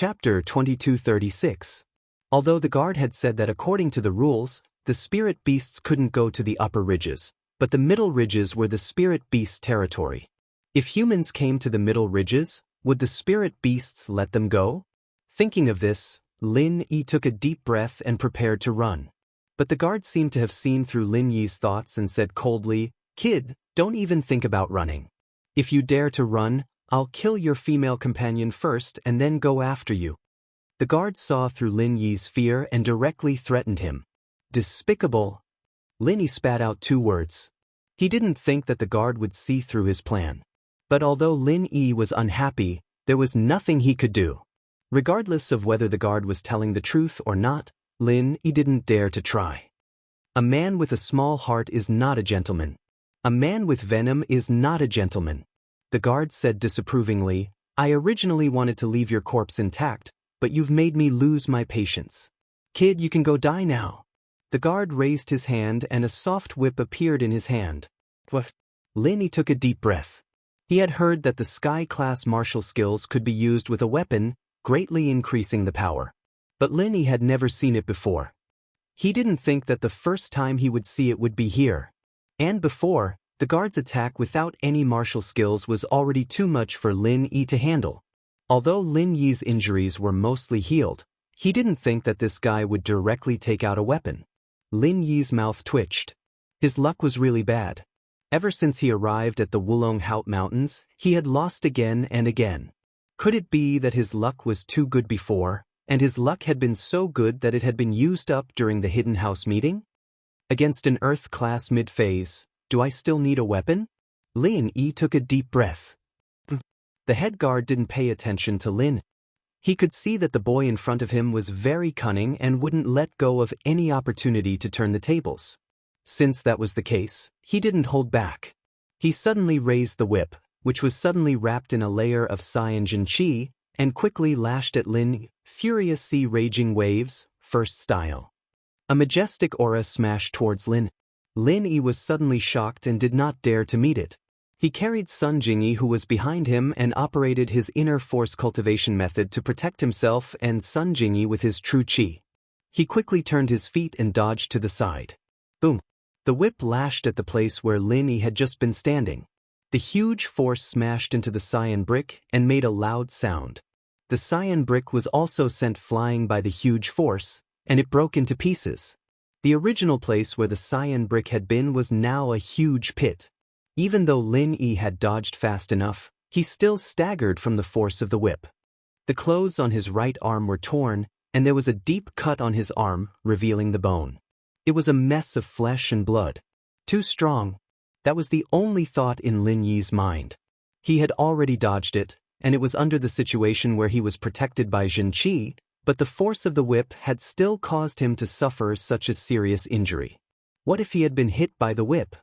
Chapter 2236. Although the guard had said that according to the rules, the spirit beasts couldn't go to the upper ridges, but the middle ridges were the spirit beasts' territory. If humans came to the middle ridges, would the spirit beasts let them go? Thinking of this, Lin Yi took a deep breath and prepared to run. But the guard seemed to have seen through Lin Yi's thoughts and said coldly, "Kid, don't even think about running. If you dare to run, I'll kill your female companion first and then go after you." The guard saw through Lin Yi's fear and directly threatened him. Despicable. Lin Yi spat out 2 words. He didn't think that the guard would see through his plan. But although Lin Yi was unhappy, there was nothing he could do. Regardless of whether the guard was telling the truth or not, Lin Yi didn't dare to try. A man with a small heart is not a gentleman. A man with venom is not a gentleman. The guard said disapprovingly, "I originally wanted to leave your corpse intact, but you've made me lose my patience. Kid, you can go die now." The guard raised his hand and a soft whip appeared in his hand. What? Lin Yi took a deep breath. He had heard that the Sky-class martial skills could be used with a weapon, greatly increasing the power. But Lin Yi had never seen it before. He didn't think that the first time he would see it would be here. And before, the guard's attack without any martial skills was already too much for Lin Yi to handle. Although Lin Yi's injuries were mostly healed, he didn't think that this guy would directly take out a weapon. Lin Yi's mouth twitched. His luck was really bad. Ever since he arrived at the Wulonghout Mountains, he had lost again and again. Could it be that his luck was too good before, and his luck had been so good that it had been used up during the Hidden House meeting? Against an Earth-class mid-phase, do I still need a weapon? Lin Yi took a deep breath. The head guard didn't pay attention to Lin. He could see that the boy in front of him was very cunning and wouldn't let go of any opportunity to turn the tables. Since that was the case, he didn't hold back. He suddenly raised the whip, which was suddenly wrapped in a layer of cyan chi, and quickly lashed at Lin, furious sea raging waves, first style. A majestic aura smashed towards Lin. Lin Yi was suddenly shocked and did not dare to meet it. He carried Sun Jingyi, who was behind him, and operated his inner force cultivation method to protect himself and Sun Jingyi with his true chi. He quickly turned his feet and dodged to the side. Boom! The whip lashed at the place where Lin Yi had just been standing. The huge force smashed into the cyan brick and made a loud sound. The cyan brick was also sent flying by the huge force, and it broke into pieces. The original place where the cyan brick had been was now a huge pit. Even though Lin Yi had dodged fast enough, he still staggered from the force of the whip. The clothes on his right arm were torn, and there was a deep cut on his arm, revealing the bone. It was a mess of flesh and blood. Too strong. That was the only thought in Lin Yi's mind. He had already dodged it, and it was under the situation where he was protected by Zhen Qi, but the force of the whip had still caused him to suffer such a serious injury. What if he had been hit by the whip?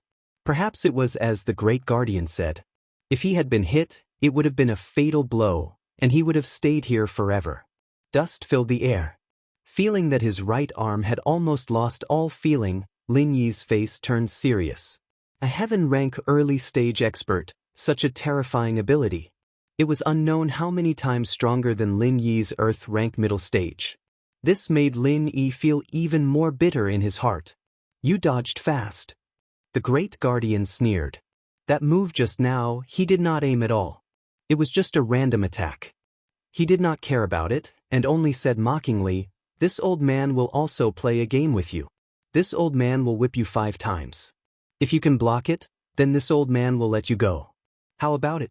Perhaps it was as the Great Guardian said. If he had been hit, it would have been a fatal blow, and he would have stayed here forever. Dust filled the air. Feeling that his right arm had almost lost all feeling, Lin Yi's face turned serious. A heaven-rank early-stage expert, such a terrifying ability. It was unknown how many times stronger than Lin Yi's Earth-rank middle stage. This made Lin Yi feel even more bitter in his heart. You dodged fast. The Great Guardian sneered. That move just now, he did not aim at all. It was just a random attack. He did not care about it, and only said mockingly, "This old man will also play a game with you. This old man will whip you 5 times. If you can block it, then this old man will let you go. How about it?"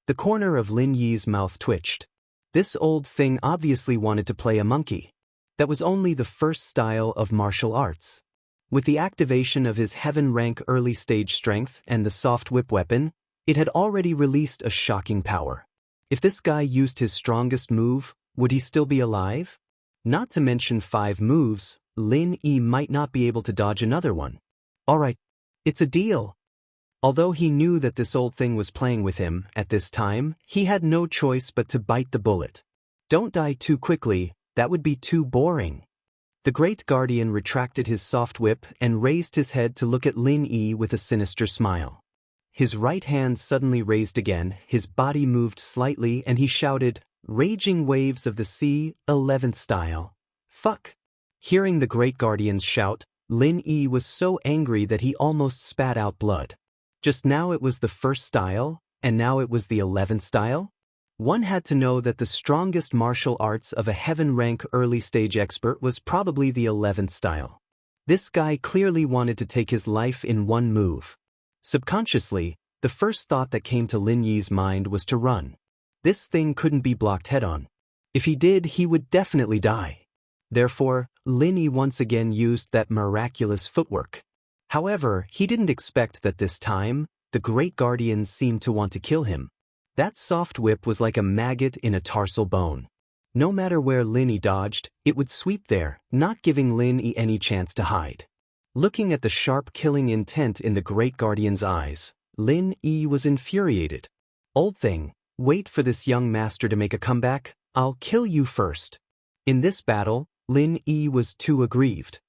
The corner of Lin Yi's mouth twitched. This old thing obviously wanted to play a monkey. That was only the first style of martial arts. With the activation of his heaven-rank early-stage strength and the soft whip weapon, it had already released a shocking power. If this guy used his strongest move, would he still be alive? Not to mention 5 moves, Lin Yi might not be able to dodge another one. Alright, it's a deal. Although he knew that this old thing was playing with him, at this time, he had no choice but to bite the bullet. Don't die too quickly, that would be too boring. The Great Guardian retracted his soft whip and raised his head to look at Lin Yi with a sinister smile. His right hand suddenly raised again, his body moved slightly, and he shouted, Raging waves of the sea, 11th style. Fuck. Hearing the great guardians shout, Lin Yi was so angry that he almost spat out blood. Just now it was the 1st style, and now it was the 11th style? One had to know that the strongest martial arts of a heaven-rank early-stage expert was probably the 11th style. This guy clearly wanted to take his life in one move. Subconsciously, the first thought that came to Lin Yi's mind was to run. This thing couldn't be blocked head-on. If he did, he would definitely die. Therefore, Lin Yi once again used that miraculous footwork. However, he didn't expect that this time, the great guardians seemed to want to kill him. That soft whip was like a maggot in a tarsal bone. No matter where Lin Yi dodged, it would sweep there, not giving Lin Yi any chance to hide. Looking at the sharp killing intent in the great guardian's eyes, Lin Yi was infuriated. Old thing, wait for this young master to make a comeback, I'll kill you first. In this battle, Lin Yi was too aggrieved.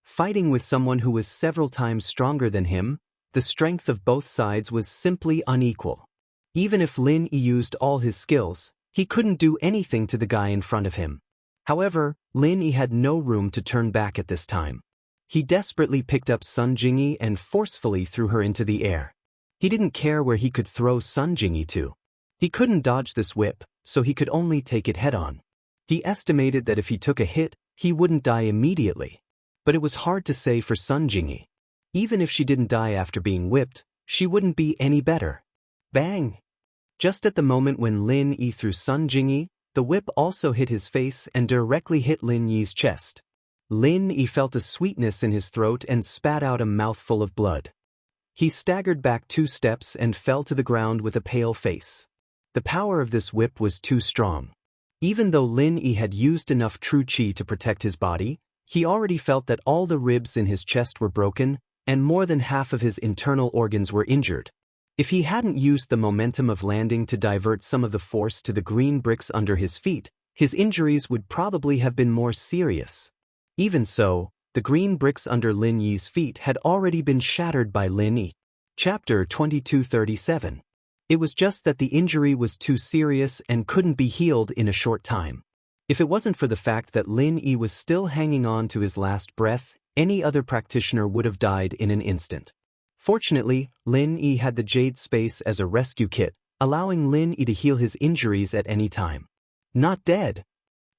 Fighting with someone who was several times stronger than him, the strength of both sides was simply unequal. Even if Lin Yi used all his skills, he couldn't do anything to the guy in front of him. However, Lin Yi had no room to turn back at this time. He desperately picked up Sun Jingyi and forcefully threw her into the air. He didn't care where he could throw Sun Jingyi to. He couldn't dodge this whip, so he could only take it head-on. He estimated that if he took a hit, he wouldn't die immediately. But it was hard to say for Sun Jingyi. Even if she didn't die after being whipped, she wouldn't be any better. Bang! Just at the moment when Lin Yi threw Sun Jingyi, the whip also hit his face and directly hit Lin Yi's chest. Lin Yi felt a sweetness in his throat and spat out a mouthful of blood. He staggered back 2 steps and fell to the ground with a pale face. The power of this whip was too strong. Even though Lin Yi had used enough true qi to protect his body, he already felt that all the ribs in his chest were broken, and more than half of his internal organs were injured. If he hadn't used the momentum of landing to divert some of the force to the green bricks under his feet, his injuries would probably have been more serious. Even so, the green bricks under Lin Yi's feet had already been shattered by Lin Yi. Chapter 2237. It was just that the injury was too serious and couldn't be healed in a short time. If it wasn't for the fact that Lin Yi was still hanging on to his last breath, any other practitioner would have died in an instant. Fortunately, Lin Yi had the Jade Space as a rescue kit, allowing Lin Yi to heal his injuries at any time. Not dead.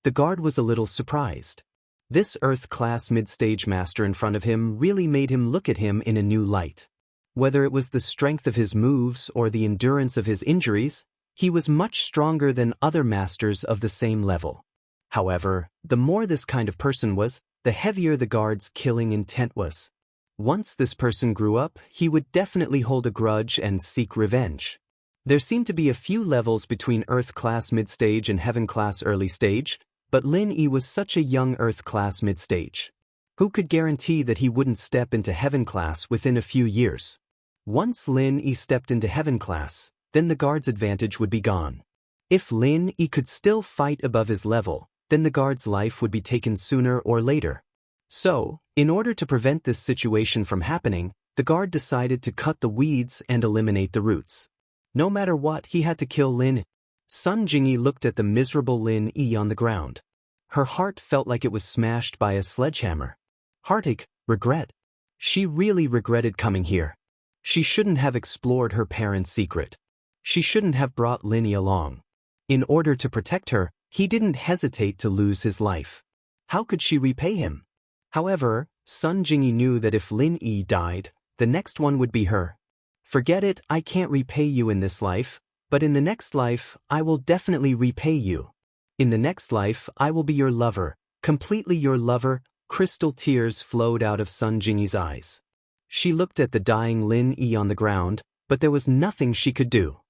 The guard was a little surprised. This Earth-class mid-stage master in front of him really made him look at him in a new light. Whether it was the strength of his moves or the endurance of his injuries, he was much stronger than other masters of the same level. However, the more this kind of person was, the heavier the guard's killing intent was. Once this person grew up, he would definitely hold a grudge and seek revenge. There seemed to be a few levels between Earth-class mid-stage and Heaven-class early-stage, but Lin Yi was such a young Earth-class mid-stage. Who could guarantee that he wouldn't step into Heaven-class within a few years? Once Lin Yi stepped into Heaven-class, then the guard's advantage would be gone. If Lin Yi could still fight above his level, then the guard's life would be taken sooner or later. So, in order to prevent this situation from happening, the guard decided to cut the weeds and eliminate the roots. No matter what, he had to kill Lin Yi. Sun Jingyi looked at the miserable Lin Yi on the ground. Her heart felt like it was smashed by a sledgehammer. Heartache, regret. She really regretted coming here. She shouldn't have explored her parents' secret. She shouldn't have brought Lin Yi along. In order to protect her, he didn't hesitate to lose his life. How could she repay him? However, Sun Jingyi knew that if Lin Yi died, the next one would be her. Forget it, I can't repay you in this life, but in the next life, I will definitely repay you. In the next life, I will be your lover, completely your lover. Crystal tears flowed out of Sun Jingyi's eyes. She looked at the dying Lin Yi on the ground, but there was nothing she could do.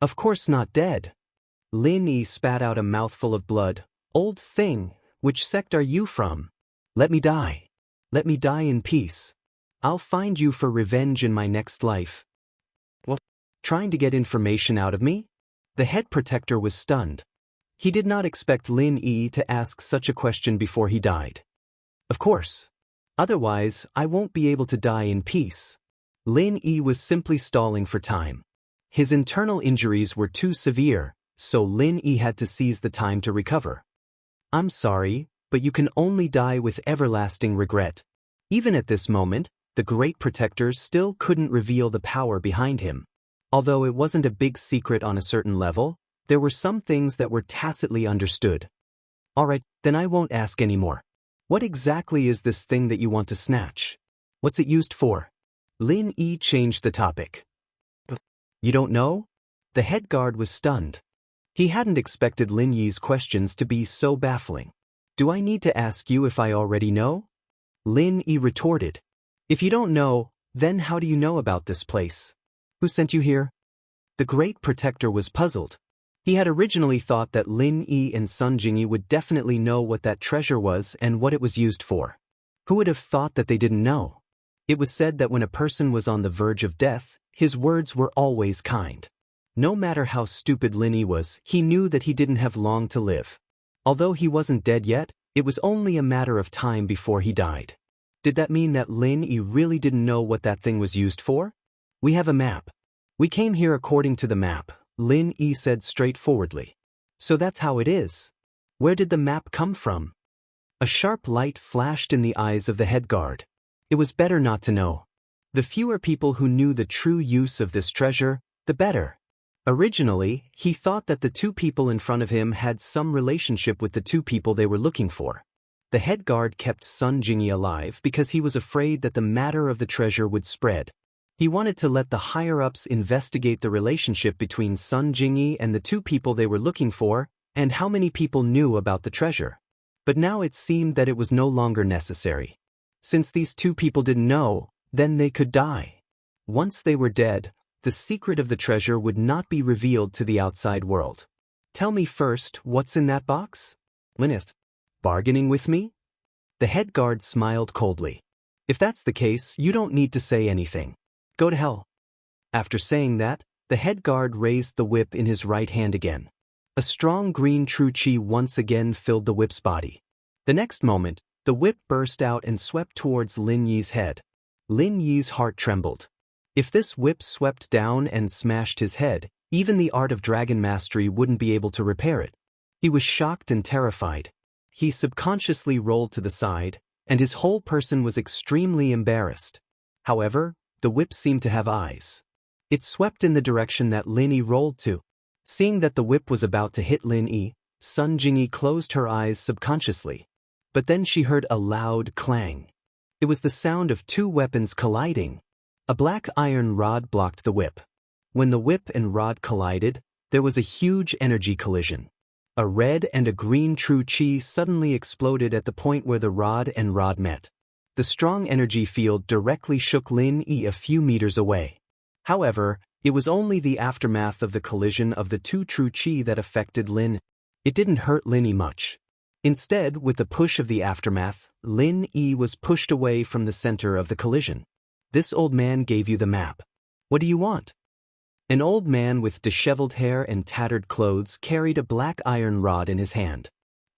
Of course not dead. Lin Yi spat out a mouthful of blood. Old thing, which sect are you from? Let me die. Let me die in peace. I'll find you for revenge in my next life. What? Trying to get information out of me? The head protector was stunned. He did not expect Lin Yi to ask such a question before he died. Of course. Otherwise, I won't be able to die in peace. Lin Yi was simply stalling for time. His internal injuries were too severe, so Lin Yi had to seize the time to recover. I'm sorry, but you can only die with everlasting regret. Even at this moment, the Great Protector still couldn't reveal the power behind him. Although it wasn't a big secret on a certain level, there were some things that were tacitly understood. Alright, then I won't ask anymore. What exactly is this thing that you want to snatch? What's it used for? Lin Yi changed the topic. You don't know? The head guard was stunned. He hadn't expected Lin Yi's questions to be so baffling. Do I need to ask you if I already know? Lin Yi retorted. If you don't know, then how do you know about this place? Who sent you here? The Great Protector was puzzled. He had originally thought that Lin Yi and Sun Jingyi would definitely know what that treasure was and what it was used for. Who would have thought that they didn't know? It was said that when a person was on the verge of death, his words were always kind. No matter how stupid Lin Yi was, he knew that he didn't have long to live. Although he wasn't dead yet, it was only a matter of time before he died. Did that mean that Lin Yi really didn't know what that thing was used for? We have a map. We came here according to the map, Lin Yi said straightforwardly. So that's how it is. Where did the map come from? A sharp light flashed in the eyes of the head guard. It was better not to know. The fewer people who knew the true use of this treasure, the better. Originally, he thought that the two people in front of him had some relationship with the two people they were looking for. The head guard kept Sun Jingyi alive because he was afraid that the matter of the treasure would spread. He wanted to let the higher-ups investigate the relationship between Sun Jingyi and the two people they were looking for, and how many people knew about the treasure. But now it seemed that it was no longer necessary. Since these two people didn't know, then they could die. Once they were dead, the secret of the treasure would not be revealed to the outside world. Tell me first, what's in that box? Linist. Bargaining with me? The head guard smiled coldly. If that's the case, you don't need to say anything. Go to hell. After saying that, the head guard raised the whip in his right hand again. A strong green true qi once again filled the whip's body. The next moment, the whip burst out and swept towards Lin Yi's head. Lin Yi's heart trembled. If this whip swept down and smashed his head, even the art of dragon mastery wouldn't be able to repair it. He was shocked and terrified. He subconsciously rolled to the side, and his whole person was extremely embarrassed. However, the whip seemed to have eyes. It swept in the direction that Lin Yi rolled to. Seeing that the whip was about to hit Lin Yi, Sun Jingyi closed her eyes subconsciously. But then she heard a loud clang. It was the sound of two weapons colliding. A black iron rod blocked the whip. When the whip and rod collided, there was a huge energy collision. A red and a green true qi suddenly exploded at the point where the rod and rod met. The strong energy field directly shook Lin Yi a few meters away. However, it was only the aftermath of the collision of the two true qi that affected Lin. It didn't hurt Lin Yi much. Instead, with the push of the aftermath, Lin Yi was pushed away from the center of the collision. This old man gave you the map. What do you want? An old man with disheveled hair and tattered clothes carried a black iron rod in his hand.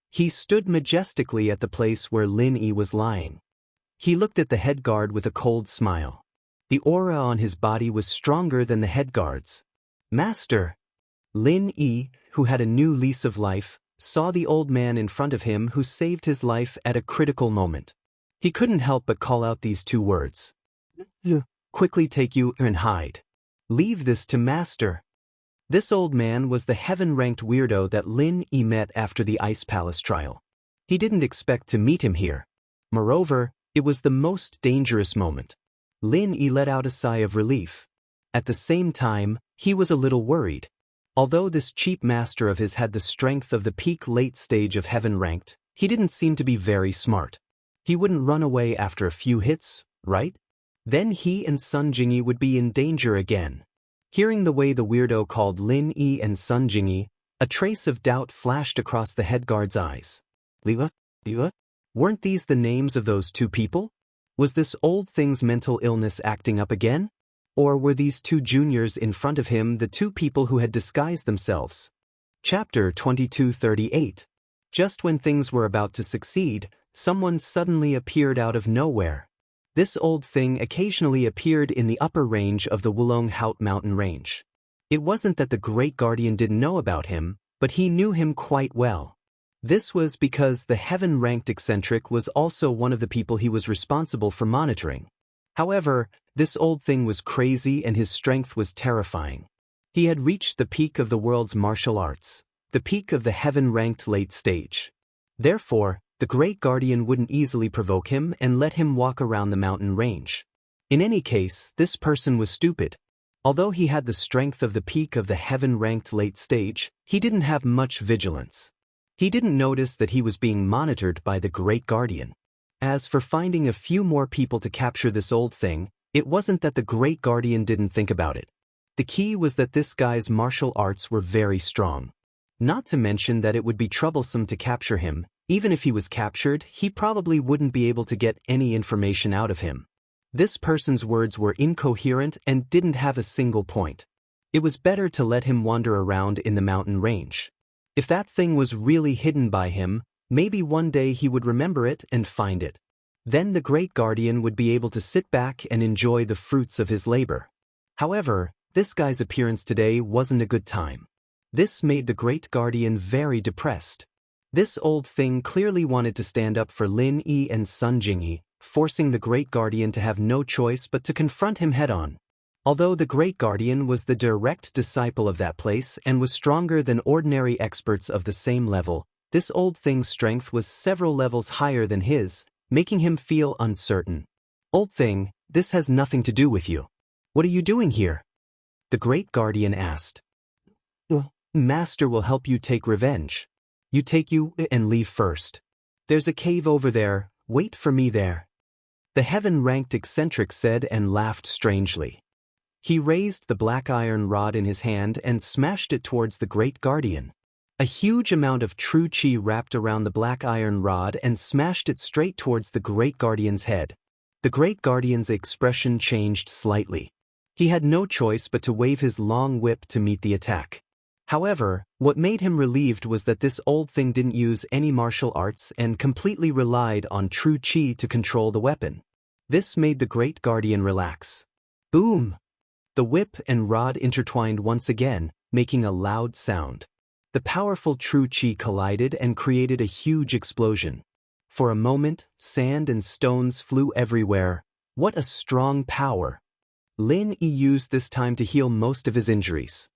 He stood majestically at the place where Lin Yi was lying. He looked at the head guard with a cold smile. The aura on his body was stronger than the head guard's. Master! Lin Yi, who had a new lease of life, saw the old man in front of him who saved his life at a critical moment. He couldn't help but call out these two words. Quickly take you and hide. Leave this to Master. This old man was the heaven-ranked weirdo that Lin Yi met after the Ice Palace trial. He didn't expect to meet him here. Moreover, it was the most dangerous moment. Lin Yi let out a sigh of relief. At the same time, he was a little worried. Although this cheap master of his had the strength of the peak late stage of heaven-ranked, he didn't seem to be very smart. He wouldn't run away after a few hits, right? Then he and Sun Jingyi would be in danger again. Hearing the way the weirdo called Lin Yi and Sun Jingyi, a trace of doubt flashed across the head guard's eyes. Liwa? Weren't these the names of those two people? Was this old thing's mental illness acting up again? Or were these two juniors in front of him the two people who had disguised themselves? Chapter 2238. Just when things were about to succeed, someone suddenly appeared out of nowhere. This old thing occasionally appeared in the upper range of the Wulong Haut mountain range. It wasn't that the Great Guardian didn't know about him, but he knew him quite well. This was because the heaven-ranked eccentric was also one of the people he was responsible for monitoring. However, this old thing was crazy and his strength was terrifying. He had reached the peak of the world's martial arts, the peak of the heaven-ranked late stage. Therefore, the Great Guardian wouldn't easily provoke him and let him walk around the mountain range. In any case, this person was stupid. Although he had the strength of the peak of the heaven-ranked late stage, he didn't have much vigilance. He didn't notice that he was being monitored by the Great Guardian. As for finding a few more people to capture this old thing, it wasn't that the Great Guardian didn't think about it. The key was that this guy's martial arts were very strong. Not to mention that it would be troublesome to capture him. Even if he was captured, he probably wouldn't be able to get any information out of him. This person's words were incoherent and didn't have a single point. It was better to let him wander around in the mountain range. If that thing was really hidden by him, maybe one day he would remember it and find it. Then the Great Guardian would be able to sit back and enjoy the fruits of his labor. However, this guy's appearance today wasn't a good time. This made the Great Guardian very depressed. This old thing clearly wanted to stand up for Lin Yi and Sun Jingyi, forcing the Great Guardian to have no choice but to confront him head-on. Although the Great Guardian was the direct disciple of that place and was stronger than ordinary experts of the same level, this old thing's strength was several levels higher than his, making him feel uncertain. Old thing, this has nothing to do with you. What are you doing here? The Great Guardian asked. Master will help you take revenge. You take you and leave first. There's a cave over there, wait for me there. The heaven-ranked eccentric said and laughed strangely. He raised the black iron rod in his hand and smashed it towards the Great Guardian. A huge amount of true chi wrapped around the black iron rod and smashed it straight towards the Great Guardian's head. The Great Guardian's expression changed slightly. He had no choice but to wave his long whip to meet the attack. However, what made him relieved was that this old thing didn't use any martial arts and completely relied on true chi to control the weapon. This made the Great Guardian relax. Boom! The whip and rod intertwined once again, making a loud sound. The powerful true chi collided and created a huge explosion. For a moment, sand and stones flew everywhere. What a strong power! Lin Yi used this time to heal most of his injuries.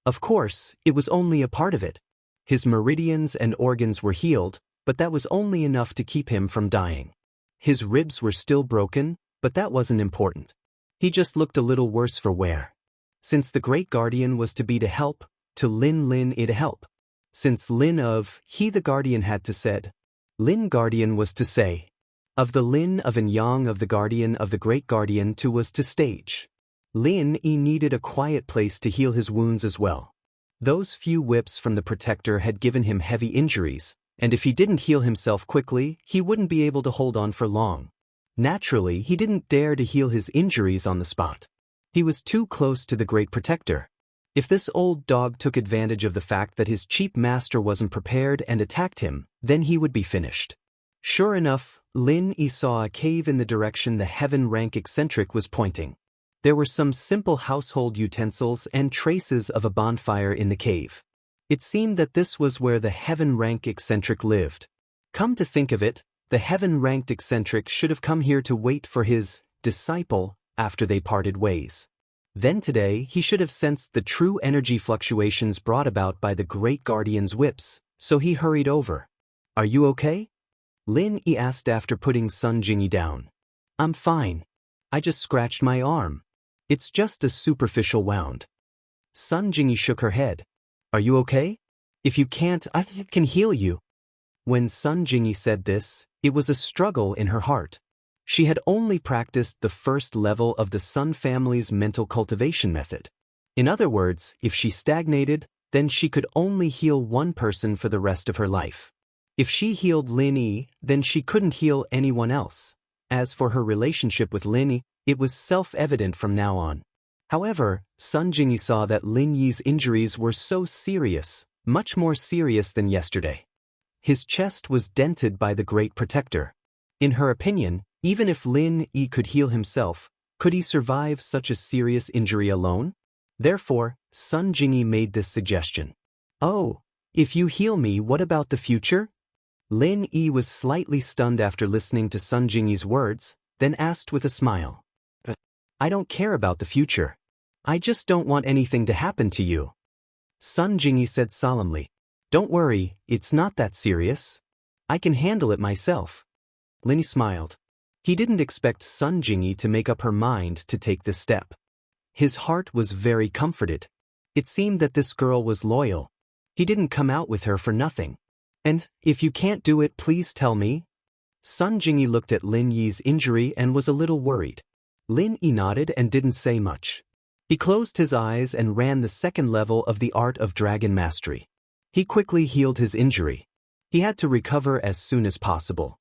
Of course, it was only a part of it. His meridians and organs were healed, but that was only enough to keep him from dying. His ribs were still broken, but that wasn't important. He just looked a little worse for wear. Since the Great Guardian was to be to help, to Lin I to help. Since Lin of he the Guardian had to said, Lin Guardian was to say. Of the Lin of and Yang of the Guardian of the Great Guardian to was to stage. Lin I needed a quiet place to heal his wounds as well. Those few whips from the protector had given him heavy injuries, and if he didn't heal himself quickly, he wouldn't be able to hold on for long. Naturally, he didn't dare to heal his injuries on the spot. He was too close to the Great Protector. If this old dog took advantage of the fact that his cheap master wasn't prepared and attacked him, then he would be finished. Sure enough, Lin Yi saw a cave in the direction the heaven-rank eccentric was pointing. There were some simple household utensils and traces of a bonfire in the cave. It seemed that this was where the heaven-rank eccentric lived. Come to think of it, the heaven-ranked eccentric should have come here to wait for his disciple after they parted ways. Then today he should have sensed the true energy fluctuations brought about by the Great Guardian's whips, so he hurried over. Are you okay? Lin Yi asked after putting Sun Jingyi down. I'm fine. I just scratched my arm. It's just a superficial wound. Sun Jingyi shook her head. Are you okay? If you can't, I can heal you. When Sun Jingyi said this, it was a struggle in her heart. She had only practiced the first level of the Sun family's mental cultivation method. In other words, if she stagnated, then she could only heal one person for the rest of her life. If she healed Lin Yi, then she couldn't heal anyone else. As for her relationship with Lin Yi, it was self-evident from now on. However, Sun Jingyi saw that Lin Yi's injuries were so serious, much more serious than yesterday. His chest was dented by the Great Protector. In her opinion, even if Lin Yi could heal himself, could he survive such a serious injury alone? Therefore, Sun Jingyi made this suggestion. Oh, if you heal me, what about the future? Lin Yi was slightly stunned after listening to Sun Jingyi's words, then asked with a smile. I don't care about the future. I just don't want anything to happen to you. Sun Jingyi said solemnly. Don't worry, it's not that serious. I can handle it myself. Lin Yi smiled. He didn't expect Sun Jingyi to make up her mind to take this step. His heart was very comforted. It seemed that this girl was loyal. He didn't come out with her for nothing. And, if you can't do it, please tell me. Sun Jingyi looked at Lin Yi's injury and was a little worried. Lin Yi nodded and didn't say much. He closed his eyes and ran the second level of the art of dragon mastery. He quickly healed his injury. He had to recover as soon as possible.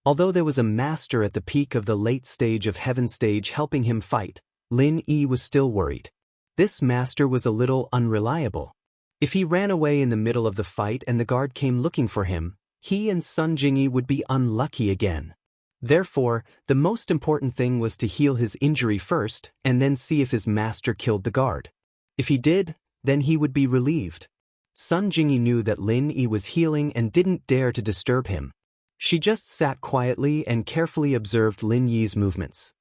Although there was a master at the peak of the late stage of heaven stage helping him fight, Lin Yi was still worried. This master was a little unreliable. If he ran away in the middle of the fight and the guard came looking for him, he and Sun Jingyi would be unlucky again. Therefore, the most important thing was to heal his injury first and then see if his master killed the guard. If he did, then he would be relieved. Sun Jingyi knew that Lin Yi was healing and didn't dare to disturb him. She just sat quietly and carefully observed Lin Yi's movements.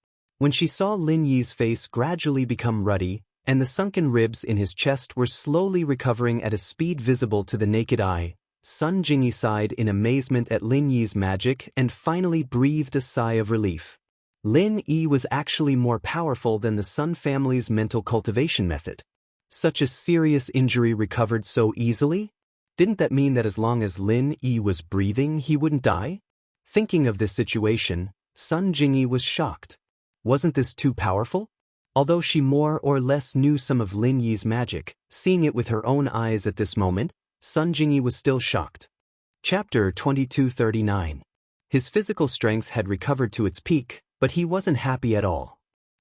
When she saw Lin Yi's face gradually become ruddy, and the sunken ribs in his chest were slowly recovering at a speed visible to the naked eye, Sun Jingyi sighed in amazement at Lin Yi's magic and finally breathed a sigh of relief. Lin Yi was actually more powerful than the Sun family's mental cultivation method. Such a serious injury recovered so easily? Didn't that mean that as long as Lin Yi was breathing, he wouldn't die? Thinking of this situation, Sun Jingyi was shocked. Wasn't this too powerful? Although she more or less knew some of Lin Yi's magic, seeing it with her own eyes at this moment, Sun Jingyi was still shocked. Chapter 2239. His physical strength had recovered to its peak, but he wasn't happy at all.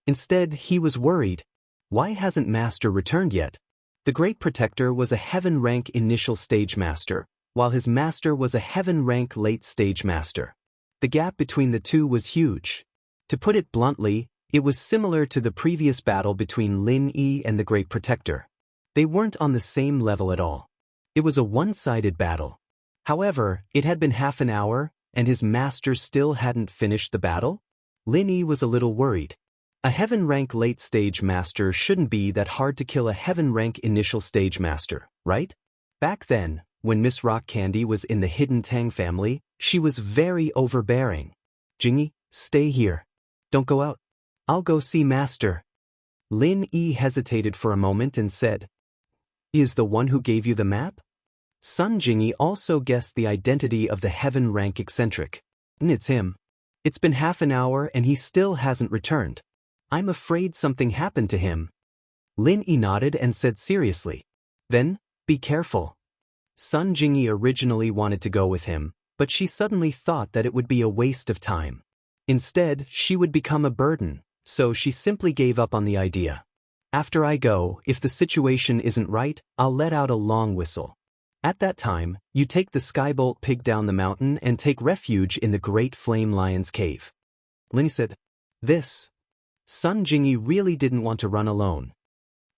Instead, he was worried. Why hasn't Master returned yet? The Great Protector was a Heaven rank initial stage master, while his master was a Heaven rank late stage master. The gap between the two was huge. To put it bluntly, it was similar to the previous battle between Lin Yi and the Great Protector. They weren't on the same level at all. It was a one-sided battle. However, it had been half an hour, and his master still hadn't finished the battle? Lin Yi was a little worried. A Heaven rank late stage master shouldn't be that hard to kill a Heaven rank initial stage master, right? Back then, when Miss Rock Candy was in the Hidden Tang family, she was very overbearing. Jingyi, stay here. Don't go out. I'll go see Master. Lin Yi hesitated for a moment and said, He is the one who gave you the map? Sun Jingyi also guessed the identity of the Heaven rank eccentric. It's him. It's been half an hour and he still hasn't returned. I'm afraid something happened to him. Lin Yi nodded and said seriously, Then, be careful. Sun Jingyi originally wanted to go with him, but she suddenly thought that it would be a waste of time. Instead, she would become a burden, so she simply gave up on the idea. After I go, if the situation isn't right, I'll let out a long whistle. At that time, you take the Skybolt pig down the mountain and take refuge in the Great Flame Lion's cave. Lin Yi said, This. Sun Jingyi really didn't want to run alone.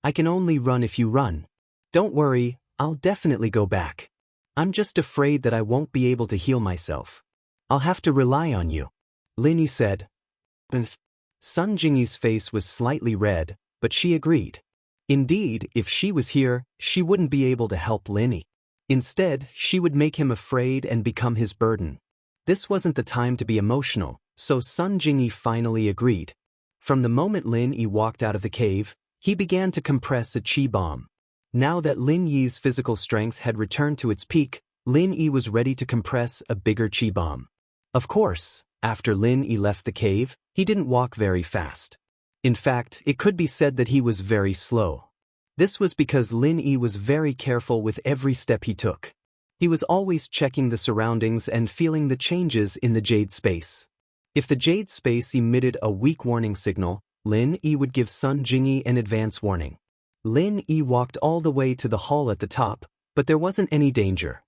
I can only run if you run. Don't worry, I'll definitely go back. I'm just afraid that I won't be able to heal myself. I'll have to rely on you. Lin Yi said. Sun Jingyi's face was slightly red, but she agreed. Indeed, if she was here, she wouldn't be able to help Lin Yi. Instead, she would make him afraid and become his burden. This wasn't the time to be emotional, so Sun Jingyi finally agreed. From the moment Lin Yi walked out of the cave, he began to compress a chi bomb. Now that Lin Yi's physical strength had returned to its peak, Lin Yi was ready to compress a bigger chi bomb. Of course, after Lin Yi left the cave, he didn't walk very fast. In fact, it could be said that he was very slow. This was because Lin Yi was very careful with every step he took. He was always checking the surroundings and feeling the changes in the jade space. If the jade space emitted a weak warning signal, Lin Yi would give Sun Jingyi an advance warning. Lin Yi walked all the way to the hall at the top, but there wasn't any danger.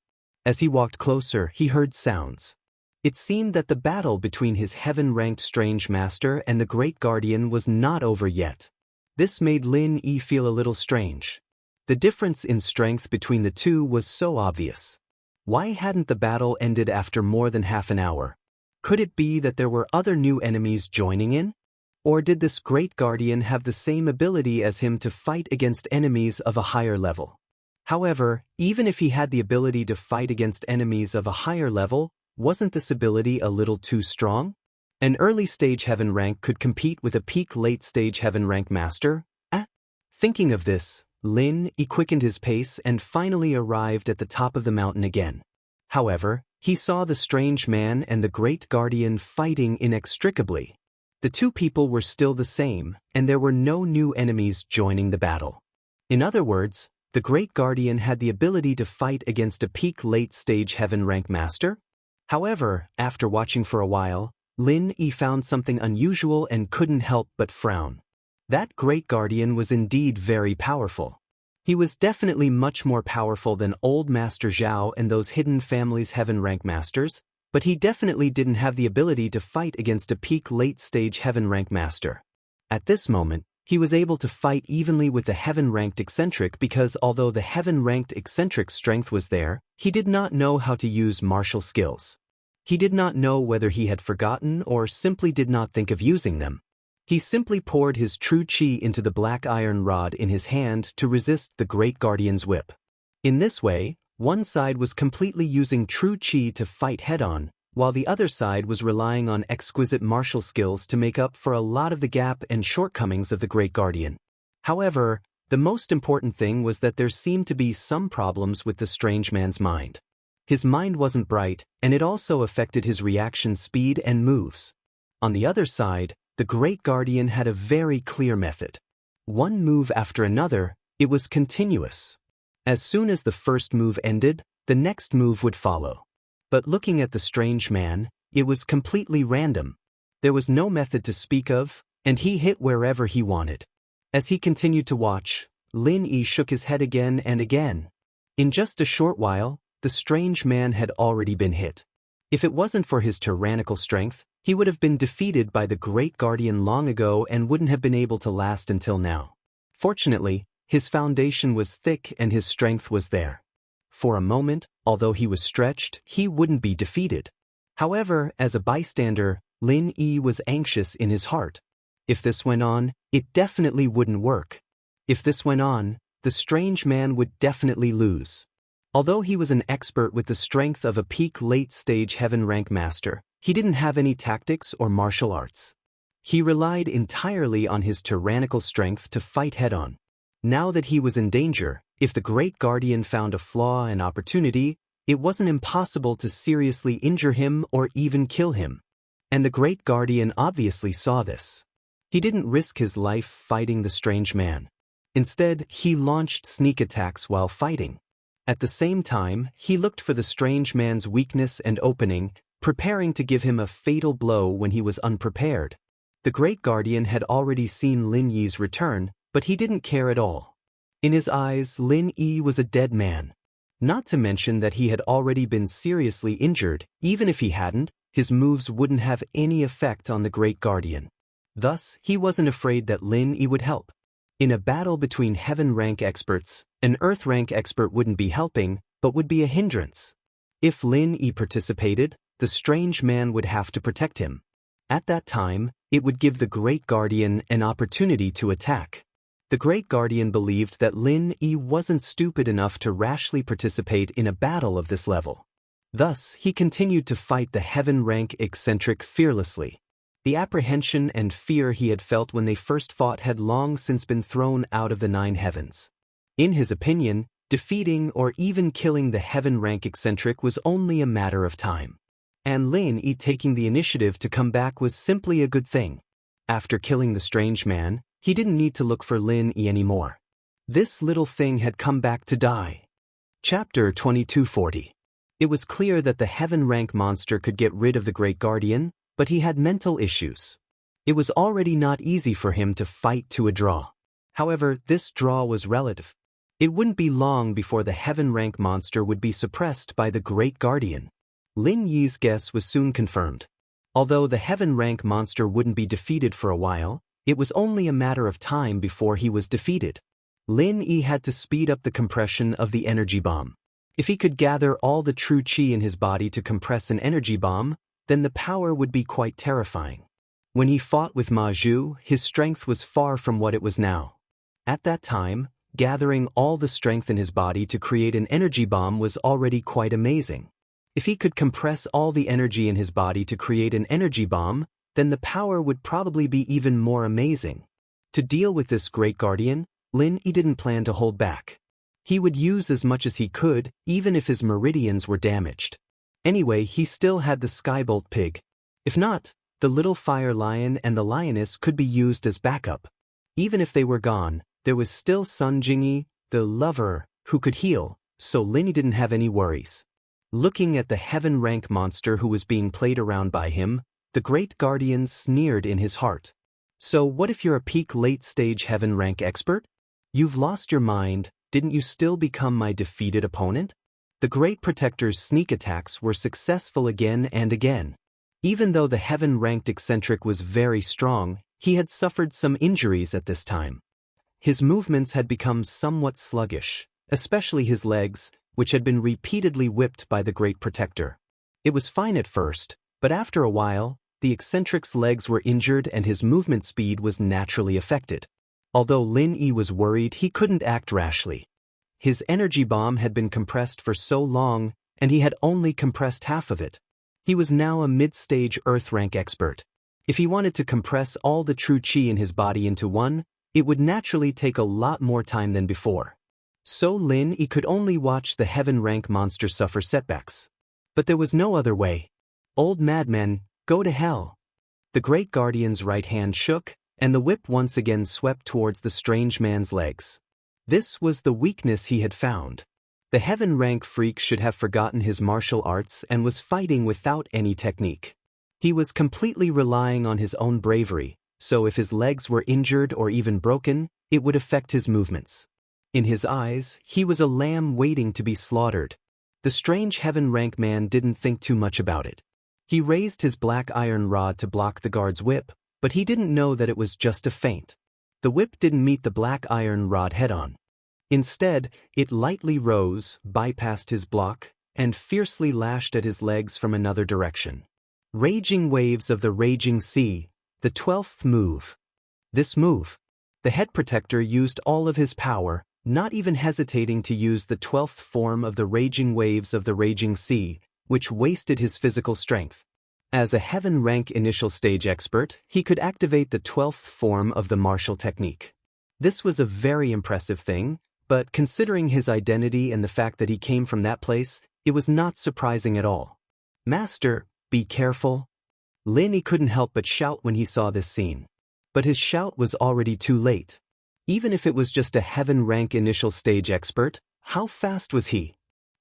As he walked closer, he heard sounds. It seemed that the battle between his heaven-ranked strange master and the great guardian was not over yet. This made Lin Yi feel a little strange. The difference in strength between the two was so obvious. Why hadn't the battle ended after more than half an hour? Could it be that there were other new enemies joining in? Or did this great guardian have the same ability as him to fight against enemies of a higher level? However, even if he had the ability to fight against enemies of a higher level, wasn't this ability a little too strong? An early-stage heaven rank could compete with a peak late-stage heaven rank master? Thinking of this, Lin Yi quickened his pace and finally arrived at the top of the mountain again. However, he saw the strange man and the great guardian fighting inextricably. The two people were still the same, and there were no new enemies joining the battle. In other words, the great guardian had the ability to fight against a peak late-stage heaven rank master? However, after watching for a while, Lin Yi found something unusual and couldn't help but frown. That great guardian was indeed very powerful. He was definitely much more powerful than old Master Zhao and those hidden families' heaven rank masters, but he definitely didn't have the ability to fight against a peak late-stage heaven rank master. At this moment, he was able to fight evenly with the heaven-ranked eccentric because although the heaven-ranked eccentric's strength was there, he did not know how to use martial skills. He did not know whether he had forgotten or simply did not think of using them. He simply poured his true qi into the black iron rod in his hand to resist the great guardian's whip. In this way, one side was completely using true qi to fight head-on, while the other side was relying on exquisite martial skills to make up for a lot of the gap and shortcomings of the great guardian. However, the most important thing was that there seemed to be some problems with the strange man's mind. His mind wasn't bright, and it also affected his reaction speed and moves. On the other side, the great guardian had a very clear method. One move after another, it was continuous. As soon as the first move ended, the next move would follow. But looking at the strange man, it was completely random. There was no method to speak of, and he hit wherever he wanted. As he continued to watch, Lin Yi shook his head again and again. In just a short while, the strange man had already been hit. If it wasn't for his tyrannical strength, he would have been defeated by the great guardian long ago and wouldn't have been able to last until now. Fortunately, his foundation was thick and his strength was there. For a moment, although he was stretched, he wouldn't be defeated. However, as a bystander, Lin Yi was anxious in his heart. If this went on, it definitely wouldn't work. If this went on, the strange man would definitely lose. Although he was an expert with the strength of a peak late-stage heaven rank master, he didn't have any tactics or martial arts. He relied entirely on his tyrannical strength to fight head-on. Now that he was in danger, if the great guardian found a flaw and opportunity, it wasn't impossible to seriously injure him or even kill him. And the great guardian obviously saw this. He didn't risk his life fighting the strange man. Instead, he launched sneak attacks while fighting. At the same time, he looked for the strange man's weakness and opening, preparing to give him a fatal blow when he was unprepared. The great guardian had already seen Lin Yi's return, but he didn't care at all. In his eyes, Lin Yi was a dead man. Not to mention that he had already been seriously injured. Even if he hadn't, his moves wouldn't have any effect on the great guardian. Thus, he wasn't afraid that Lin Yi would help. In a battle between heaven rank experts, an earth rank expert wouldn't be helping, but would be a hindrance. If Lin Yi participated, the strange man would have to protect him. At that time, it would give the great guardian an opportunity to attack. The great guardian believed that Lin Yi wasn't stupid enough to rashly participate in a battle of this level. Thus, he continued to fight the heaven rank eccentric fearlessly. The apprehension and fear he had felt when they first fought had long since been thrown out of the 9 heavens. In his opinion, defeating or even killing the heaven rank eccentric was only a matter of time. And Lin Yi taking the initiative to come back was simply a good thing. After killing the strange man, he didn't need to look for Lin Yi anymore. This little thing had come back to die. Chapter 2240. It was clear that the heaven rank monster could get rid of the great guardian, but he had mental issues. It was already not easy for him to fight to a draw. However, this draw was relative. It wouldn't be long before the heaven rank monster would be suppressed by the great guardian. Lin Yi's guess was soon confirmed. Although the heaven rank monster wouldn't be defeated for a while, It was only a matter of time before he was defeated. Lin Yi had to speed up the compression of the energy bomb. If he could gather all the true qi in his body to compress an energy bomb, then the power would be quite terrifying. When he fought with Ma Zhu, his strength was far from what it was now. At that time, gathering all the strength in his body to create an energy bomb was already quite amazing. If he could compress all the energy in his body to create an energy bomb, then the power would probably be even more amazing. To deal with this great guardian, Lin Yi didn't plan to hold back. He would use as much as he could, even if his meridians were damaged. Anyway, he still had the skybolt pig. If not, the little fire lion and the lioness could be used as backup. Even if they were gone, there was still Sun Jingyi, the lover, who could heal, so Lin Yi didn't have any worries. Looking at the heaven rank monster who was being played around by him, the great guardian sneered in his heart. So what if you're a peak late-stage heaven rank expert? You've lost your mind, didn't you still become my defeated opponent? The great protector's sneak attacks were successful again and again. Even though the heaven-ranked eccentric was very strong, he had suffered some injuries at this time. His movements had become somewhat sluggish, especially his legs, which had been repeatedly whipped by the great protector. It was fine at first, but after a while, the eccentric's legs were injured and his movement speed was naturally affected. Although Lin Yi was worried, he couldn't act rashly. His energy bomb had been compressed for so long, and he had only compressed half of it. He was now a mid-stage Earth rank expert. If he wanted to compress all the true qi in his body into one, it would naturally take a lot more time than before. So Lin Yi could only watch the heaven rank monster suffer setbacks. But there was no other way. Old madman, go to hell. The great guardian's right hand shook, and the whip once again swept towards the strange man's legs. This was the weakness he had found. The heaven rank freak should have forgotten his martial arts and was fighting without any technique. He was completely relying on his own bravery, so if his legs were injured or even broken, it would affect his movements. In his eyes, he was a lamb waiting to be slaughtered. The strange heaven rank man didn't think too much about it. He raised his black iron rod to block the guard's whip, but he didn't know that it was just a feint. The whip didn't meet the black iron rod head-on. Instead, it lightly rose, bypassed his block, and fiercely lashed at his legs from another direction. Raging waves of the raging sea, the 12th move. This move. The head protector used all of his power, not even hesitating to use the 12th form of the raging waves of the raging sea, which wasted his physical strength. As a heaven rank initial stage expert, he could activate the 12th form of the martial technique. This was a very impressive thing, but considering his identity and the fact that he came from that place, it was not surprising at all. Master, be careful. Lin Yi couldn't help but shout when he saw this scene. But his shout was already too late. Even if it was just a heaven rank initial stage expert, how fast was he?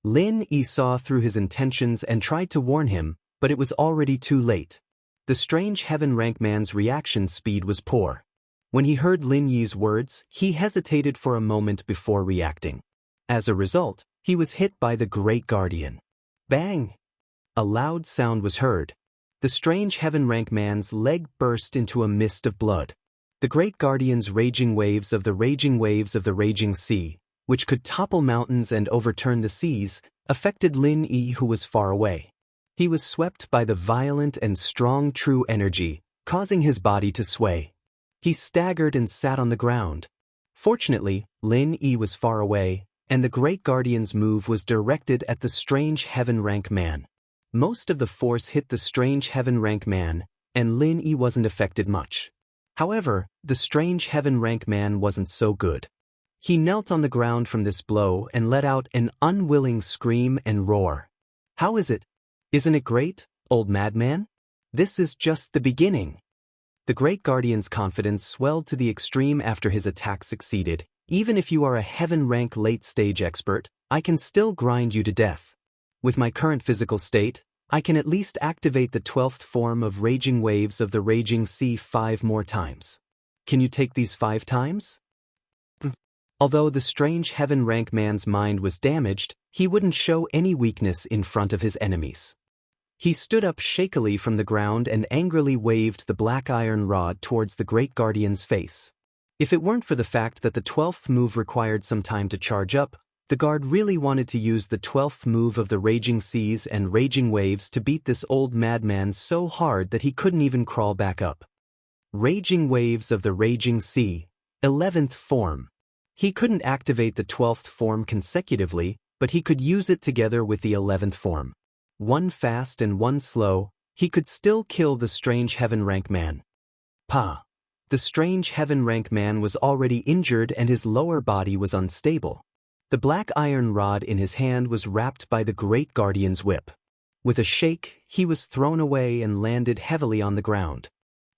Lin Yi saw through his intentions and tried to warn him, but it was already too late. The strange heaven rank man's reaction speed was poor. When he heard Lin Yi's words, he hesitated for a moment before reacting. As a result, he was hit by the great guardian. Bang! A loud sound was heard. The strange heaven rank man's leg burst into a mist of blood. The great guardian's raging waves of the raging sea, which could topple mountains and overturn the seas, affected Lin Yi, who was far away. He was swept by the violent and strong true energy, causing his body to sway. He staggered and sat on the ground. Fortunately, Lin Yi was far away, and the great guardian's move was directed at the strange heaven rank man. Most of the force hit the strange heaven rank man, and Lin Yi wasn't affected much. However, the strange heaven rank man wasn't so good. He knelt on the ground from this blow and let out an unwilling scream and roar. How is it? Isn't it great, old madman? This is just the beginning. The great guardian's confidence swelled to the extreme after his attack succeeded. Even if you are a heaven rank late stage expert, I can still grind you to death. With my current physical state, I can at least activate the 12th form of raging waves of the raging sea 5 more times. Can you take these 5 times? Although the strange heaven rank man's mind was damaged, he wouldn't show any weakness in front of his enemies. He stood up shakily from the ground and angrily waved the black iron rod towards the Great Guardian's face. If it weren't for the fact that the 12th move required some time to charge up, the guard really wanted to use the 12th move of the Raging Seas and Raging Waves to beat this old madman so hard that he couldn't even crawl back up. Raging Waves of the Raging Sea, 11th form. He couldn't activate the 12th form consecutively, but he could use it together with the 11th form. One fast and one slow, he could still kill the strange heaven rank man. Pa! The strange heaven rank man was already injured and his lower body was unstable. The black iron rod in his hand was wrapped by the Great Guardian's whip. With a shake, he was thrown away and landed heavily on the ground.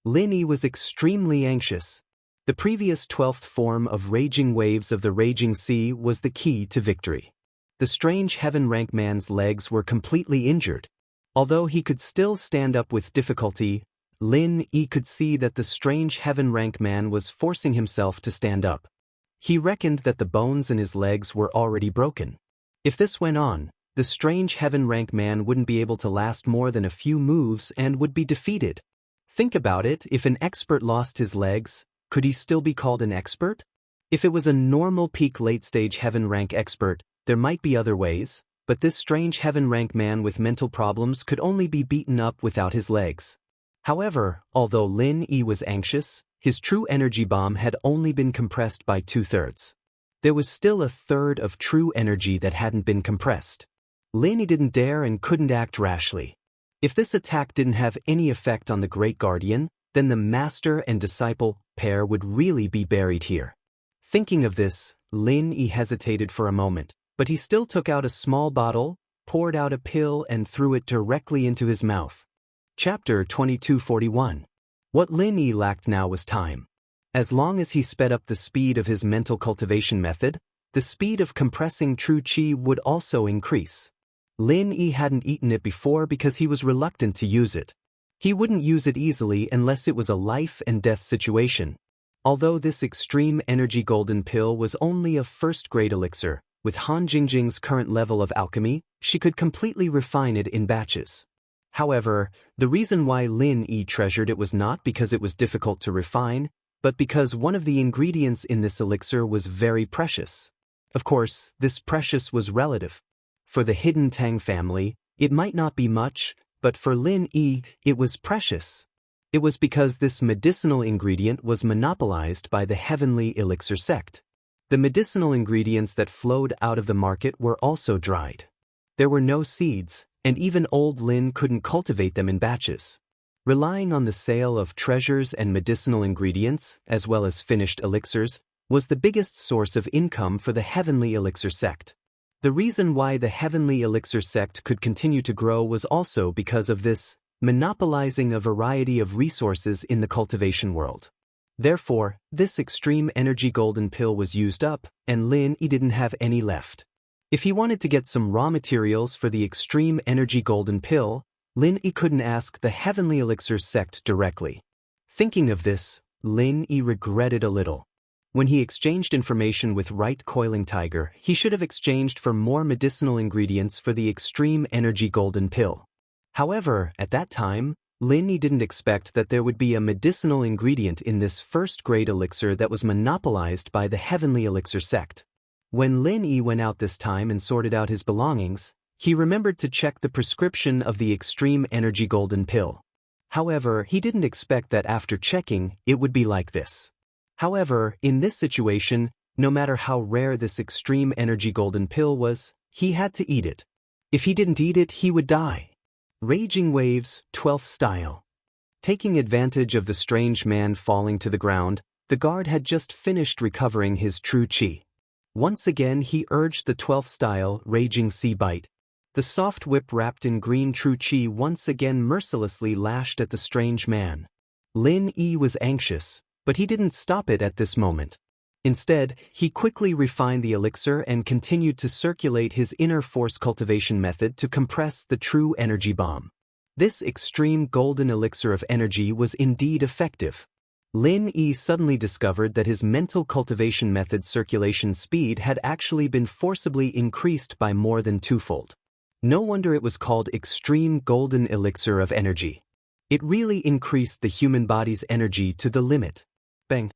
Lin Yi was extremely anxious. The previous 12th form of Raging Waves of the Raging Sea was the key to victory. The strange heaven rank man's legs were completely injured. Although he could still stand up with difficulty, Lin Yi could see that the strange heaven rank man was forcing himself to stand up. He reckoned that the bones in his legs were already broken. If this went on, the strange heaven rank man wouldn't be able to last more than a few moves and would be defeated. Think about it, if an expert lost his legs, could he still be called an expert? If it was a normal peak late-stage heaven rank expert, there might be other ways, but this strange heaven rank man with mental problems could only be beaten up without his legs. However, although Lin Yi was anxious, his true energy bomb had only been compressed by 2/3. There was still a third of true energy that hadn't been compressed. Lin Yi didn't dare and couldn't act rashly. If this attack didn't have any effect on the Great Guardian, then the master and disciple pair would really be buried here. Thinking of this, Lin Yi hesitated for a moment, but he still took out a small bottle, poured out a pill and threw it directly into his mouth. Chapter 2241. What Lin Yi lacked now was time. As long as he sped up the speed of his mental cultivation method, the speed of compressing true qi would also increase. Lin Yi hadn't eaten it before because he was reluctant to use it. He wouldn't use it easily unless it was a life and death situation. Although this extreme energy golden pill was only a first-grade elixir, with Han Jingjing's current level of alchemy, she could completely refine it in batches. However, the reason why Lin Yi treasured it was not because it was difficult to refine, but because one of the ingredients in this elixir was very precious. Of course, this precious was relative. For the hidden Tang family, it might not be much, but for Lin Yi, it was precious. It was because this medicinal ingredient was monopolized by the heavenly elixir sect. The medicinal ingredients that flowed out of the market were also dried. There were no seeds, and even old Lin couldn't cultivate them in batches. Relying on the sale of treasures and medicinal ingredients, as well as finished elixirs, was the biggest source of income for the heavenly elixir sect. The reason why the heavenly elixir sect could continue to grow was also because of this, monopolizing a variety of resources in the cultivation world. Therefore, this extreme energy golden pill was used up, and Lin Yi didn't have any left. If he wanted to get some raw materials for the extreme energy golden pill, Lin Yi couldn't ask the heavenly elixir sect directly. Thinking of this, Lin Yi regretted a little. When he exchanged information with Right Coiling Tiger, he should have exchanged for more medicinal ingredients for the extreme energy golden pill. However, at that time, Lin Yi didn't expect that there would be a medicinal ingredient in this first-grade elixir that was monopolized by the heavenly elixir sect. When Lin Yi went out this time and sorted out his belongings, he remembered to check the prescription of the extreme energy golden pill. However, he didn't expect that after checking, it would be like this. However, in this situation, no matter how rare this extreme energy golden pill was, he had to eat it. If he didn't eat it, he would die. Raging Waves, 12th style. Taking advantage of the strange man falling to the ground, the guard had just finished recovering his true qi. Once again he urged the 12th style Raging Sea Bite. The soft whip wrapped in green true qi once again mercilessly lashed at the strange man. Lin Yi was anxious, but he didn't stop it at this moment. Instead, he quickly refined the elixir and continued to circulate his inner force cultivation method to compress the true energy bomb. This extreme golden elixir of energy was indeed effective. Lin Yi suddenly discovered that his mental cultivation method circulation speed had actually been forcibly increased by more than twofold. No wonder it was called Extreme Golden Elixir of Energy. It really increased the human body's energy to the limit. Bang!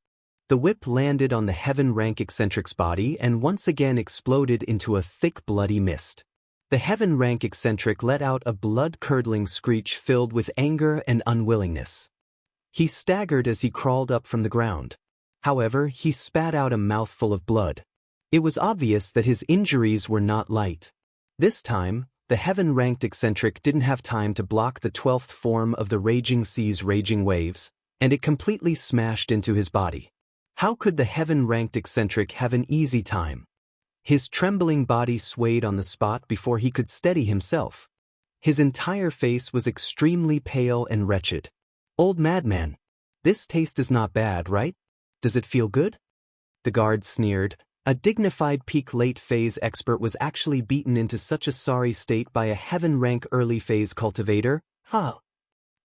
The whip landed on the heaven rank eccentric's body and once again exploded into a thick bloody mist. The heaven rank eccentric let out a blood-curdling screech filled with anger and unwillingness. He staggered as he crawled up from the ground. However, he spat out a mouthful of blood. It was obvious that his injuries were not light. This time, the heaven-ranked eccentric didn't have time to block the 12th form of the raging sea's raging waves, and it completely smashed into his body. How could the heaven-ranked eccentric have an easy time? His trembling body swayed on the spot before he could steady himself. His entire face was extremely pale and wretched. Old madman, this taste is not bad, right? Does it feel good? The guard sneered. A dignified peak late phase expert was actually beaten into such a sorry state by a heaven rank early phase cultivator? Huh.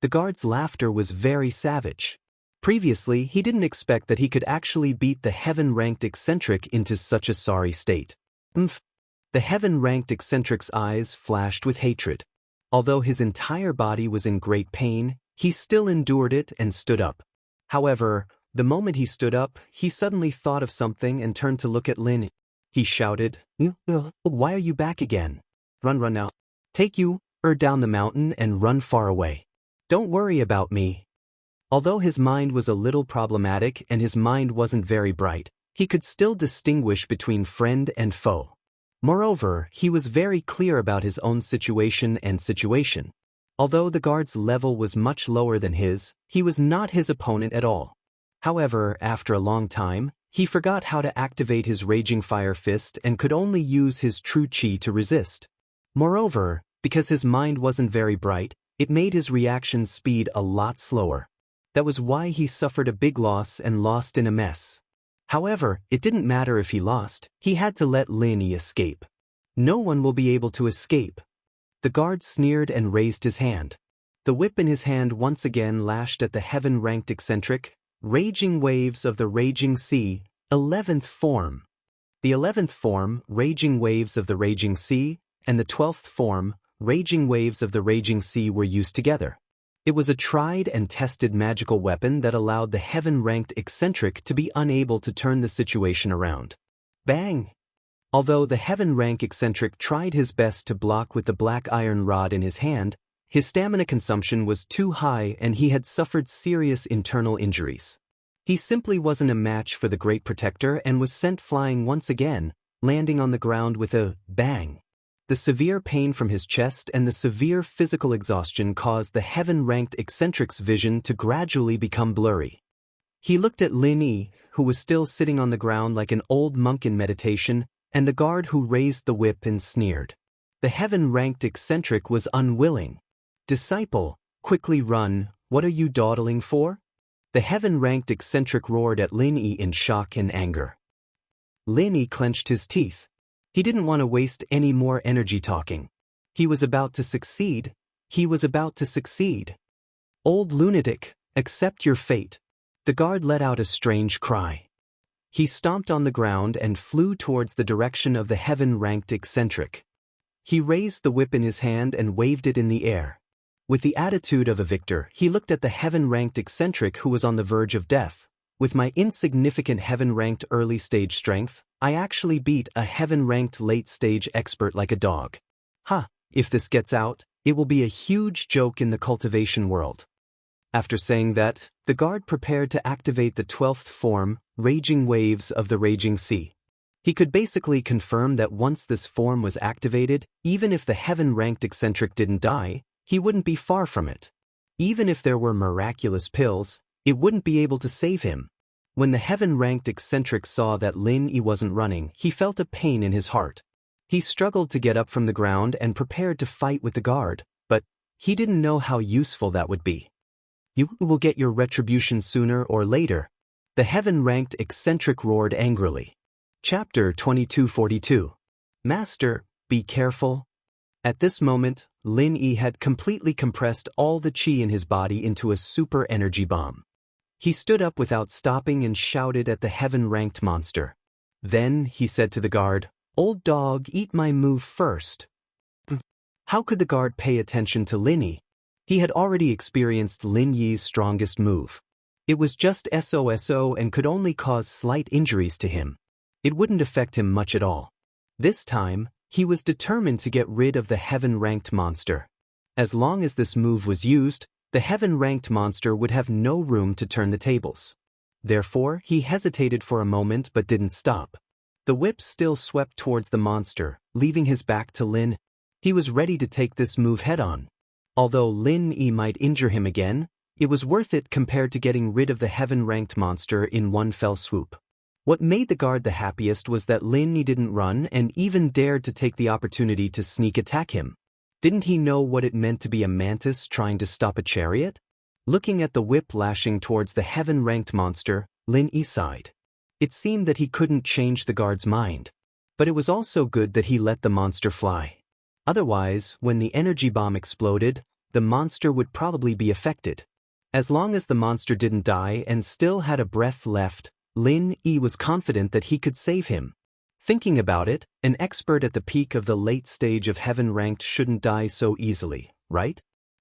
The guard's laughter was very savage. Previously, he didn't expect that he could actually beat the heaven-ranked eccentric into such a sorry state. The heaven-ranked eccentric's eyes flashed with hatred. Although his entire body was in great pain, he still endured it and stood up. However, the moment he stood up, he suddenly thought of something and turned to look at Lin. He shouted, "Why are you back again? Run now. Take you down the mountain and run far away. Don't worry about me." Although his mind was a little problematic and his mind wasn't very bright, he could still distinguish between friend and foe. Moreover, he was very clear about his own situation. Although the guard's level was much lower than his, he was not his opponent at all. However, after a long time, he forgot how to activate his raging fire fist and could only use his true chi to resist. Moreover, because his mind wasn't very bright, it made his reaction speed a lot slower. That was why he suffered a big loss and lost in a mess. However, it didn't matter if he lost, he had to let Lin escape. No one will be able to escape. The guard sneered and raised his hand. The whip in his hand once again lashed at the heaven-ranked eccentric. Raging waves of the raging sea, 11th form. The 11th form, raging waves of the raging sea, and the 12th form, raging waves of the raging sea were used together. It was a tried and tested magical weapon that allowed the heaven-ranked eccentric to be unable to turn the situation around. Bang! Although the heaven-rank eccentric tried his best to block with the black iron rod in his hand, his stamina consumption was too high and he had suffered serious internal injuries. He simply wasn't a match for the Great Protector and was sent flying once again, landing on the ground with a bang. The severe pain from his chest and the severe physical exhaustion caused the heaven-ranked eccentric's vision to gradually become blurry. He looked at Lin Yi, who was still sitting on the ground like an old monk in meditation, and the guard who raised the whip and sneered. The heaven-ranked eccentric was unwilling. "Disciple, quickly run, what are you dawdling for?" The heaven-ranked eccentric roared at Lin Yi in shock and anger. Lin Yi clenched his teeth. He didn't want to waste any more energy talking. He was about to succeed. "Old lunatic, accept your fate." The guard let out a strange cry. He stomped on the ground and flew towards the direction of the heaven-ranked eccentric. He raised the whip in his hand and waved it in the air. With the attitude of a victor, he looked at the heaven-ranked eccentric who was on the verge of death. "With my insignificant heaven-ranked early-stage strength, I actually beat a heaven-ranked late-stage expert like a dog. If this gets out, it will be a huge joke in the cultivation world." After saying that, the guard prepared to activate the 12th form, raging waves of the raging sea. He could basically confirm that once this form was activated, even if the heaven-ranked eccentric didn't die, he wouldn't be far from it. Even if there were miraculous pills, it wouldn't be able to save him. When the heaven-ranked eccentric saw that Lin Yi wasn't running, he felt a pain in his heart. He struggled to get up from the ground and prepared to fight with the guard, but he didn't know how useful that would be. "You will get your retribution sooner or later," the heaven-ranked eccentric roared angrily. Chapter 2242. Master, be careful. At this moment, Lin Yi had completely compressed all the chi in his body into a super energy bomb. He stood up without stopping and shouted at the heaven-ranked monster. Then he said to the guard, "Old dog, eat my move first." How could the guard pay attention to Lin Yi? He had already experienced Lin Yi's strongest move. It was just SOSO and could only cause slight injuries to him. It wouldn't affect him much at all. This time, he was determined to get rid of the heaven-ranked monster. As long as this move was used, the heaven-ranked monster would have no room to turn the tables. Therefore, he hesitated for a moment but didn't stop. The whip still swept towards the monster, leaving his back to Lin. He was ready to take this move head-on. Although Lin Yi might injure him again, it was worth it compared to getting rid of the heaven-ranked monster in one fell swoop. What made the guard the happiest was that Lin Yi didn't run and even dared to take the opportunity to sneak attack him. Didn't he know what it meant to be a mantis trying to stop a chariot? Looking at the whip lashing towards the heaven-ranked monster, Lin Yi sighed. It seemed that he couldn't change the guard's mind. But it was also good that he let the monster fly. Otherwise, when the energy bomb exploded, the monster would probably be affected. As long as the monster didn't die and still had a breath left, Lin Yi was confident that he could save him. Thinking about it, an expert at the peak of the late stage of heaven-ranked shouldn't die so easily, right?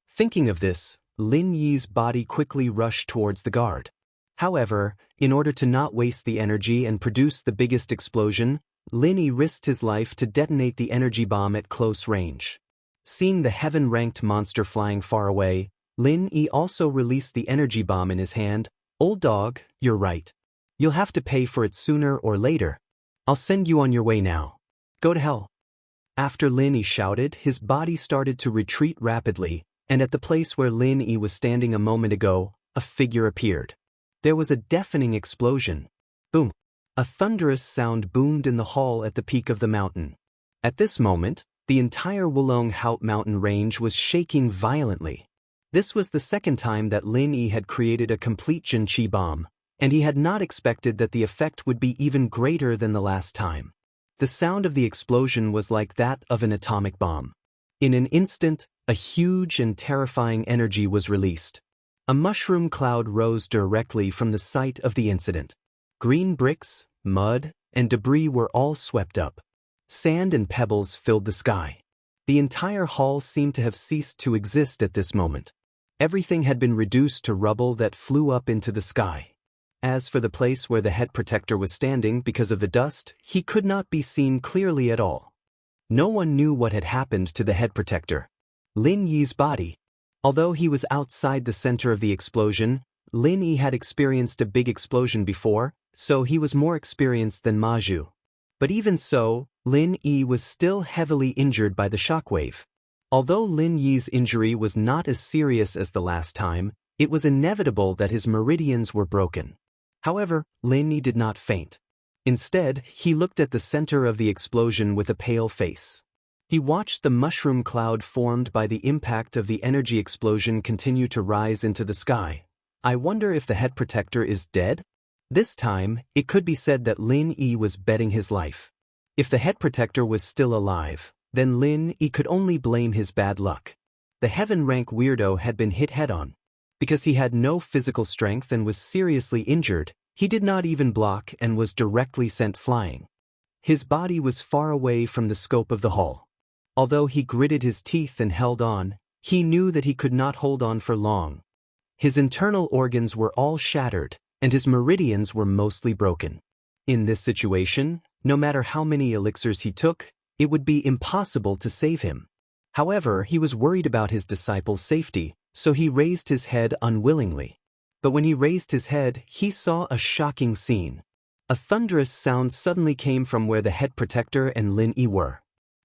Thinking of this, Lin Yi's body quickly rushed towards the guard. However, in order to not waste the energy and produce the biggest explosion, Lin Yi risked his life to detonate the energy bomb at close range. Seeing the heaven-ranked monster flying far away, Lin Yi also released the energy bomb in his hand. Old dog, you're right. You'll have to pay for it sooner or later. I'll send you on your way now. Go to hell. After Lin Yi shouted, his body started to retreat rapidly, and at the place where Lin Yi was standing a moment ago, a figure appeared. There was a deafening explosion. Boom. A thunderous sound boomed in the hall at the peak of the mountain. At this moment, the entire Wulong mountain range was shaking violently. This was the second time that Lin Yi had created a complete Jinqi bomb, and he had not expected that the effect would be even greater than the last time. The sound of the explosion was like that of an atomic bomb. In an instant, a huge and terrifying energy was released. A mushroom cloud rose directly from the site of the incident. Green bricks, mud, and debris were all swept up. Sand and pebbles filled the sky. The entire hall seemed to have ceased to exist at this moment. Everything had been reduced to rubble that flew up into the sky. As for the place where the head protector was standing because of the dust, he could not be seen clearly at all. No one knew what had happened to the head protector. Lin Yi's body. Although he was outside the center of the explosion, Lin Yi had experienced a big explosion before, so he was more experienced than Ma Zhu. But even so, Lin Yi was still heavily injured by the shockwave. Although Lin Yi's injury was not as serious as the last time, it was inevitable that his meridians were broken. However, Lin Yi did not faint. Instead, he looked at the center of the explosion with a pale face. He watched the mushroom cloud formed by the impact of the energy explosion continue to rise into the sky. I wonder if the head protector is dead? This time, it could be said that Lin Yi was betting his life. If the head protector was still alive, then Lin Yi could only blame his bad luck. The heaven-rank weirdo had been hit head-on. Because he had no physical strength and was seriously injured, he did not even block and was directly sent flying. His body was far away from the scope of the hall. Although he gritted his teeth and held on, he knew that he could not hold on for long. His internal organs were all shattered, and his meridians were mostly broken. In this situation, no matter how many elixirs he took, it would be impossible to save him. However, he was worried about his disciple's safety, so he raised his head unwillingly. But when he raised his head, he saw a shocking scene. A thunderous sound suddenly came from where the head protector and Lin Yi were.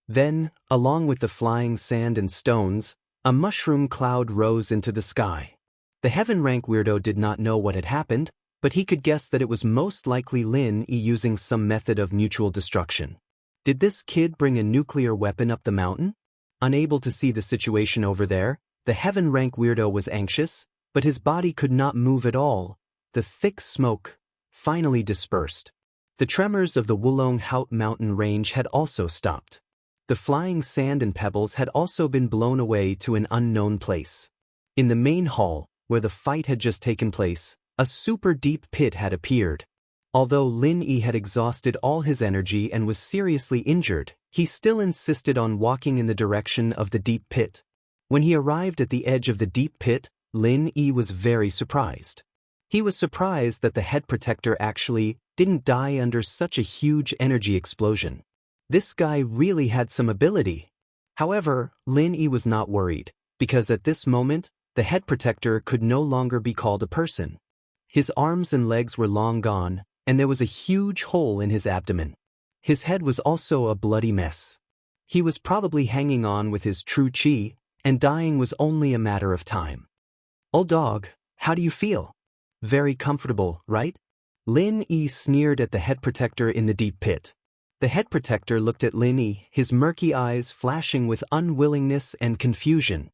Then, along with the flying sand and stones, a mushroom cloud rose into the sky. The heaven-rank weirdo did not know what had happened, but he could guess that it was most likely Lin Yi using some method of mutual destruction. Did this kid bring a nuclear weapon up the mountain? Unable to see the situation over there, the heaven-rank weirdo was anxious, but his body could not move at all. The thick smoke finally dispersed. The tremors of the Wulong mountain range had also stopped. The flying sand and pebbles had also been blown away to an unknown place. In the main hall, where the fight had just taken place, a super deep pit had appeared. Although Lin Yi had exhausted all his energy and was seriously injured, He still insisted on walking in the direction of the deep pit. When he arrived at the edge of the deep pit, Lin Yi was very surprised. He was surprised that the head protector actually didn't die under such a huge energy explosion. This guy really had some ability. However, Lin Yi was not worried, because at this moment, the head protector could no longer be called a person. His arms and legs were long gone, and there was a huge hole in his abdomen. His head was also a bloody mess. He was probably hanging on with his true chi, and dying was only a matter of time. "Old dog, how do you feel? Very comfortable, right?" Lin Yi sneered at the head protector in the deep pit. The head protector looked at Lin Yi, his murky eyes flashing with unwillingness and confusion.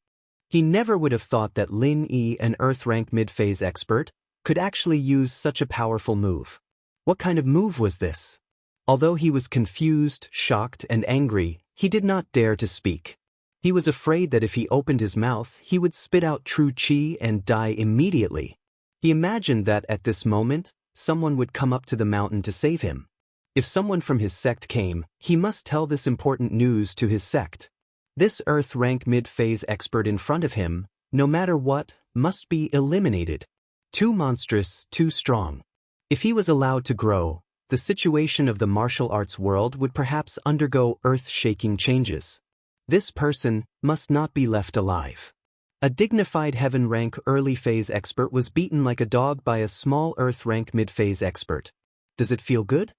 He never would have thought that Lin Yi, an Earth-rank mid-phase expert, could actually use such a powerful move. What kind of move was this? Although he was confused, shocked, and angry, he did not dare to speak. He was afraid that if he opened his mouth, he would spit out true chi and die immediately. He imagined that at this moment, someone would come up to the mountain to save him. If someone from his sect came, he must tell this important news to his sect. This Earth-rank mid-phase expert in front of him, no matter what, must be eliminated. Too monstrous, too strong. If he was allowed to grow, the situation of the martial arts world would perhaps undergo earth-shaking changes. This person must not be left alive. A dignified heaven-rank early-phase expert was beaten like a dog by a small Earth-rank mid-phase expert. Does it feel good?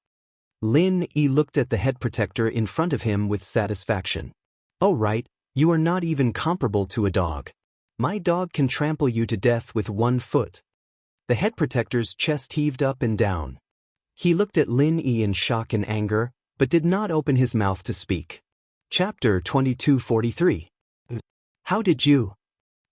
Lin Yi looked at the head protector in front of him with satisfaction. "Oh right, you are not even comparable to a dog. My dog can trample you to death with one foot." The head protector's chest heaved up and down. He looked at Lin Yi in shock and anger, but did not open his mouth to speak. Chapter 2243. How did you?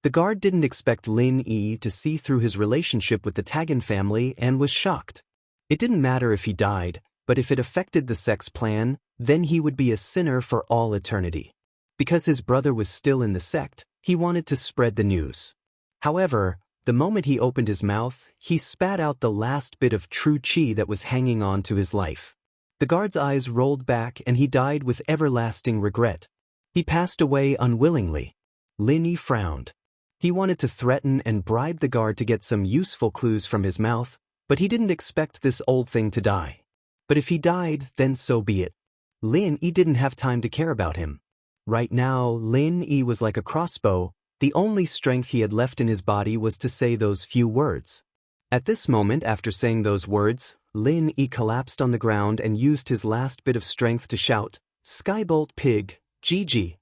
The guard didn't expect Lin Yi to see through his relationship with the Tagan family and was shocked. It didn't matter if he died, but if it affected the sect's plan, then he would be a sinner for all eternity. Because his brother was still in the sect, he wanted to spread the news. However, the moment he opened his mouth, he spat out the last bit of true chi that was hanging on to his life. The guard's eyes rolled back and he died with everlasting regret. He passed away unwillingly. Lin Yi frowned. He wanted to threaten and bribe the guard to get some useful clues from his mouth, but he didn't expect this old thing to die. But if he died, then so be it. Lin Yi didn't have time to care about him. Right now, Lin Yi was like a crossbow. The only strength he had left in his body was to say those few words. At this moment, after saying those words, Lin Yi collapsed on the ground and used his last bit of strength to shout, "Skybolt Pig, GG."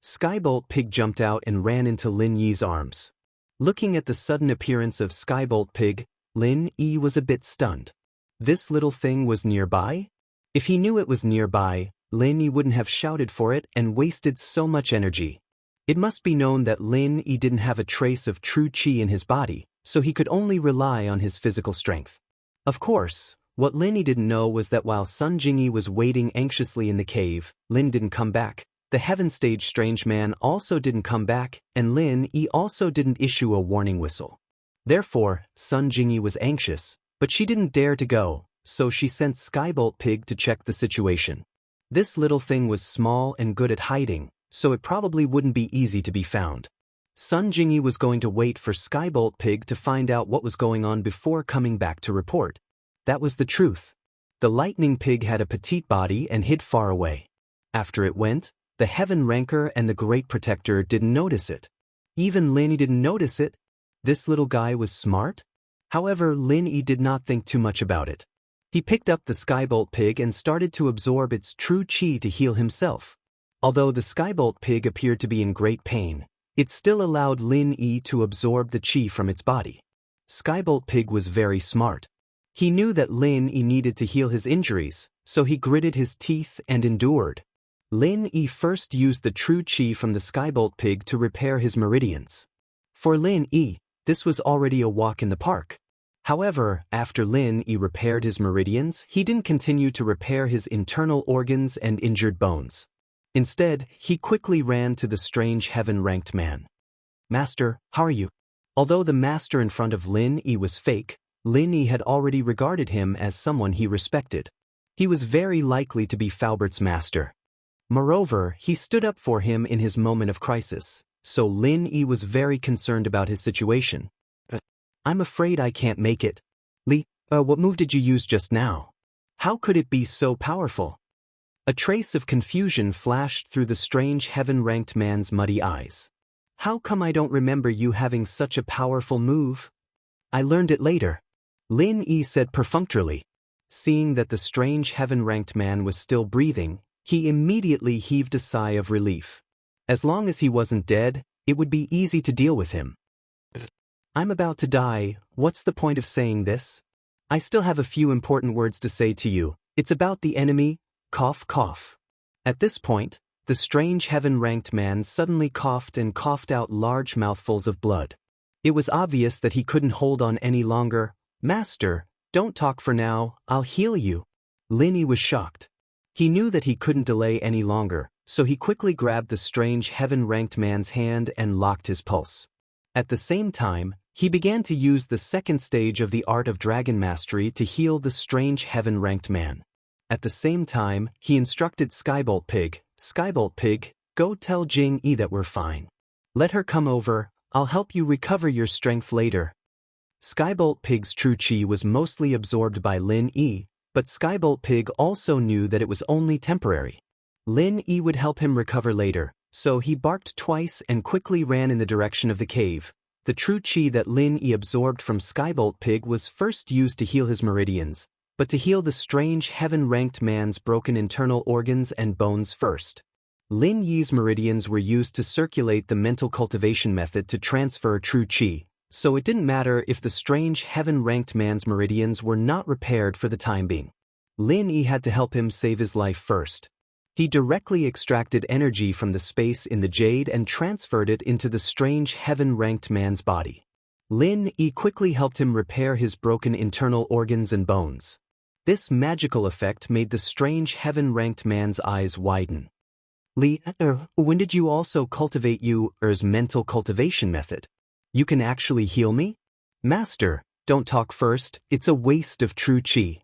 Skybolt Pig jumped out and ran into Lin Yi's arms. Looking at the sudden appearance of Skybolt Pig, Lin Yi was a bit stunned. This little thing was nearby? If he knew it was nearby, Lin Yi wouldn't have shouted for it and wasted so much energy. It must be known that Lin Yi didn't have a trace of true chi in his body, so he could only rely on his physical strength. Of course, what Lin Yi didn't know was that while Sun Jingyi was waiting anxiously in the cave, Lin didn't come back. The Heaven Stage Strange Man also didn't come back, and Lin Yi also didn't issue a warning whistle. Therefore, Sun Jingyi was anxious, but she didn't dare to go, so she sent Skybolt Pig to check the situation. This little thing was small and good at hiding, so it probably wouldn't be easy to be found. Sun Jingyi was going to wait for Skybolt Pig to find out what was going on before coming back to report. That was the truth. The Lightning Pig had a petite body and hid far away. After it went, the Heaven Ranker and the Great Protector didn't notice it. Even Lin Yi didn't notice it. This little guy was smart? However, Lin Yi did not think too much about it. He picked up the Skybolt Pig and started to absorb its true chi to heal himself. Although the Skybolt Pig appeared to be in great pain, it still allowed Lin Yi to absorb the chi from its body. Skybolt Pig was very smart. He knew that Lin Yi needed to heal his injuries, so he gritted his teeth and endured. Lin Yi first used the true chi from the Skybolt Pig to repair his meridians. For Lin Yi, this was already a walk in the park. However, after Lin Yi repaired his meridians, he didn't continue to repair his internal organs and injured bones. Instead, he quickly ran to the strange heaven-ranked man. "Master, how are you?" Although the master in front of Lin Yi was fake, Lin Yi had already regarded him as someone he respected. He was very likely to be Faubert's master. Moreover, he stood up for him in his moment of crisis, so Lin Yi was very concerned about his situation. I'm afraid I can't make it. What move did you use just now? How could it be so powerful? A trace of confusion flashed through the strange heaven-ranked man's muddy eyes. How come I don't remember you having such a powerful move? I learned it later, Lin Yi said perfunctorily. Seeing that the strange heaven-ranked man was still breathing, he immediately heaved a sigh of relief. As long as he wasn't dead, it would be easy to deal with him. I'm about to die, what's the point of saying this? I still have a few important words to say to you. It's about the enemy, cough cough. At this point, the strange heaven-ranked man suddenly coughed and coughed out large mouthfuls of blood. It was obvious that he couldn't hold on any longer. Master, don't talk for now, I'll heal you. Lin Yi was shocked. He knew that he couldn't delay any longer, so he quickly grabbed the strange heaven-ranked man's hand and locked his pulse. At the same time, he began to use the second stage of the art of dragon mastery to heal the strange heaven-ranked man. At the same time, he instructed Skybolt Pig, go tell Jing Yi that we're fine. Let her come over, I'll help you recover your strength later. Skybolt Pig's true chi was mostly absorbed by Lin Yi, but Skybolt Pig also knew that it was only temporary. Lin Yi would help him recover later, so he barked twice and quickly ran in the direction of the cave. The true chi that Lin Yi absorbed from Skybolt Pig was first used to heal his meridians, but to heal the strange heaven-ranked man's broken internal organs and bones first. Lin Yi's meridians were used to circulate the mental cultivation method to transfer true chi, so it didn't matter if the strange heaven-ranked man's meridians were not repaired for the time being. Lin Yi had to help him save his life first. He directly extracted energy from the space in the jade and transferred it into the strange heaven-ranked man's body. Lin Yi quickly helped him repair his broken internal organs and bones. This magical effect made the strange heaven-ranked man's eyes widen. When did you also cultivate your mental cultivation method? You can actually heal me? Master, don't talk first, it's a waste of true chi.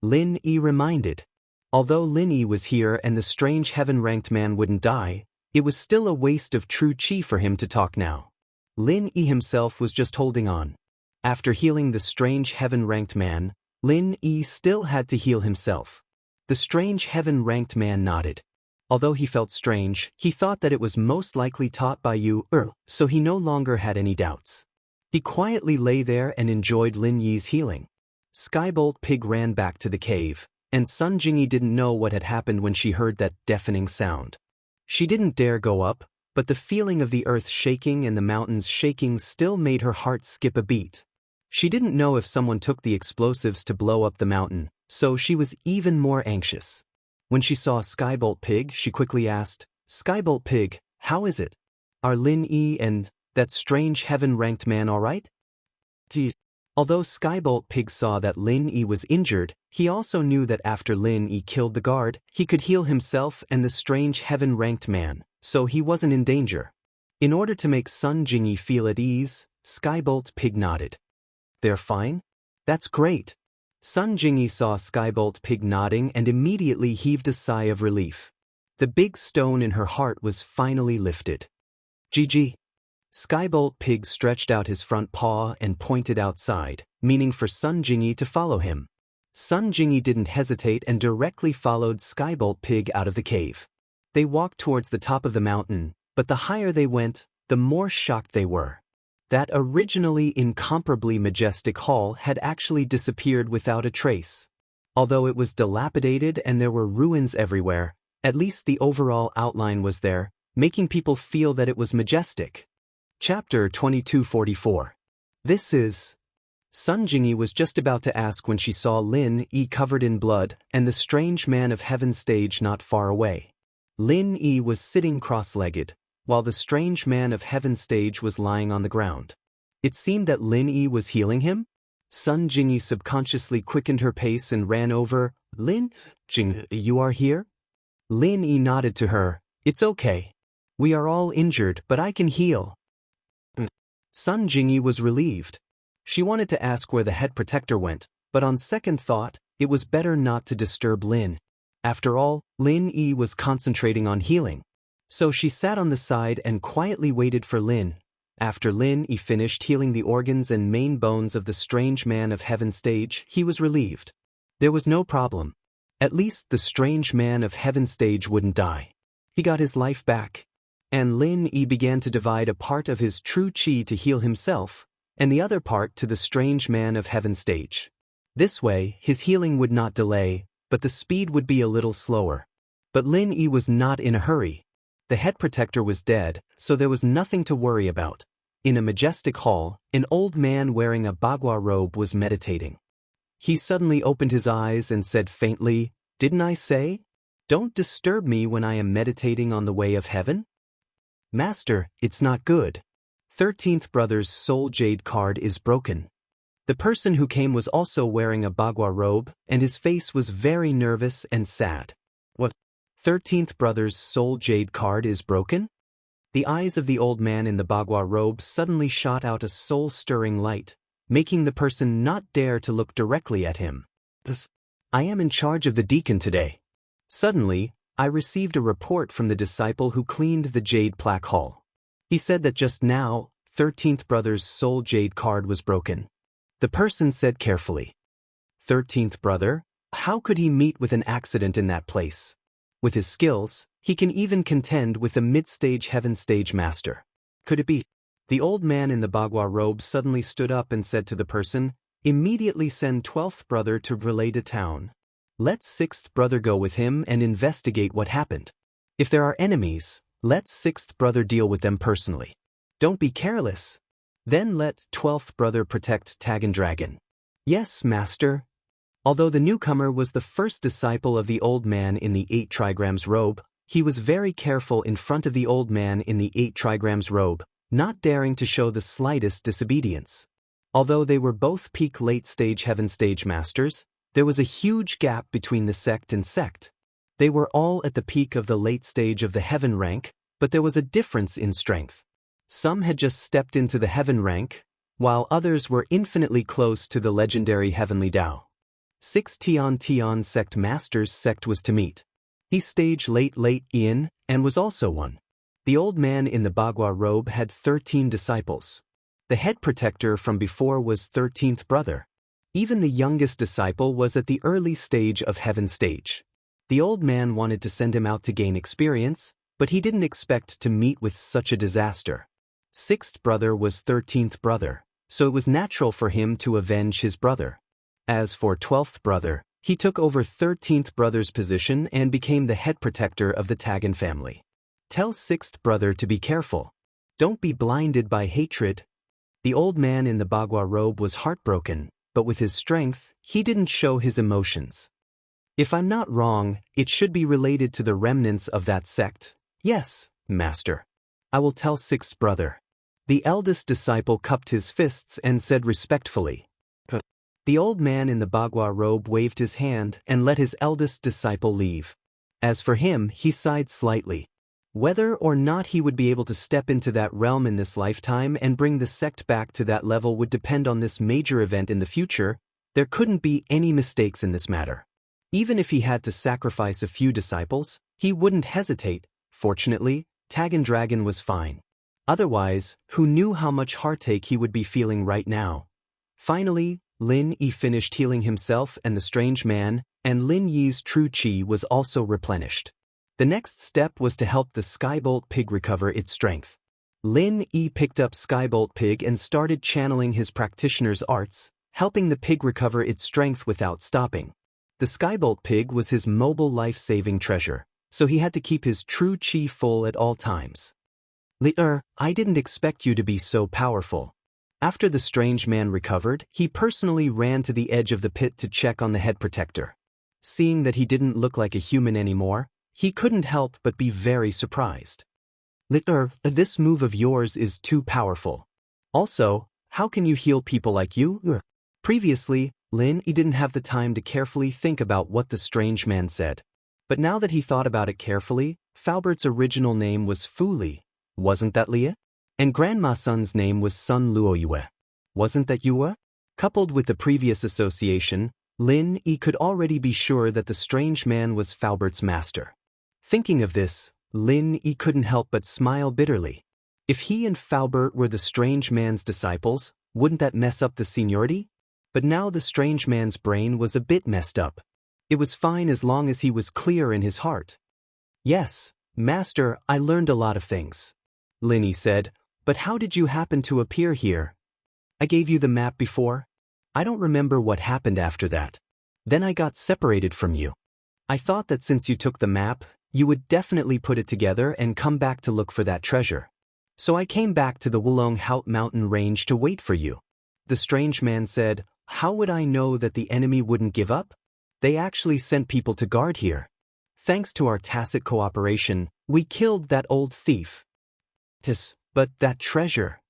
Lin Yi reminded. Although Lin Yi was here and the strange heaven-ranked man wouldn't die, it was still a waste of true chi for him to talk now. Lin Yi himself was just holding on. After healing the strange heaven-ranked man, Lin Yi still had to heal himself. The strange heaven-ranked man nodded. Although he felt strange, he thought that it was most likely taught by you, so he no longer had any doubts. He quietly lay there and enjoyed Lin Yi's healing. Skybolt Pig ran back to the cave, and Sun Jingyi didn't know what had happened when she heard that deafening sound. She didn't dare go up, but the feeling of the earth shaking and the mountains shaking still made her heart skip a beat. She didn't know if someone took the explosives to blow up the mountain, so she was even more anxious. When she saw Skybolt Pig, she quickly asked, Skybolt Pig, how is it? Are Lin Yi and that strange heaven-ranked man all right? Although Skybolt Pig saw that Lin Yi was injured, he also knew that after Lin Yi killed the guard, he could heal himself and the strange heaven-ranked man, so he wasn't in danger. In order to make Sun Jingyi feel at ease, Skybolt Pig nodded. They're fine? That's great. Sun Jingyi saw Skybolt Pig nodding and immediately heaved a sigh of relief. The big stone in her heart was finally lifted. GG. Skybolt Pig stretched out his front paw and pointed outside, meaning for Sun Jingyi to follow him. Sun Jingyi didn't hesitate and directly followed Skybolt Pig out of the cave. They walked towards the top of the mountain, but the higher they went, the more shocked they were. That originally incomparably majestic hall had actually disappeared without a trace. Although it was dilapidated and there were ruins everywhere, at least the overall outline was there, making people feel that it was majestic. Chapter 2244. This is... Sun Jingyi was just about to ask when she saw Lin Yi covered in blood and the strange man of heaven stage not far away. Lin Yi was sitting cross-legged, while the strange man of heaven stage was lying on the ground. It seemed that Lin Yi was healing him? Sun Jingyi subconsciously quickened her pace and ran over. Lin Jing, you are here? Lin Yi nodded to her. It's okay. We are all injured, but I can heal. Sun Jingyi was relieved. She wanted to ask where the head protector went, but on second thought, it was better not to disturb Lin After all, Lin Yi was concentrating on healing. So she sat on the side and quietly waited for Lin. After Lin Yi finished healing the organs and main bones of the strange man of heaven stage, he was relieved. There was no problem. At least the strange man of heaven stage wouldn't die. He got his life back. And Lin Yi began to divide a part of his true qi to heal himself, and the other part to the strange man of heaven stage. This way, his healing would not delay, but the speed would be a little slower. But Lin Yi was not in a hurry. The head protector was dead, so there was nothing to worry about. In a majestic hall, an old man wearing a bagua robe was meditating. He suddenly opened his eyes and said faintly, "Didn't I say? Don't disturb me when I am meditating on the way of heaven?" "Master, it's not good. 13th brother's soul jade card is broken." The person who came was also wearing a bagua robe, and his face was very nervous and sad. "What? 13th brother's soul jade card is broken?" The eyes of the old man in the bagua robe suddenly shot out a soul-stirring light, making the person not dare to look directly at him. "I am in charge of the deacon today." Suddenly, I received a report from the disciple who cleaned the jade plaque hall. He said that just now, 13th brother's soul jade card was broken. The person said carefully, "13th brother? How could he meet with an accident in that place? With his skills, he can even contend with the mid-stage heaven stage master. Could it be?" The old man in the bagua robe suddenly stood up and said to the person, "Immediately send 12th brother to relay to town. Let 6th brother go with him and investigate what happened. If there are enemies, let 6th brother deal with them personally. Don't be careless. Then let 12th brother protect Tagan Dragon." "Yes, master." Although the newcomer was the first disciple of the old man in the 8 trigrams robe, he was very careful in front of the old man in the 8 trigrams robe, not daring to show the slightest disobedience. Although they were both peak late-stage heaven stage masters, there was a huge gap between the sect and sect. They were all at the peak of the late stage of the heaven rank, but there was a difference in strength. Some had just stepped into the heaven rank, while others were infinitely close to the legendary heavenly Dao. 6 Tian sect masters sect was to meet. He stage late in, and was also one. The old man in the bagua robe had 13 disciples. The head protector from before was 13th brother. Even the youngest disciple was at the early stage of heaven stage. The old man wanted to send him out to gain experience, but he didn't expect to meet with such a disaster. 6th brother was 13th brother, so it was natural for him to avenge his brother. As for 12th brother, he took over 13th brother's position and became the head protector of the Tagan family. Tell 6th brother to be careful. Don't be blinded by hatred. The old man in the bagua robe was heartbroken, but with his strength, he didn't show his emotions. If I'm not wrong, it should be related to the remnants of that sect. Yes, master. I will tell 6th brother. The eldest disciple cupped his fists and said respectfully. The old man in the bagua robe waved his hand and let his eldest disciple leave. As for him, he sighed slightly. Whether or not he would be able to step into that realm in this lifetime and bring the sect back to that level would depend on this major event in the future. There couldn't be any mistakes in this matter. Even if he had to sacrifice a few disciples, he wouldn't hesitate. Fortunately, Tagan Dragon was fine. Otherwise, who knew how much heartache he would be feeling right now? Finally, Lin Yi finished healing himself and the strange man, and Lin Yi's true qi was also replenished. The next step was to help the Skybolt pig recover its strength. Lin Yi picked up Skybolt pig and started channeling his practitioner's arts, helping the pig recover its strength without stopping. The Skybolt pig was his mobile life-saving treasure, so he had to keep his true qi full at all times. I didn't expect you to be so powerful." After the strange man recovered, he personally ran to the edge of the pit to check on the head protector. Seeing that he didn't look like a human anymore, he couldn't help but be very surprised. This move of yours is too powerful. Also, how can you heal people like you? Previously, Lin Yi didn't have the time to carefully think about what the strange man said. But now that he thought about it carefully, Faubert's original name was Fu Li. Wasn't that Lia? And Grandma Sun's name was Sun Luoyue. Wasn't that Yue? Coupled with the previous association, Lin Yi could already be sure that the strange man was Falbert's master. Thinking of this, Lin Yi couldn't help but smile bitterly. If he and Falbert were the strange man's disciples, wouldn't that mess up the seniority? But now the strange man's brain was a bit messed up. It was fine as long as he was clear in his heart. Yes, Master, I learned a lot of things, Lin Yi said, but how did you happen to appear here? I gave you the map before? I don't remember what happened after that. Then I got separated from you. I thought that since you took the map, you would definitely put it together and come back to look for that treasure. So I came back to the Wulonghout mountain range to wait for you. The strange man said, how would I know that the enemy wouldn't give up? They actually sent people to guard here. Thanks to our tacit cooperation, we killed that old thief. But that treasure.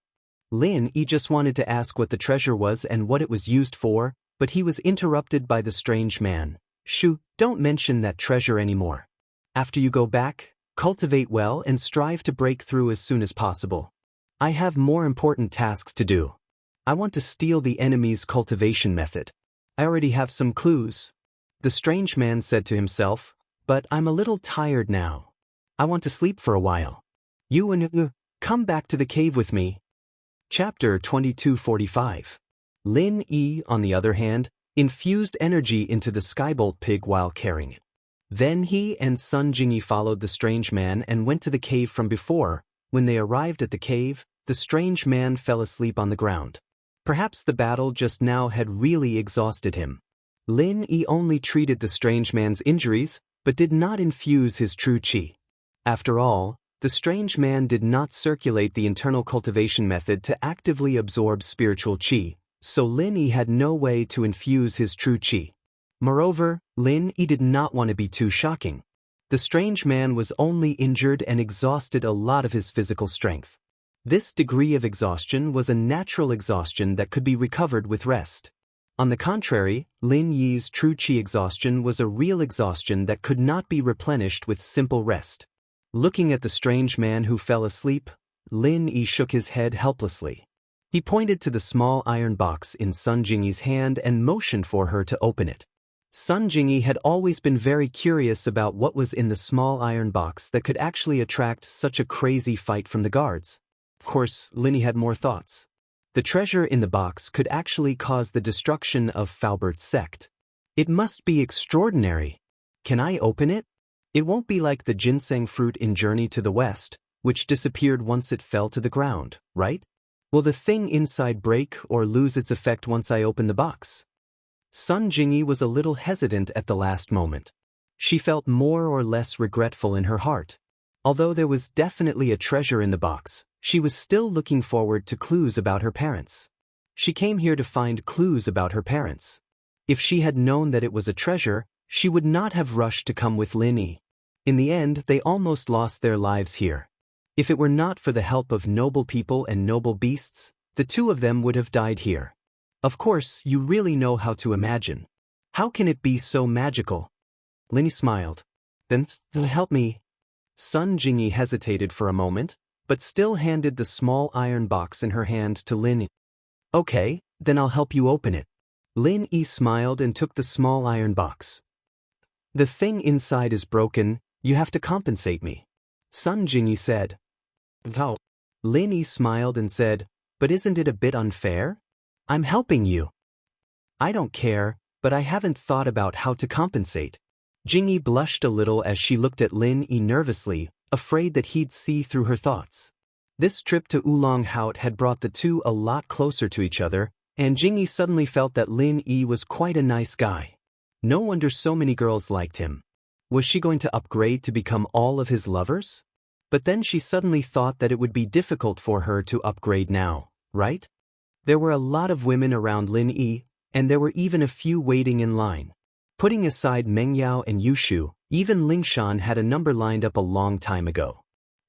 Lin Yi just wanted to ask what the treasure was and what it was used for, but he was interrupted by the strange man. Shoo, don't mention that treasure anymore. After you go back, cultivate well and strive to break through as soon as possible. I have more important tasks to do. I want to steal the enemy's cultivation method. I already have some clues. The strange man said to himself, but I'm a little tired now. I want to sleep for a while. You and come back to the cave with me. Chapter 2245. Lin Yi, on the other hand, infused energy into the skybolt pig while carrying it. Then he and Sun Jingyi followed the strange man and went to the cave from before. When they arrived at the cave, the strange man fell asleep on the ground. Perhaps the battle just now had really exhausted him. Lin Yi only treated the strange man's injuries, but did not infuse his true qi. After all, the strange man did not circulate the internal cultivation method to actively absorb spiritual qi, so Lin Yi had no way to infuse his true qi. Moreover, Lin Yi did not want to be too shocking. The strange man was only injured and exhausted a lot of his physical strength. This degree of exhaustion was a natural exhaustion that could be recovered with rest. On the contrary, Lin Yi's true qi exhaustion was a real exhaustion that could not be replenished with simple rest. Looking at the strange man who fell asleep, Lin Yi shook his head helplessly. He pointed to the small iron box in Sun Jingyi's hand and motioned for her to open it. Sun Jingyi had always been very curious about what was in the small iron box that could actually attract such a crazy fight from the guards. Of course, Lin Yi had more thoughts. The treasure in the box could actually cause the destruction of Falbert's sect. It must be extraordinary. Can I open it? It won't be like the ginseng fruit in Journey to the West, which disappeared once it fell to the ground, right? Will the thing inside break or lose its effect once I open the box? Sun Jingyi was a little hesitant at the last moment. She felt more or less regretful in her heart. Although there was definitely a treasure in the box, she was still looking forward to clues about her parents. She came here to find clues about her parents. If she had known that it was a treasure, she would not have rushed to come with Lin Yi. In the end, they almost lost their lives here. If it were not for the help of noble people and noble beasts, the two of them would have died here. Of course, you really know how to imagine. How can it be so magical? Lin Yi smiled. Then help me. Sun Jingyi hesitated for a moment, but still handed the small iron box in her hand to Lin Yi. Okay, then I'll help you open it. Lin Yi smiled and took the small iron box. The thing inside is broken, you have to compensate me. Sun Jingyi said. How? Lin Yi smiled and said, but isn't it a bit unfair? I'm helping you. I don't care, but I haven't thought about how to compensate. Jingyi blushed a little as she looked at Lin Yi nervously, afraid that he'd see through her thoughts. This trip to Wulonghout had brought the two a lot closer to each other, and Jingyi suddenly felt that Lin Yi was quite a nice guy. No wonder so many girls liked him. Was she going to upgrade to become all of his lovers? But then she suddenly thought that it would be difficult for her to upgrade now, right? There were a lot of women around Lin Yi, and there were even a few waiting in line. Putting aside Meng Yao and Yushu, even Lingshan had a number lined up a long time ago.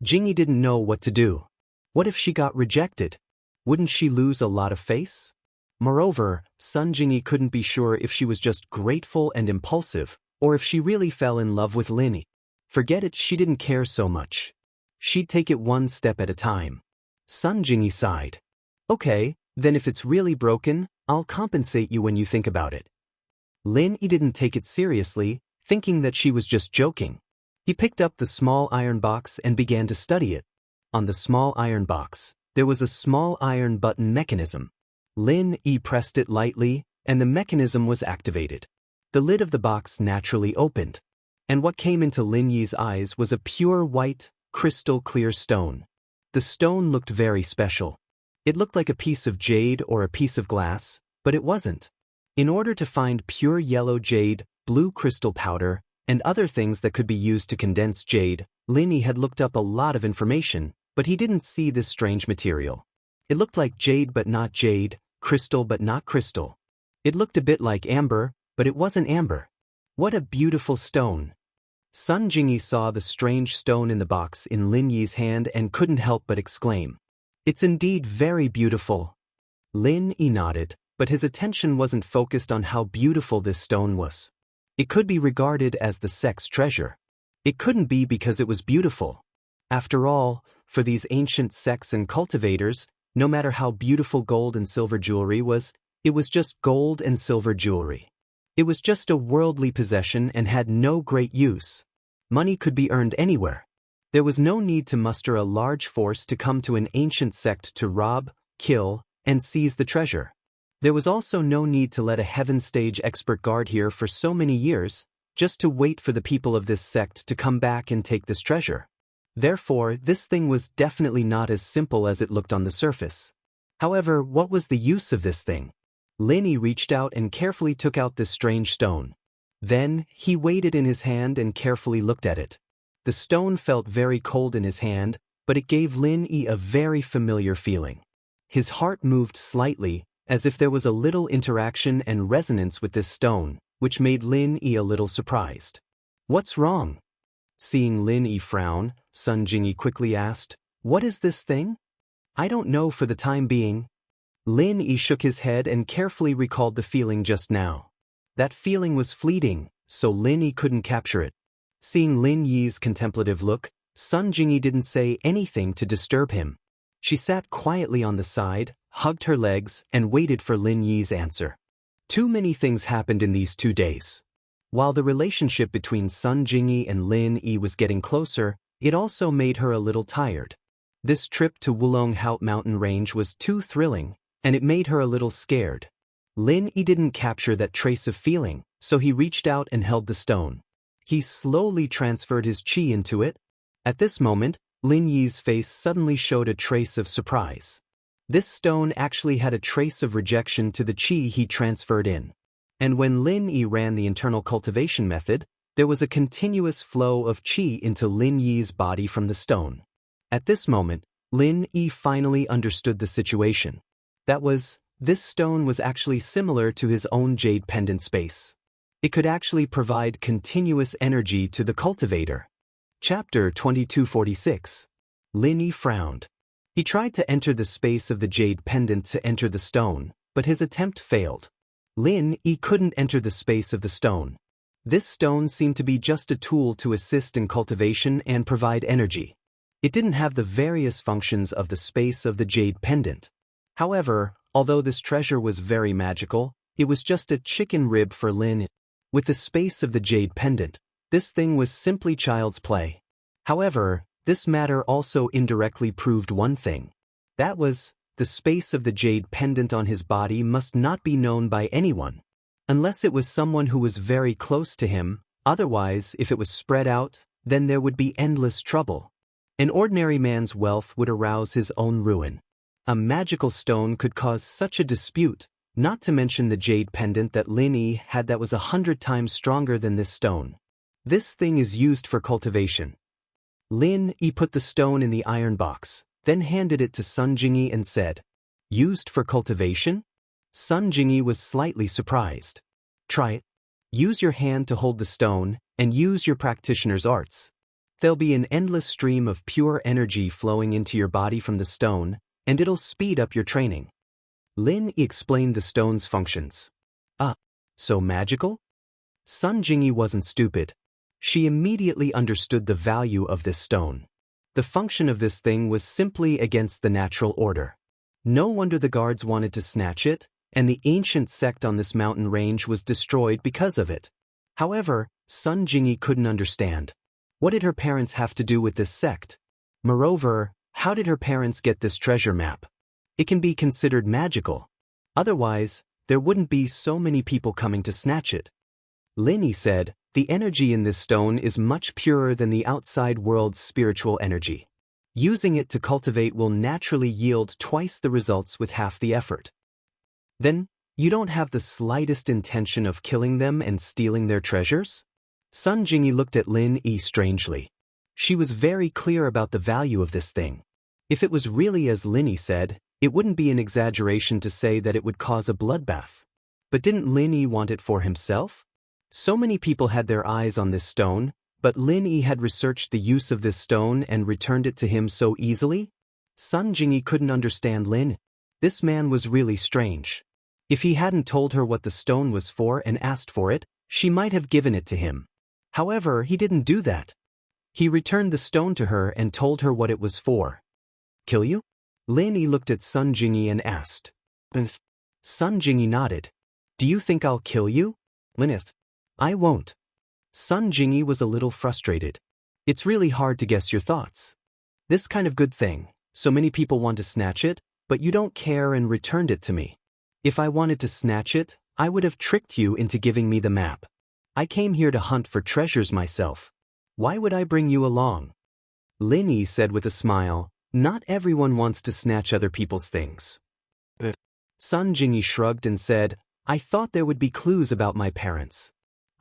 Jingyi didn't know what to do. What if she got rejected? Wouldn't she lose a lot of face? Moreover, Sun Jingyi couldn't be sure if she was just grateful and impulsive, or if she really fell in love with Lin Yi. Forget it, she didn't care so much. She'd take it one step at a time. Sun Jingyi sighed. Okay, then if it's really broken, I'll compensate you when you think about it. Lin Yi didn't take it seriously, thinking that she was just joking. He picked up the small iron box and began to study it. On the small iron box, there was a small iron button mechanism. Lin Yi pressed it lightly, and the mechanism was activated. The lid of the box naturally opened, and what came into Lin Yi's eyes was a pure white, crystal-clear stone. The stone looked very special. It looked like a piece of jade or a piece of glass, but it wasn't. In order to find pure yellow jade, blue crystal powder, and other things that could be used to condense jade, Lin Yi had looked up a lot of information, but he didn't see this strange material. It looked like jade but not jade, crystal but not crystal. It looked a bit like amber, but it wasn't amber. What a beautiful stone! Sun Jingyi saw the strange stone in the box in Lin Yi's hand and couldn't help but exclaim, "It's indeed very beautiful." Lin Yi nodded, but his attention wasn't focused on how beautiful this stone was. It could be regarded as the sect's treasure. It couldn't be because it was beautiful. After all, for these ancient sects and cultivators, no matter how beautiful gold and silver jewelry was, it was just gold and silver jewelry. It was just a worldly possession and had no great use. Money could be earned anywhere. There was no need to muster a large force to come to an ancient sect to rob, kill, and seize the treasure. There was also no need to let a heaven stage expert guard here for so many years, just to wait for the people of this sect to come back and take this treasure. Therefore, this thing was definitely not as simple as it looked on the surface. However, what was the use of this thing? Lin Yi reached out and carefully took out this strange stone. Then, he weighed it in his hand and carefully looked at it. The stone felt very cold in his hand, but it gave Lin Yi a very familiar feeling. His heart moved slightly, as if there was a little interaction and resonance with this stone, which made Lin Yi a little surprised. "What's wrong?" Seeing Lin Yi frown, Sun Jingyi quickly asked, "What is this thing?" "I don't know for the time being." Lin Yi shook his head and carefully recalled the feeling just now. That feeling was fleeting, so Lin Yi couldn't capture it. Seeing Lin Yi's contemplative look, Sun Jingyi didn't say anything to disturb him. She sat quietly on the side, hugged her legs, and waited for Lin Yi's answer. Too many things happened in these 2 days. While the relationship between Sun Jingyi and Lin Yi was getting closer, it also made her a little tired. This trip to Wulonghout mountain range was too thrilling, and it made her a little scared. Lin Yi didn't capture that trace of feeling, so he reached out and held the stone. He slowly transferred his qi into it. At this moment, Lin Yi's face suddenly showed a trace of surprise. This stone actually had a trace of rejection to the qi he transferred in. And when Lin Yi ran the internal cultivation method, there was a continuous flow of qi into Lin Yi's body from the stone. At this moment, Lin Yi finally understood the situation. That was, this stone was actually similar to his own jade pendant space. It could actually provide continuous energy to the cultivator. Chapter 2246. Lin Yi frowned. He tried to enter the space of the jade pendant to enter the stone, but his attempt failed. Lin Yi couldn't enter the space of the stone. This stone seemed to be just a tool to assist in cultivation and provide energy. It didn't have the various functions of the space of the jade pendant. However, although this treasure was very magical, it was just a chicken rib for Lin Yi. With the space of the jade pendant, this thing was simply child's play. However, this matter also indirectly proved one thing. That was, the space of the jade pendant on his body must not be known by anyone. Unless it was someone who was very close to him, otherwise, if it was spread out, then there would be endless trouble. An ordinary man's wealth would arouse his own ruin. A magical stone could cause such a dispute, not to mention the jade pendant that Lin Yi had that was 100 times stronger than this stone. This thing is used for cultivation. Lin Yi put the stone in the iron box, then handed it to Sun Jingyi and said, "Used for cultivation?" Sun Jingyi was slightly surprised. "Try it. Use your hand to hold the stone, and use your practitioner's arts. There'll be an endless stream of pure energy flowing into your body from the stone, and it'll speed up your training." Lin Yi explained the stone's functions. "Ah, so magical?" Sun Jingyi wasn't stupid. She immediately understood the value of this stone. The function of this thing was simply against the natural order. No wonder the guards wanted to snatch it. and the ancient sect on this mountain range was destroyed because of it. However, Sun Jingyi couldn't understand. What did her parents have to do with this sect? Moreover, how did her parents get this treasure map? It can be considered magical. Otherwise, there wouldn't be so many people coming to snatch it. Lin said, the energy in this stone is much purer than the outside world's spiritual energy. Using it to cultivate will naturally yield twice the results with half the effort. Then, you don't have the slightest intention of killing them and stealing their treasures? Sun Jingyi looked at Lin strangely. She was very clear about the value of this thing. If it was really as Lin said, it wouldn't be an exaggeration to say that it would cause a bloodbath. But didn't Lin want it for himself? So many people had their eyes on this stone, but Lin had researched the use of this stone and returned it to him so easily? Sun Jingyi couldn't understand Lin. This man was really strange. If he hadn't told her what the stone was for and asked for it, she might have given it to him. However, he didn't do that. He returned the stone to her and told her what it was for. Kill you? Lin looked at Sun Jingyi and asked. Sun Jingyi nodded. Do you think I'll kill you? Lin asked. I won't. Sun Jingyi was a little frustrated. It's really hard to guess your thoughts. This kind of good thing, so many people want to snatch it, but you don't care and returned it to me. If I wanted to snatch it, I would have tricked you into giving me the map. I came here to hunt for treasures myself. Why would I bring you along? Lin said with a smile, not everyone wants to snatch other people's things. Sun Jingyi shrugged and said, I thought there would be clues about my parents.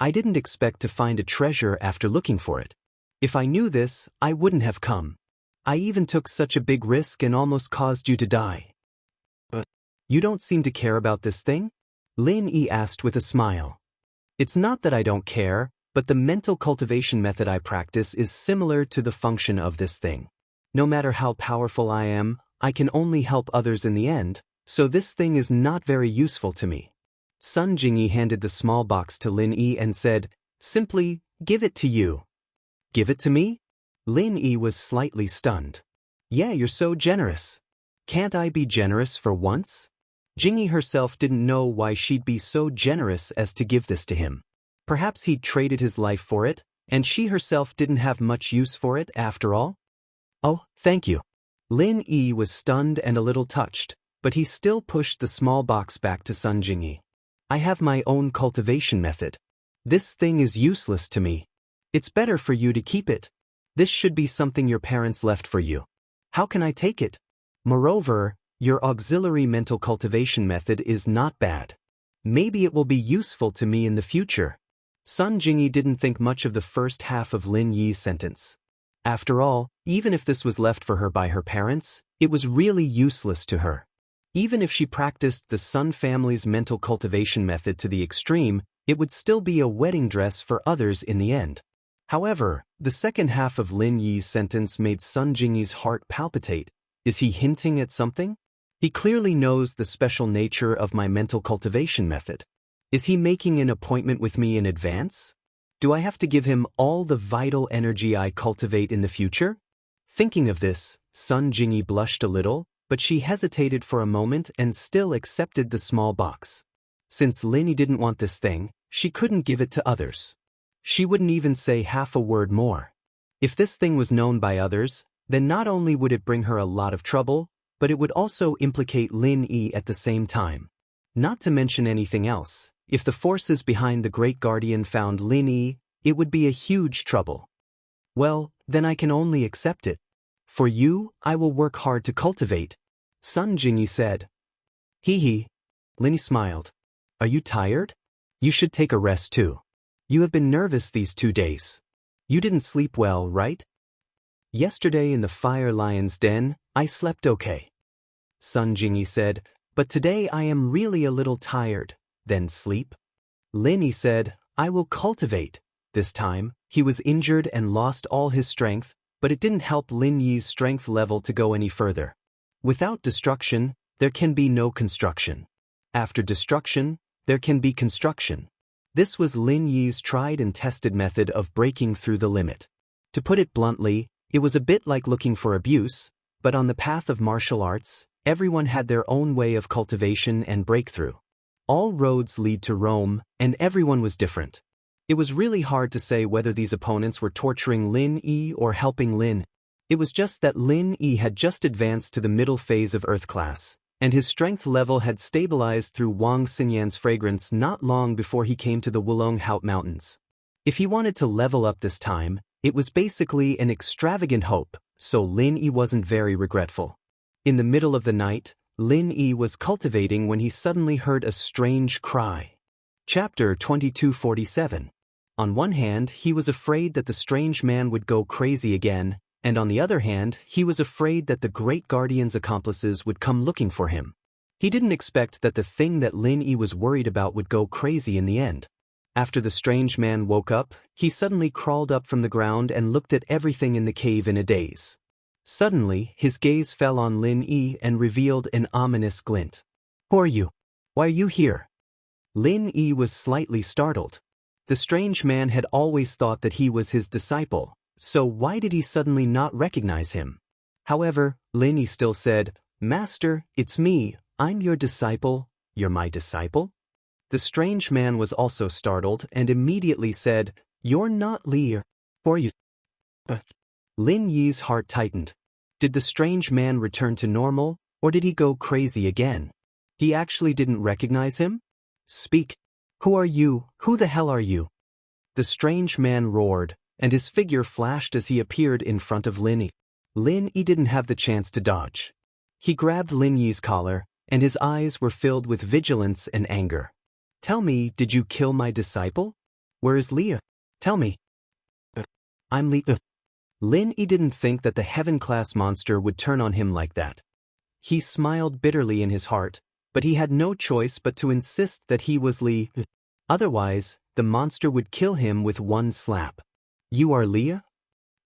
I didn't expect to find a treasure after looking for it. If I knew this, I wouldn't have come. I even took such a big risk and almost caused you to die. But you don't seem to care about this thing? Lin asked with a smile. It's not that I don't care, but the mental cultivation method I practice is similar to the function of this thing. No matter how powerful I am, I can only help others in the end, so this thing is not very useful to me. Sun Jingyi handed the small box to Lin and said, simply, give it to you. Give it to me? Lin was slightly stunned. Yeah, you're so generous. Can't I be generous for once? Jingyi herself didn't know why she'd be so generous as to give this to him. Perhaps he'd traded his life for it, and she herself didn't have much use for it after all? Oh, thank you. Lin was stunned and a little touched, but he still pushed the small box back to Sun Jingyi. I have my own cultivation method. This thing is useless to me. It's better for you to keep it. This should be something your parents left for you. How can I take it? Moreover, your auxiliary mental cultivation method is not bad. Maybe it will be useful to me in the future. Sun Jingyi didn't think much of the first half of Lin sentence. After all, even if this was left for her by her parents, it was really useless to her. Even if she practiced the Sun family's mental cultivation method to the extreme, it would still be a wedding dress for others in the end. However, the second half of Lin sentence made Sun Jingyi's heart palpitate. Is he hinting at something? He clearly knows the special nature of my mental cultivation method. Is he making an appointment with me in advance? Do I have to give him all the vital energy I cultivate in the future? Thinking of this, Sun Jingyi blushed a little, but she hesitated for a moment and still accepted the small box. Since Lin didn't want this thing, she couldn't give it to others. She wouldn't even say half a word more. If this thing was known by others, then not only would it bring her a lot of trouble, but it would also implicate Lin at the same time. Not to mention anything else, if the forces behind the Great Guardian found Lin, it would be a huge trouble. Well, then I can only accept it. For you, I will work hard to cultivate, Sun Jingyi said. Hee. Lin smiled. Are you tired? You should take a rest too. You have been nervous these 2 days. You didn't sleep well, right? Yesterday in the Fire Lion's den, I slept okay. Sun Jingyi said, but today I am really a little tired. Then sleep? Lin said, I will cultivate. This time, he was injured and lost all his strength, but it didn't help Lin's strength level to go any further. Without destruction, there can be no construction. After destruction, there can be construction. This was Lin's tried and tested method of breaking through the limit. To put it bluntly, it was a bit like looking for abuse, but on the path of martial arts, everyone had their own way of cultivation and breakthrough. All roads lead to Rome, and everyone was different. It was really hard to say whether these opponents were torturing Lin Yi or helping Lin. It was just that Lin Yi had just advanced to the middle phase of Earth class, and his strength level had stabilized through Wang Xinyan's fragrance not long before he came to the Wulong Haut Mountains. If he wanted to level up this time, it was basically an extravagant hope, so Lin Yi wasn't very regretful. In the middle of the night, Lin Yi was cultivating when he suddenly heard a strange cry. Chapter 2247. On one hand, he was afraid that the strange man would go crazy again, and on the other hand, he was afraid that the Great Guardian's accomplices would come looking for him. He didn't expect that the thing that Lin Yi was worried about would go crazy in the end. After the strange man woke up, he suddenly crawled up from the ground and looked at everything in the cave in a daze. Suddenly, his gaze fell on Lin Yi and revealed an ominous glint. "Who are you? Why are you here?" Lin Yi was slightly startled. The strange man had always thought that he was his disciple, so why did he suddenly not recognize him? However, Lin Yi still said, "Master, it's me, I'm your disciple." "You're my disciple?" The strange man was also startled and immediately said, "You're not Li. Who are you?" But Lin Yi's heart tightened. Did the strange man return to normal, or did he go crazy again? He actually didn't recognize him? "Speak. Who are you? Who the hell are you?" The strange man roared, and his figure flashed as he appeared in front of Lin Yi. Lin Yi didn't have the chance to dodge. He grabbed Lin Yi's collar, and his eyes were filled with vigilance and anger. "Tell me, did you kill my disciple? Where is Li? Tell me." "I'm Li." Lin Yi didn't think that the heaven-class monster would turn on him like that. He smiled bitterly in his heart, but he had no choice but to insist that he was Li. Otherwise, the monster would kill him with one slap. "You are Li?"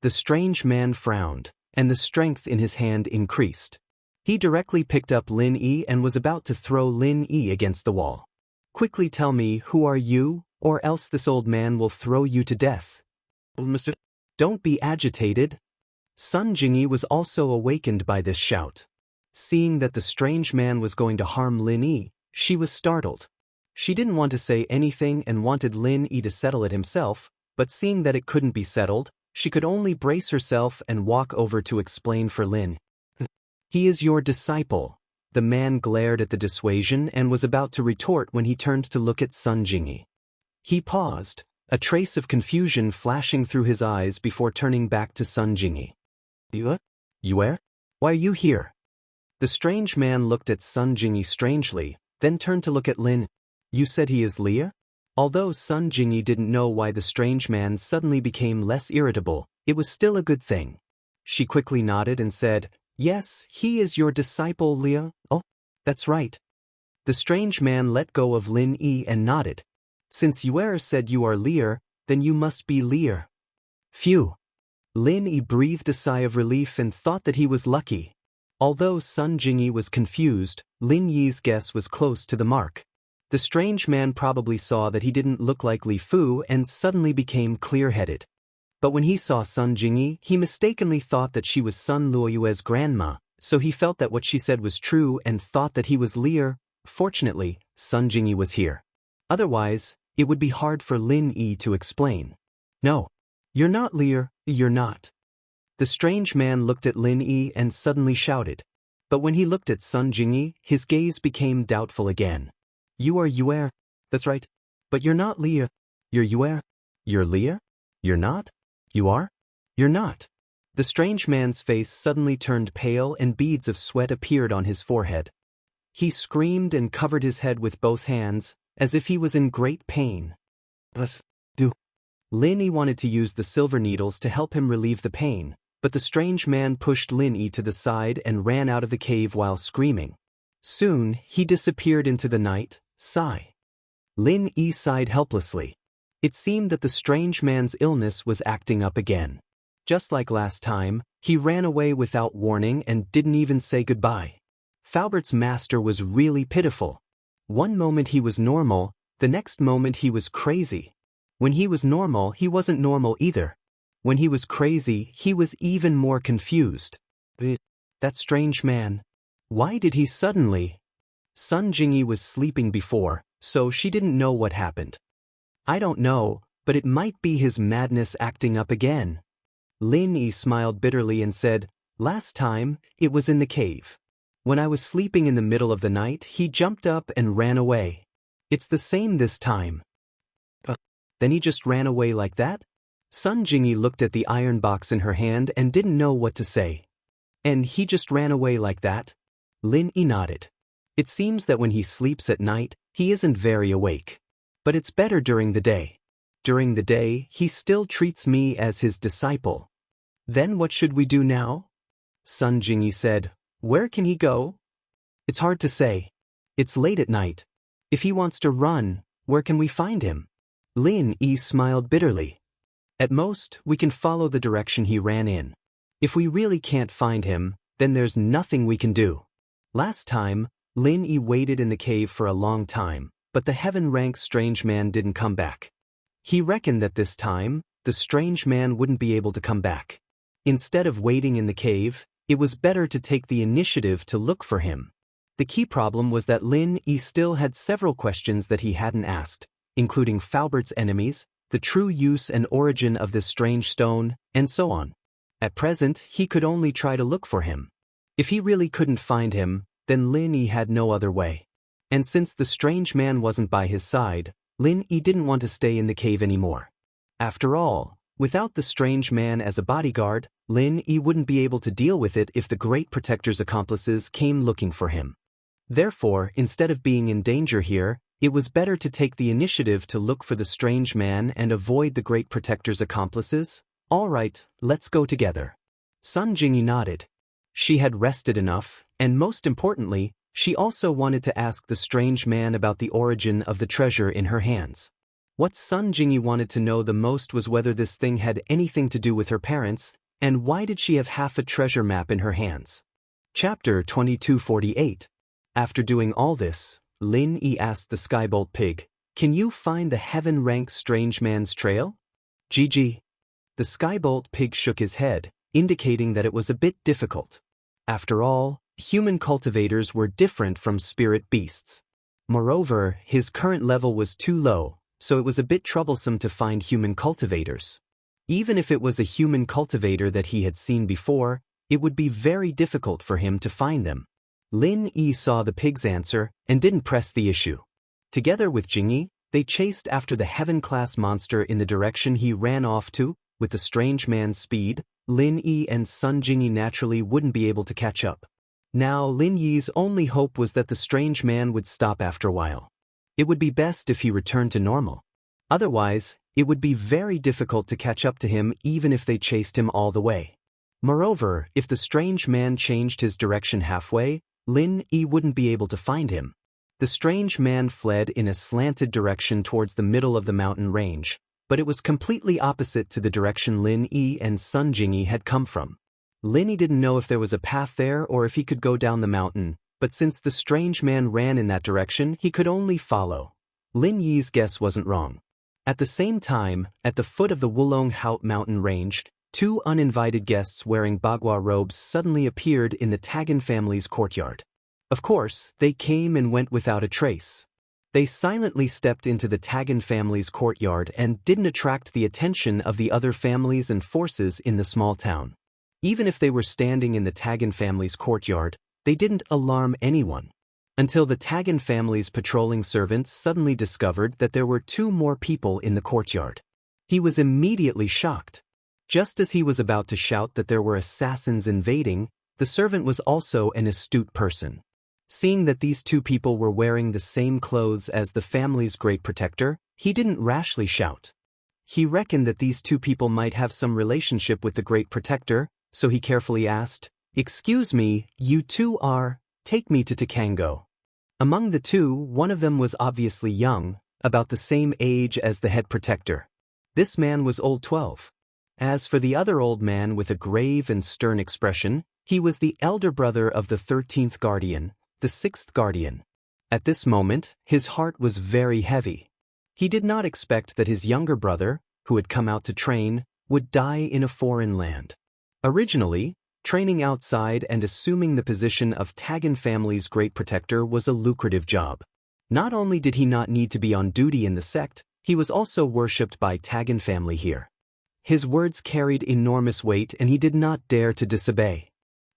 The strange man frowned, and the strength in his hand increased. He directly picked up Lin Yi and was about to throw Lin Yi against the wall. "Quickly tell me, who are you, or else this old man will throw you to death." "Mister, don't be agitated." Sun Jingyi was also awakened by this shout. Seeing that the strange man was going to harm Lin Yi, she was startled. She didn't want to say anything and wanted Lin Yi to settle it himself, but seeing that it couldn't be settled, she could only brace herself and walk over to explain for Lin. "He is your disciple." The man glared at the dissuasion and was about to retort when he turned to look at Sun Jingyi. He paused, a trace of confusion flashing through his eyes before turning back to Sun Jingyi. "You where? Why are you here?" The strange man looked at Sun Jingyi strangely, then turned to look at Lin. "You said he is Li?" Although Sun Jingyi didn't know why the strange man suddenly became less irritable, it was still a good thing. She quickly nodded and said, "Yes, he is your disciple, Li." "Oh, that's right." The strange man let go of Lin Yi and nodded. "Since Yuer said you are Li, then you must be Li." Phew. Lin Yi breathed a sigh of relief and thought that he was lucky. Although Sun Jingyi was confused, Lin Yi's guess was close to the mark. The strange man probably saw that he didn't look like Li Fu and suddenly became clear-headed. But when he saw Sun Jingyi, he mistakenly thought that she was Sun Luoyue's grandma, so he felt that what she said was true and thought that he was Li. Fortunately, Sun Jingyi was here. Otherwise, it would be hard for Lin Yi to explain. "No. You're not Li, you're not." The strange man looked at Lin Yi and suddenly shouted. But when he looked at Sun Jingyi, his gaze became doubtful again. "You are Yuer. That's right. But you're not Li. You're Yuer. You're Li? You're not? You are? You're not." The strange man's face suddenly turned pale and beads of sweat appeared on his forehead. He screamed and covered his head with both hands, as if he was in great pain. "But do." Lin Yi wanted to use the silver needles to help him relieve the pain, but the strange man pushed Lin Yi to the side and ran out of the cave while screaming. Soon, he disappeared into the night. Sigh. Lin Yi sighed helplessly. It seemed that the strange man's illness was acting up again. Just like last time, he ran away without warning and didn't even say goodbye. Faubert's master was really pitiful. One moment he was normal, the next moment he was crazy. When he was normal, he wasn't normal either. When he was crazy, he was even more confused. "That strange man. Why did he suddenly? Sun Jingyi was sleeping before, so she didn't know what happened. I don't know, but it might be his madness acting up again. Lin Yi smiled bitterly and said, last time, it was in the cave. When I was sleeping in the middle of the night, he jumped up and ran away. It's the same this time. Then he just ran away like that? Sun Jingyi looked at the iron box in her hand and didn't know what to say. And he just ran away like that? Lin Yi nodded. It seems that when he sleeps at night, he isn't very awake. But it's better during the day. During the day, he still treats me as his disciple. Then what should we do now? Sun Jingyi said, where can he go? It's hard to say. It's late at night. If he wants to run, where can we find him? Lin Yi smiled bitterly. At most, we can follow the direction he ran in. If we really can't find him, then there's nothing we can do. Last time, Lin Yi waited in the cave for a long time, but the heaven-rank strange man didn't come back. He reckoned that this time, the strange man wouldn't be able to come back. Instead of waiting in the cave, it was better to take the initiative to look for him. The key problem was that Lin Yi still had several questions that he hadn't asked, including Faubert's enemies, the true use and origin of this strange stone, and so on. At present, he could only try to look for him. If he really couldn't find him, then Lin Yi had no other way. And since the strange man wasn't by his side, Lin Yi didn't want to stay in the cave anymore. After all, without the strange man as a bodyguard, Lin Yi wouldn't be able to deal with it if the Great Protector's accomplices came looking for him. Therefore, instead of being in danger here, it was better to take the initiative to look for the strange man and avoid the Great Protector's accomplices. All right, let's go together. Sun Jingyi nodded. She had rested enough, and most importantly, she also wanted to ask the strange man about the origin of the treasure in her hands. What Sun Jingyi wanted to know the most was whether this thing had anything to do with her parents, and why did she have half a treasure map in her hands. Chapter 2248. After doing all this, Lin Yi asked the Skybolt pig, can you find the heaven-rank strange man's trail? GG. The Skybolt pig shook his head, indicating that it was a bit difficult. After all, human cultivators were different from spirit beasts. Moreover, his current level was too low, so it was a bit troublesome to find human cultivators. Even if it was a human cultivator that he had seen before, it would be very difficult for him to find them. Lin Yi saw the pig's answer and didn't press the issue. Together with Jingyi, they chased after the heaven-class monster in the direction he ran off to. With the strange man's speed, Lin Yi and Sun Jingyi naturally wouldn't be able to catch up. Now Lin Yi's only hope was that the strange man would stop after a while. It would be best if he returned to normal. Otherwise, it would be very difficult to catch up to him even if they chased him all the way. Moreover, if the strange man changed his direction halfway, Lin Yi wouldn't be able to find him. The strange man fled in a slanted direction towards the middle of the mountain range, but it was completely opposite to the direction Lin Yi and Sun Jingyi had come from. Lin Yi didn't know if there was a path there or if he could go down the mountain, but since the strange man ran in that direction, he could only follow. Lin Yi's guess wasn't wrong. At the same time, at the foot of the Wulong Haut mountain range, two uninvited guests wearing Bagua robes suddenly appeared in the Tagan family's courtyard. Of course, they came and went without a trace. They silently stepped into the Tagan family's courtyard and didn't attract the attention of the other families and forces in the small town. Even if they were standing in the Tagan family's courtyard, they didn't alarm anyone. Until the Tagan family's patrolling servant suddenly discovered that there were two more people in the courtyard. He was immediately shocked. Just as he was about to shout that there were assassins invading, the servant was also an astute person. Seeing that these two people were wearing the same clothes as the family's great protector, he didn't rashly shout. He reckoned that these two people might have some relationship with the great protector, so he carefully asked, "Excuse me, you two are, take me to Takango." Among the two, one of them was obviously young, about the same age as the head protector. This man was old 12. As for the other old man with a grave and stern expression, he was the elder brother of the 13th guardian, the 6th guardian. At this moment, his heart was very heavy. He did not expect that his younger brother, who had come out to train, would die in a foreign land. Originally, Training outside and assuming the position of Tagan family's great protector was a lucrative job. Not only did he not need to be on duty in the sect, he was also worshipped by Tagan family here. His words carried enormous weight and he did not dare to disobey.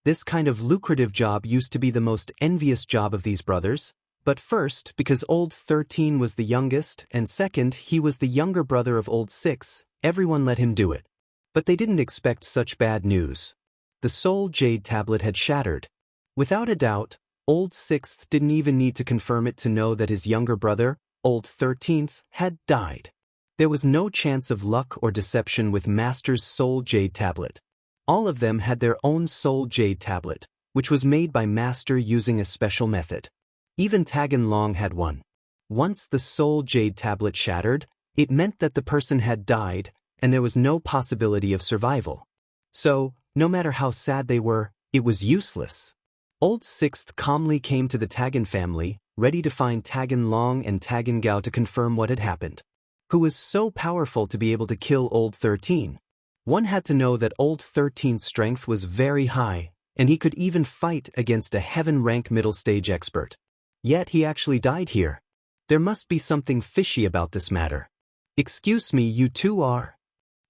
This kind of lucrative job used to be the most envious job of these brothers, but first, because Old 13 was the youngest, and second, he was the younger brother of Old 6, everyone let him do it. But they didn't expect such bad news. The soul jade tablet had shattered. Without a doubt, Old 6th didn't even need to confirm it to know that his younger brother, Old 13th, had died. There was no chance of luck or deception with Master's soul jade tablet. All of them had their own soul jade tablet, which was made by Master using a special method. Even Tagan Long had one. Once the soul jade tablet shattered, it meant that the person had died, and there was no possibility of survival. So, no matter how sad they were, it was useless. Old 6th calmly came to the Tagan family, ready to find Tagan Long and Tagan Gao to confirm what had happened. Who was so powerful to be able to kill Old 13? One had to know that Old 13's strength was very high, and he could even fight against a heaven-rank middle-stage expert. Yet he actually died here. There must be something fishy about this matter. Excuse me, you two are?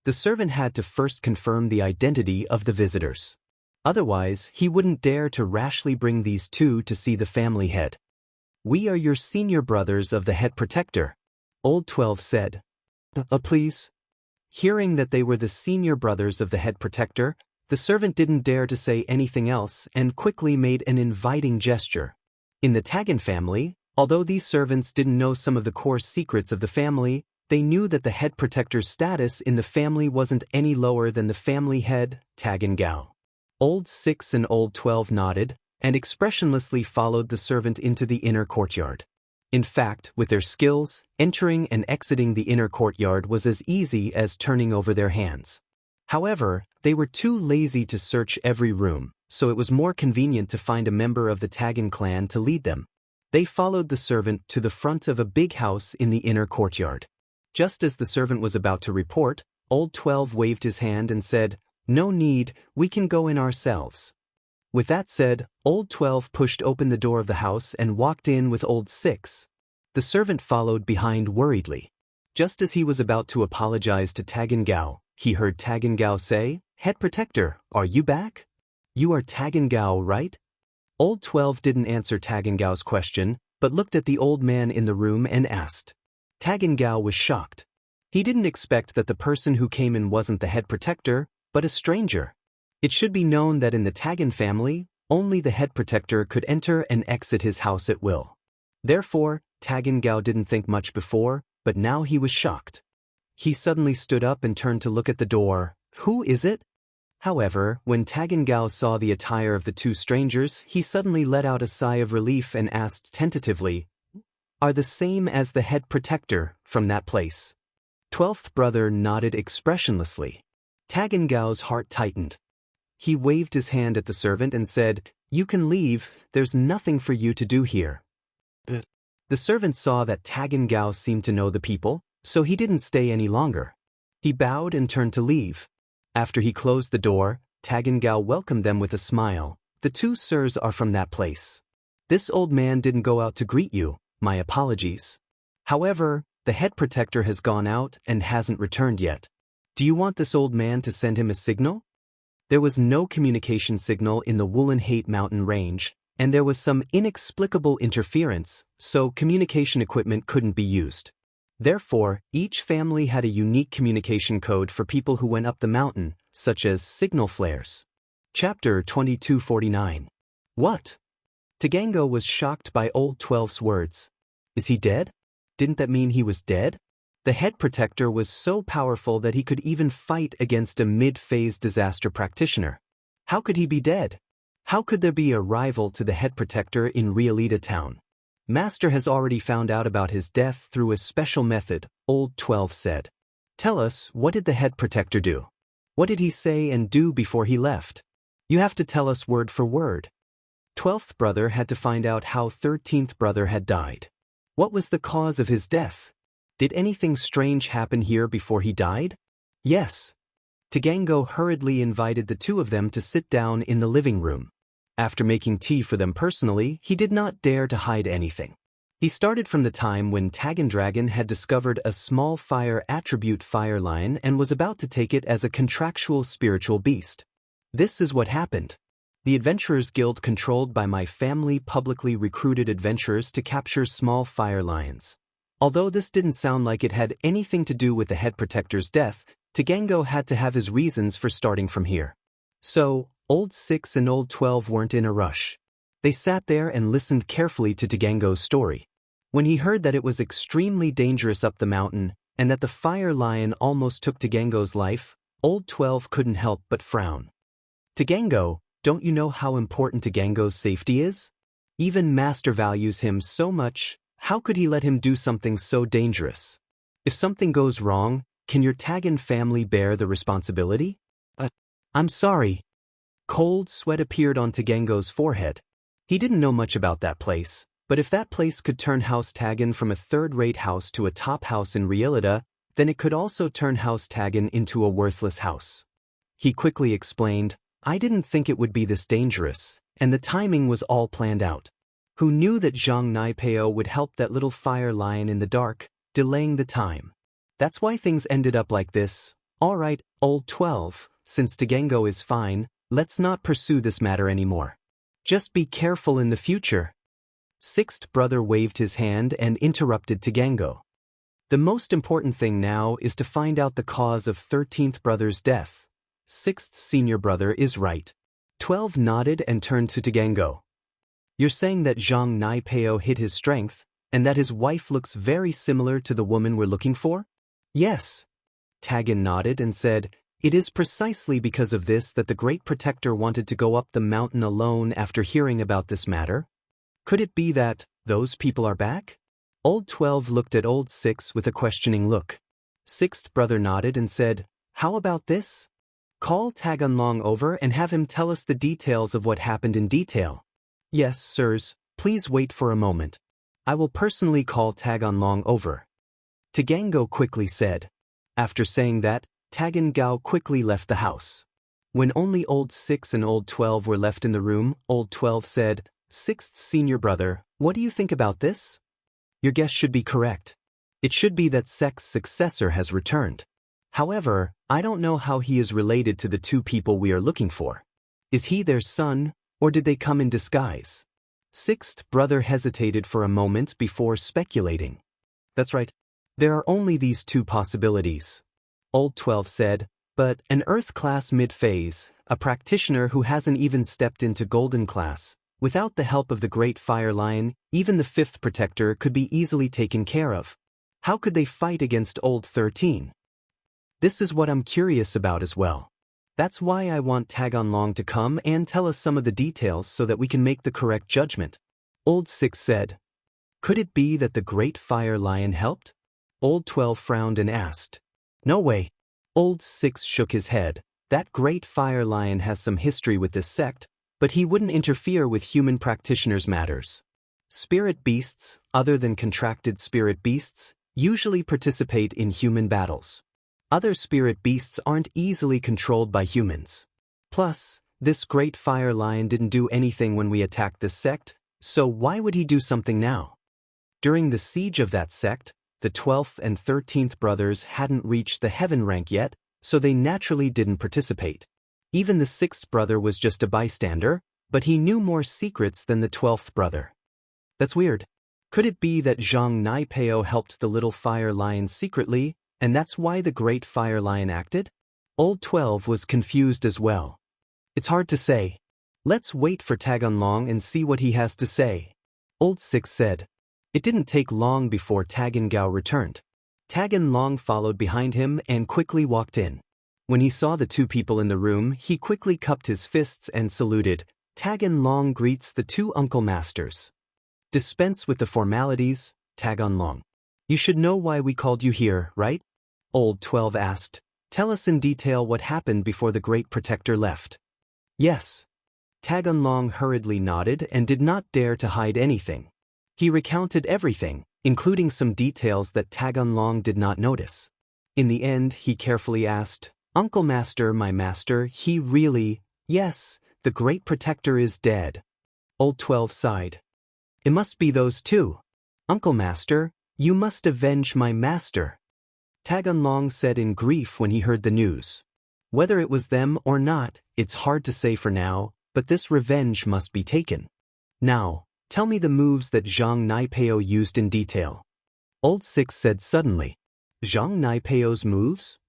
The servant had to first confirm the identity of the visitors. Otherwise, he wouldn't dare to rashly bring these two to see the family head. We are your senior brothers of the head protector, Old 12 said. Please? Hearing that they were the senior brothers of the head protector, the servant didn't dare to say anything else and quickly made an inviting gesture. In the Tagan family, although these servants didn't know some of the core secrets of the family, they knew that the head protector's status in the family wasn't any lower than the family head, Tagan Gao. Old 6 and Old 12 nodded, and expressionlessly followed the servant into the inner courtyard. In fact, with their skills, entering and exiting the inner courtyard was as easy as turning over their hands. However, they were too lazy to search every room, so it was more convenient to find a member of the Tagan clan to lead them. They followed the servant to the front of a big house in the inner courtyard. Just as the servant was about to report, Old 12 waved his hand and said, "No need, we can go in ourselves." With that said, Old 12 pushed open the door of the house and walked in with Old 6. The servant followed behind worriedly. Just as he was about to apologize to Tagan Gao, he heard Tagan Gao say, "Head protector, are you back? You are Tagan Gao, right?" Old 12 didn't answer Tagan Gao's question, but looked at the old man in the room and asked. Tagan Gao was shocked. He didn't expect that the person who came in wasn't the head protector, but a stranger. It should be known that in the Tagan family, only the head protector could enter and exit his house at will. Therefore, Tagan Gao didn't think much before, but now he was shocked. He suddenly stood up and turned to look at the door. Who is it? However, when Tagan Gao saw the attire of the two strangers, he suddenly let out a sigh of relief and asked tentatively, "Are the same as the head protector from that place?" 12th brother nodded expressionlessly. Tagan Gao's heart tightened. He waved his hand at the servant and said, "You can leave, there's nothing for you to do here." The servant saw that Tagan Gao seemed to know the people, so he didn't stay any longer. He bowed and turned to leave. After he closed the door, Tagan Gao welcomed them with a smile. "The two sirs are from that place. This old man didn't go out to greet you, my apologies. However, the head protector has gone out and hasn't returned yet. Do you want this old man to send him a signal?" There was no communication signal in the Woolen Hate Mountain range, and there was some inexplicable interference, so communication equipment couldn't be used. Therefore, each family had a unique communication code for people who went up the mountain, such as signal flares. Chapter 2249. What? Tagango was shocked by Old 12's words. Is he dead? Didn't that mean he was dead? The head protector was so powerful that he could even fight against a mid-phase disaster practitioner. How could he be dead? How could there be a rival to the head protector in Realita town? Master has already found out about his death through a special method, Old 12 said. Tell us, what did the head protector do? What did he say and do before he left? You have to tell us word for word. 12th brother had to find out how 13th brother had died. What was the cause of his death? Did anything strange happen here before he died? Yes. Tagango hurriedly invited the two of them to sit down in the living room. After making tea for them personally, he did not dare to hide anything. He started from the time when Tagandragon had discovered a small fire attribute fire lion and was about to take it as a contractual spiritual beast. This is what happened. The Adventurers Guild controlled by my family publicly recruited adventurers to capture small fire lions. Although this didn't sound like it had anything to do with the head protector's death, Tagango had to have his reasons for starting from here. So, Old 6 and Old 12 weren't in a rush. They sat there and listened carefully to Tagango's story. When he heard that it was extremely dangerous up the mountain, and that the fire lion almost took Tagango's life, Old 12 couldn't help but frown. Tagango, don't you know how important Tagango's safety is? Even Master values him so much, how could he let him do something so dangerous? If something goes wrong, can your Tagan family bear the responsibility? I'm sorry. Cold sweat appeared on Tagango's forehead. He didn't know much about that place, but if that place could turn House Tagan from a third-rate house to a top house in Realita, then it could also turn House Tagan into a worthless house. He quickly explained, I didn't think it would be this dangerous, and the timing was all planned out. Who knew that Zhang Naipeo would help that little fire lion in the dark, delaying the time? That's why things ended up like this. All right, Old 12, since Tagango is fine, let's not pursue this matter anymore. Just be careful in the future. Sixth brother waved his hand and interrupted Tagango. The most important thing now is to find out the cause of 13th brother's death. Sixth senior brother is right. 12 nodded and turned to Tagango. You're saying that Zhang Naipeo hid his strength, and that his wife looks very similar to the woman we're looking for? Yes. Tagan nodded and said, it is precisely because of this that the Great Protector wanted to go up the mountain alone after hearing about this matter. Could it be that those people are back? Old 12 looked at Old 6 with a questioning look. Sixth brother nodded and said, how about this? Call Taganlong over and have him tell us the details of what happened in detail. Yes, sirs, please wait for a moment. I will personally call Taganlong over. Tagango quickly said. After saying that, Tagan Gao quickly left the house. When only Old 6 and Old 12 were left in the room, Old 12 said, Sixth senior brother, what do you think about this? Your guess should be correct. It should be that Sek's successor has returned. However, I don't know how he is related to the two people we are looking for. Is he their son, or did they come in disguise? Sixth brother hesitated for a moment before speculating. That's right. There are only these two possibilities. Old 12 said, but an Earth class mid-phase, a practitioner who hasn't even stepped into Golden class, without the help of the Great Fire Lion, even the fifth protector could be easily taken care of. How could they fight against Old 13? This is what I'm curious about as well. That's why I want Taganlong to come and tell us some of the details so that we can make the correct judgment. Old 6 said. Could it be that the Great Fire Lion helped? Old 12 frowned and asked. No way. Old 6 shook his head. That Great Fire Lion has some history with this sect, but he wouldn't interfere with human practitioners' matters. Spirit beasts, other than contracted spirit beasts, usually participate in human battles. Other spirit beasts aren't easily controlled by humans. Plus, this Great Fire Lion didn't do anything when we attacked this sect, so why would he do something now? During the siege of that sect, the 12th and 13th brothers hadn't reached the heaven rank yet, so they naturally didn't participate. Even the 6th brother was just a bystander, but he knew more secrets than the 12th brother. That's weird. Could it be that Zhang Naipeo helped the little fire lion secretly, and that's why the Great Fire Lion acted? Old 12 was confused as well. It's hard to say. Let's wait for Taganlong and see what he has to say. Old 6 said. It didn't take long before Tagan Gao returned. Taganlong followed behind him and quickly walked in. When he saw the two people in the room, he quickly cupped his fists and saluted. Taganlong greets the two uncle masters. Dispense with the formalities, Taganlong. You should know why we called you here, right? Old 12 asked. Tell us in detail what happened before the Great Protector left. Yes. Taganlong hurriedly nodded and did not dare to hide anything. He recounted everything, including some details that Taganlong did not notice. In the end, he carefully asked, Uncle Master, my master, he really, yes, the great protector is dead. Old 12 sighed. It must be those two. Uncle Master, you must avenge my master. Taganlong said in grief when he heard the news. Whether it was them or not, it's hard to say for now, but this revenge must be taken. Now, tell me the moves that Zhang Naipeo used in detail. Old 6 said suddenly. Zhang Naipeo's moves?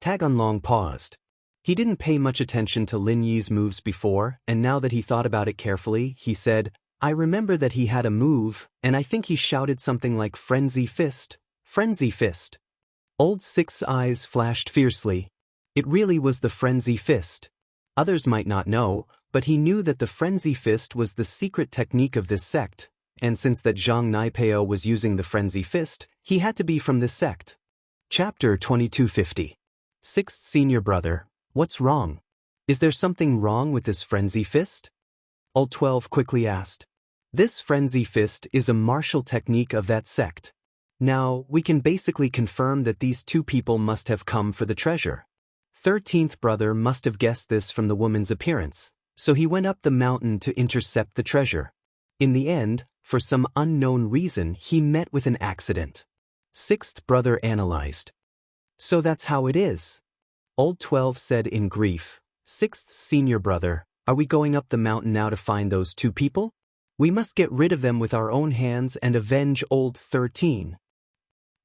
Taganlong paused. He didn't pay much attention to Lin Yi's moves before, and now that he thought about it carefully, he said, I remember that he had a move, and I think he shouted something like Frenzy Fist. Frenzy Fist. Old 6's eyes flashed fiercely. It really was the Frenzy Fist. Others might not know, but he knew that the Frenzy Fist was the secret technique of this sect, and since that Zhang Naipeo was using the Frenzy Fist, he had to be from this sect. Chapter 2250. Sixth Senior Brother, what's wrong? Is there something wrong with this Frenzy Fist? Old 12 quickly asked. This Frenzy Fist is a martial technique of that sect. Now, we can basically confirm that these two people must have come for the treasure. 13th brother must have guessed this from the woman's appearance, so he went up the mountain to intercept the treasure. In the end, for some unknown reason, he met with an accident. Sixth brother analyzed. So that's how it is. Old 12 said in grief. Sixth senior brother, are we going up the mountain now to find those two people? We must get rid of them with our own hands and avenge old 13.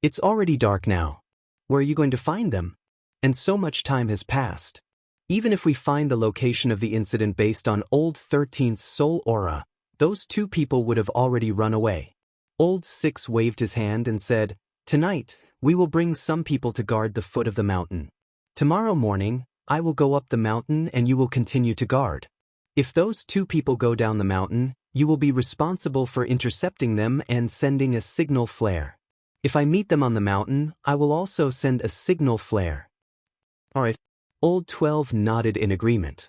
It's already dark now. Where are you going to find them? And so much time has passed. Even if we find the location of the incident based on old 13's soul aura, those two people would have already run away. Old 6 waved his hand and said, Tonight, we will bring some people to guard the foot of the mountain. Tomorrow morning, I will go up the mountain and you will continue to guard. If those two people go down the mountain, you will be responsible for intercepting them and sending a signal flare. If I meet them on the mountain, I will also send a signal flare. Alright. Old 12 nodded in agreement.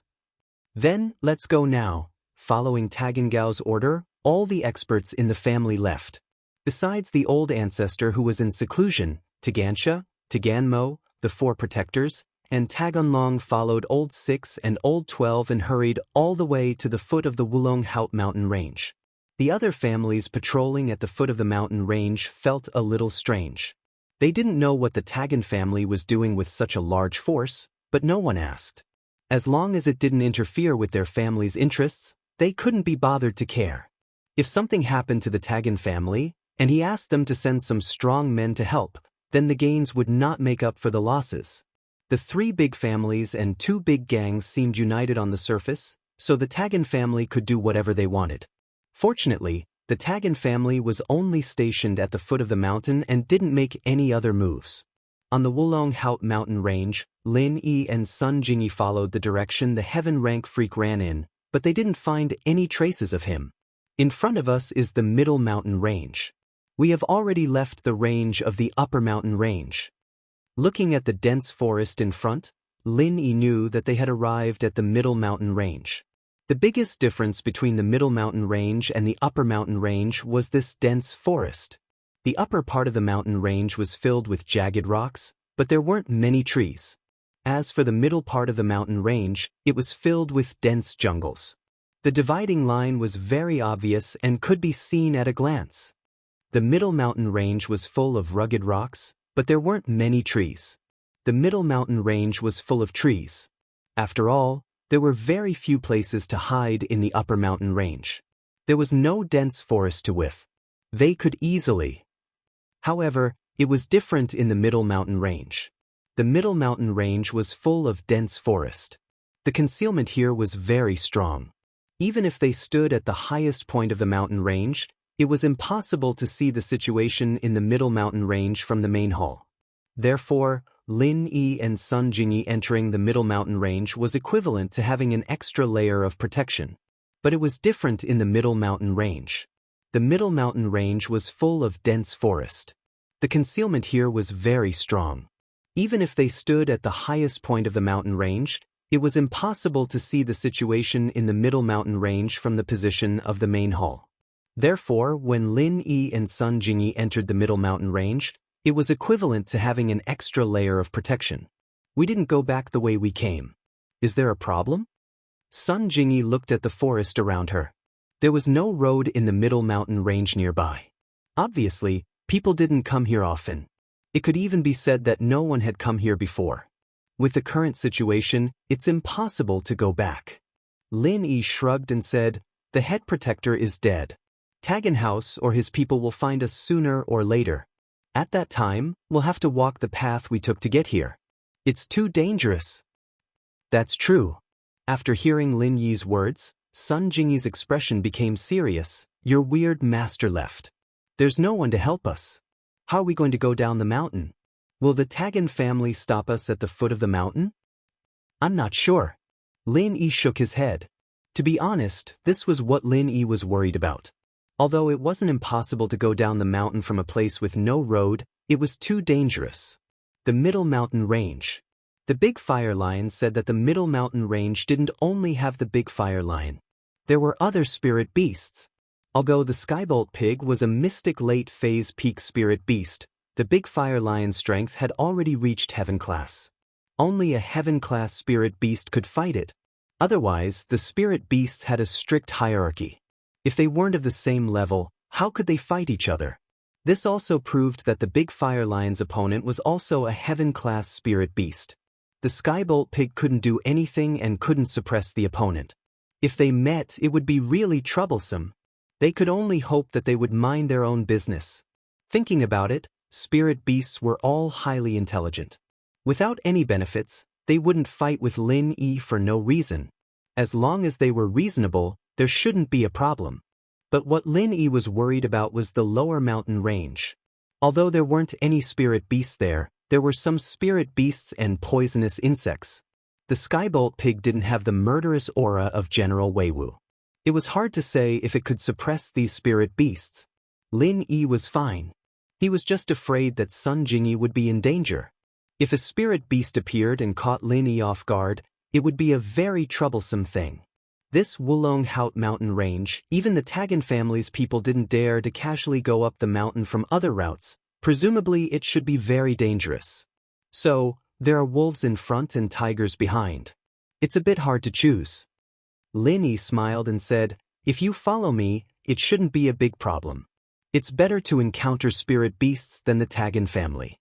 Then, let's go now. Following Tagangao's order, all the experts in the family left. Besides the old ancestor who was in seclusion, Taganxia, Taganmo, the 4 protectors, and Taganlong followed Old 6 and Old 12 and hurried all the way to the foot of the Wulonghout mountain range. The other families patrolling at the foot of the mountain range felt a little strange. They didn't know what the Tagan family was doing with such a large force, but no one asked. As long as it didn't interfere with their family's interests, they couldn't be bothered to care. If something happened to the Tagan family, and he asked them to send some strong men to help, then the gains would not make up for the losses. The 3 big families and 2 big gangs seemed united on the surface, so the Tagan family could do whatever they wanted. Fortunately, the Tagan family was only stationed at the foot of the mountain and didn't make any other moves. On the Wulonghout mountain range, Lin Yi and Sun Jingyi followed the direction the heaven rank freak ran in, but they didn't find any traces of him. In front of us is the middle mountain range. We have already left the range of the upper mountain range. Looking at the dense forest in front, Lin Yi knew that they had arrived at the middle mountain range. The biggest difference between the middle mountain range and the upper mountain range was this dense forest. The upper part of the mountain range was filled with jagged rocks, but there weren't many trees. As for the middle part of the mountain range, it was filled with dense jungles. The dividing line was very obvious and could be seen at a glance. The middle mountain range was full of rugged rocks, but there weren't many trees. The middle mountain range was full of trees. After all, there were very few places to hide in the upper mountain range. There was no dense forest to whiff. They could easily. However, it was different in the middle mountain range. The middle mountain range was full of dense forest. The concealment here was very strong. Even if they stood at the highest point of the mountain range, it was impossible to see the situation in the middle mountain range from the main hall. Therefore, Lin Yi and Sun Jingyi entering the middle mountain range was equivalent to having an extra layer of protection. But it was different in the middle mountain range. The middle mountain range was full of dense forest. The concealment here was very strong. Even if they stood at the highest point of the mountain range, it was impossible to see the situation in the middle mountain range from the position of the main hall. Therefore, when Lin Yi and Sun Jingyi entered the middle mountain range, it was equivalent to having an extra layer of protection. We didn't go back the way we came. Is there a problem? Sun Jingyi looked at the forest around her. There was no road in the middle mountain range nearby. Obviously, people didn't come here often. It could even be said that no one had come here before. With the current situation, it's impossible to go back. Lin Yi shrugged and said, "The head protector is dead. Tagan House or his people will find us sooner or later. At that time, we'll have to walk the path we took to get here. It's too dangerous." That's true. After hearing Lin Yi's words, Sun Jingyi's expression became serious. Your weird master left. There's no one to help us. How are we going to go down the mountain? Will the Tagan family stop us at the foot of the mountain? I'm not sure. Lin Yi shook his head. To be honest, this was what Lin Yi was worried about. Although it wasn't impossible to go down the mountain from a place with no road, it was too dangerous. The Middle Mountain Range. The Big Fire Lion said that the Middle Mountain Range didn't only have the Big Fire Lion. There were other spirit beasts. Although the Skybolt Pig was a mystic late-phase peak spirit beast, the Big Fire Lion's strength had already reached Heaven Class. Only a Heaven Class spirit beast could fight it. Otherwise, the spirit beasts had a strict hierarchy. If they weren't of the same level, how could they fight each other? This also proved that the Big Fire Lion's opponent was also a Heaven Class spirit beast. The Skybolt Pig couldn't do anything and couldn't suppress the opponent. If they met, it would be really troublesome. They could only hope that they would mind their own business. Thinking about it, spirit beasts were all highly intelligent. Without any benefits, they wouldn't fight with Lin Yi for no reason. As long as they were reasonable, there shouldn't be a problem. But what Lin Yi was worried about was the lower mountain range. Although there weren't any spirit beasts there were some spirit beasts and poisonous insects. The Skybolt Pig didn't have the murderous aura of General Weiwu. It was hard to say if it could suppress these spirit beasts. Lin Yi was fine. He was just afraid that Sun Jingyi would be in danger. If a spirit beast appeared and caught Lin Yi off guard, it would be a very troublesome thing. This Wulong Haut mountain range, even the Tagan family's people didn't dare to casually go up the mountain from other routes. Presumably it should be very dangerous. So, there are wolves in front and tigers behind. It's a bit hard to choose. Lin Yi smiled and said, "If you follow me, it shouldn't be a big problem. It's better to encounter spirit beasts than the Tagan family."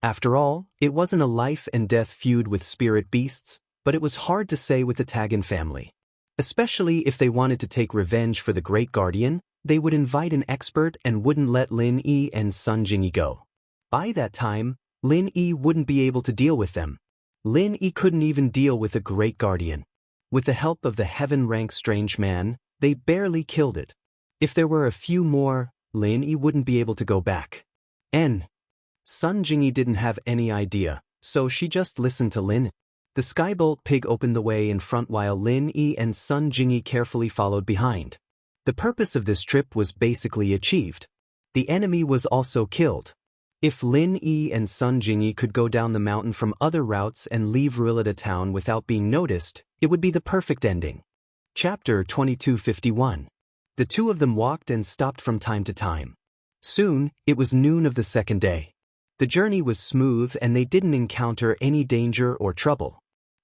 After all, it wasn't a life and death feud with spirit beasts, but it was hard to say with the Tagan family. Especially if they wanted to take revenge for the Great Guardian, they would invite an expert and wouldn't let Lin Yi and Sun Jingyi go. By that time, Lin Yi wouldn't be able to deal with them. Lin Yi couldn't even deal with the Great Guardian. With the help of the heaven-rank strange man, they barely killed it. If there were a few more, Lin Yi wouldn't be able to go back. Sun Jingyi didn't have any idea, so she just listened to Lin. The Skybolt Pig opened the way in front while Lin Yi and Sun Jingyi carefully followed behind. The purpose of this trip was basically achieved. The enemy was also killed. If Lin Yi and Sun Jingyi could go down the mountain from other routes and leave Ruilada town without being noticed, it would be the perfect ending. Chapter 2251. The two of them walked and stopped from time to time. Soon, it was noon of the second day. The journey was smooth and they didn't encounter any danger or trouble.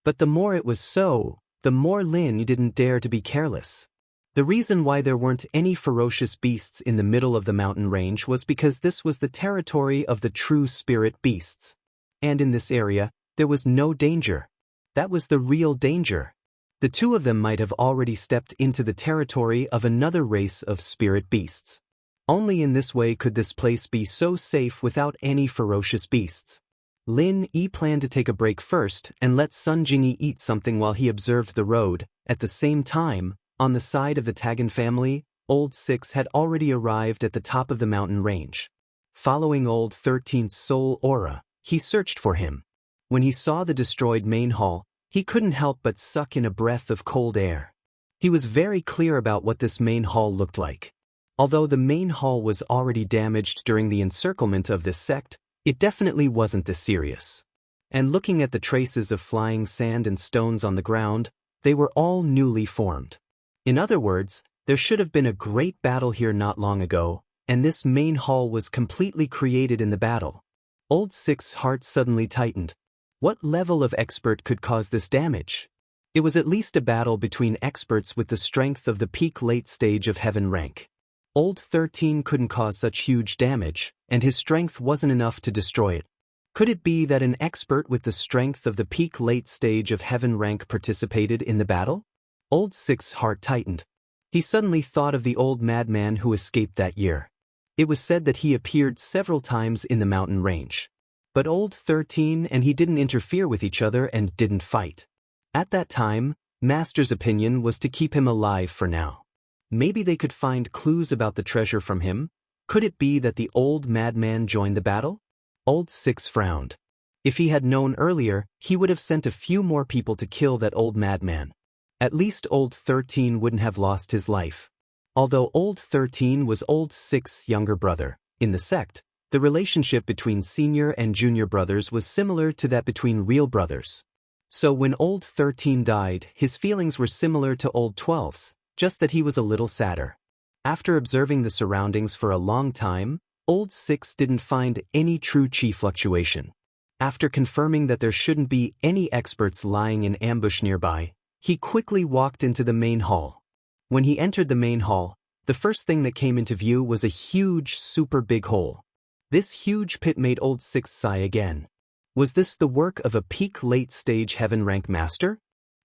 But the more it was so, the more Lin didn't dare to be careless. The reason why there weren't any ferocious beasts in the middle of the mountain range was because this was the territory of the true spirit beasts. And in this area, there was no danger. That was the real danger. The two of them might have already stepped into the territory of another race of spirit beasts. Only in this way could this place be so safe without any ferocious beasts. Lin Yi planned to take a break first and let Sun Jingyi eat something while he observed the road. At the same time, on the side of the Tagan family, Old Six had already arrived at the top of the mountain range. Following Old 13's soul aura, he searched for him. When he saw the destroyed main hall, he couldn't help but suck in a breath of cold air. He was very clear about what this main hall looked like. Although the main hall was already damaged during the encirclement of this sect, it definitely wasn't this serious. And looking at the traces of flying sand and stones on the ground, they were all newly formed. In other words, there should have been a great battle here not long ago, and this main hall was completely created in the battle. Old Six's heart suddenly tightened. What level of expert could cause this damage? It was at least a battle between experts with the strength of the peak late stage of heaven rank. Old 13 couldn't cause such huge damage, and his strength wasn't enough to destroy it. Could it be that an expert with the strength of the peak late stage of heaven rank participated in the battle? Old 6's heart tightened. He suddenly thought of the old madman who escaped that year. It was said that he appeared several times in the mountain range. But Old 13 and he didn't interfere with each other and didn't fight. At that time, Master's opinion was to keep him alive for now. Maybe they could find clues about the treasure from him. Could it be that the old madman joined the battle? Old 6 frowned. If he had known earlier, he would have sent a few more people to kill that old madman. At least Old 13 wouldn't have lost his life. Although Old 13 was Old 6's younger brother, in the sect, the relationship between senior and junior brothers was similar to that between real brothers. So when Old 13 died, his feelings were similar to Old 12's, just that he was a little sadder. After observing the surroundings for a long time, Old 6 didn't find any true chi fluctuation. After confirming that there shouldn't be any experts lying in ambush nearby, he quickly walked into the main hall. When he entered the main hall, the first thing that came into view was a huge, super big hole. This huge pit made Old 6 sigh again. Was this the work of a peak late stage heaven rank master?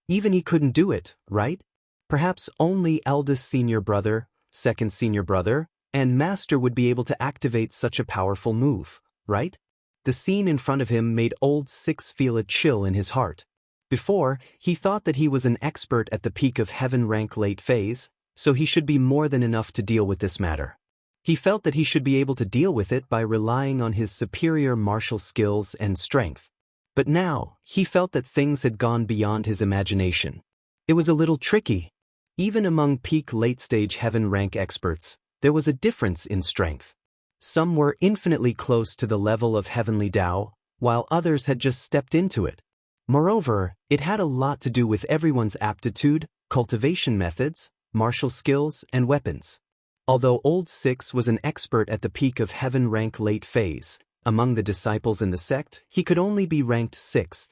Even he couldn't do it, right? Perhaps only eldest senior brother, second senior brother, and master would be able to activate such a powerful move, right? The scene in front of him made Old 6 feel a chill in his heart. Before, he thought that he was an expert at the peak of heaven rank late phase, so he should be more than enough to deal with this matter. He felt that he should be able to deal with it by relying on his superior martial skills and strength. But now, he felt that things had gone beyond his imagination. It was a little tricky. Even among peak late-stage heaven rank experts, there was a difference in strength. Some were infinitely close to the level of heavenly Tao, while others had just stepped into it. Moreover, it had a lot to do with everyone's aptitude, cultivation methods, martial skills, and weapons. Although Old 6 was an expert at the peak of heaven rank late phase, among the disciples in the sect, he could only be ranked 6th.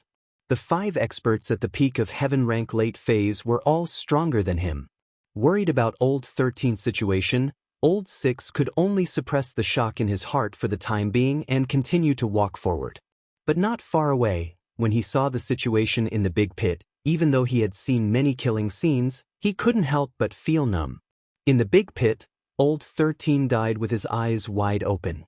The 5 experts at the peak of heaven rank late phase were all stronger than him. Worried about Old 13's situation, Old 6 could only suppress the shock in his heart for the time being and continue to walk forward. But not far away, when he saw the situation in the big pit, even though he had seen many killing scenes, he couldn't help but feel numb. In the big pit, Old 13 died with his eyes wide open.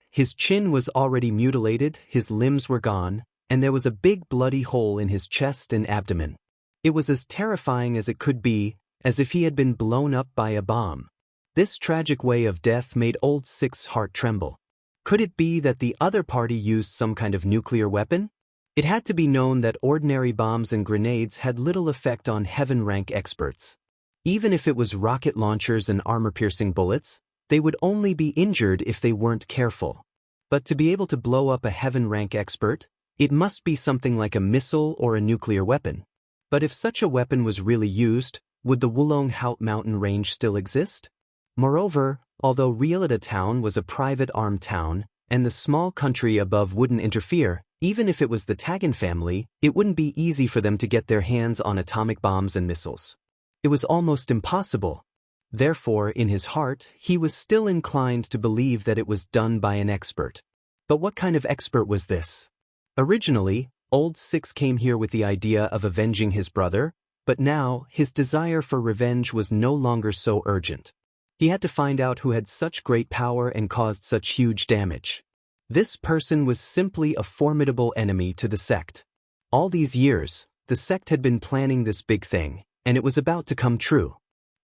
His chin was already mutilated, his limbs were gone, and there was a big bloody hole in his chest and abdomen. It was as terrifying as it could be, as if he had been blown up by a bomb. This tragic way of death made Old 6's heart tremble. Could it be that the other party used some kind of nuclear weapon? It had to be known that ordinary bombs and grenades had little effect on heaven rank experts. Even if it was rocket launchers and armor-piercing bullets, they would only be injured if they weren't careful. But to be able to blow up a heaven rank expert, it must be something like a missile or a nuclear weapon. But if such a weapon was really used, would the Wulong Haut mountain range still exist? Moreover, although Rielada town was a private armed town, and the small country above wouldn't interfere, even if it was the Tagan family, it wouldn't be easy for them to get their hands on atomic bombs and missiles. It was almost impossible. Therefore, in his heart, he was still inclined to believe that it was done by an expert. But what kind of expert was this? Originally, Old 6 came here with the idea of avenging his brother, but now, his desire for revenge was no longer so urgent. He had to find out who had such great power and caused such huge damage. This person was simply a formidable enemy to the sect. All these years, the sect had been planning this big thing, and it was about to come true.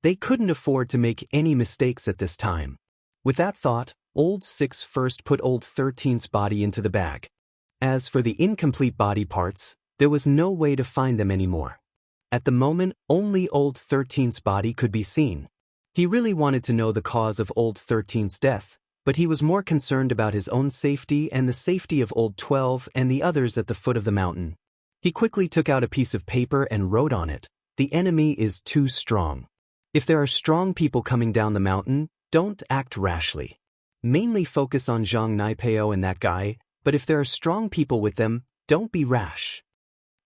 They couldn't afford to make any mistakes at this time. With that thought, Old 6 first put Old 13's body into the bag. As for the incomplete body parts, there was no way to find them anymore. At the moment, only Old 13's body could be seen. He really wanted to know the cause of Old 13's death, but he was more concerned about his own safety and the safety of Old 12 and the others at the foot of the mountain. He quickly took out a piece of paper and wrote on it, "The enemy is too strong. If there are strong people coming down the mountain, don't act rashly. Mainly focus on Zhang Naipeo and that guy, but if there are strong people with them, Don't be rash.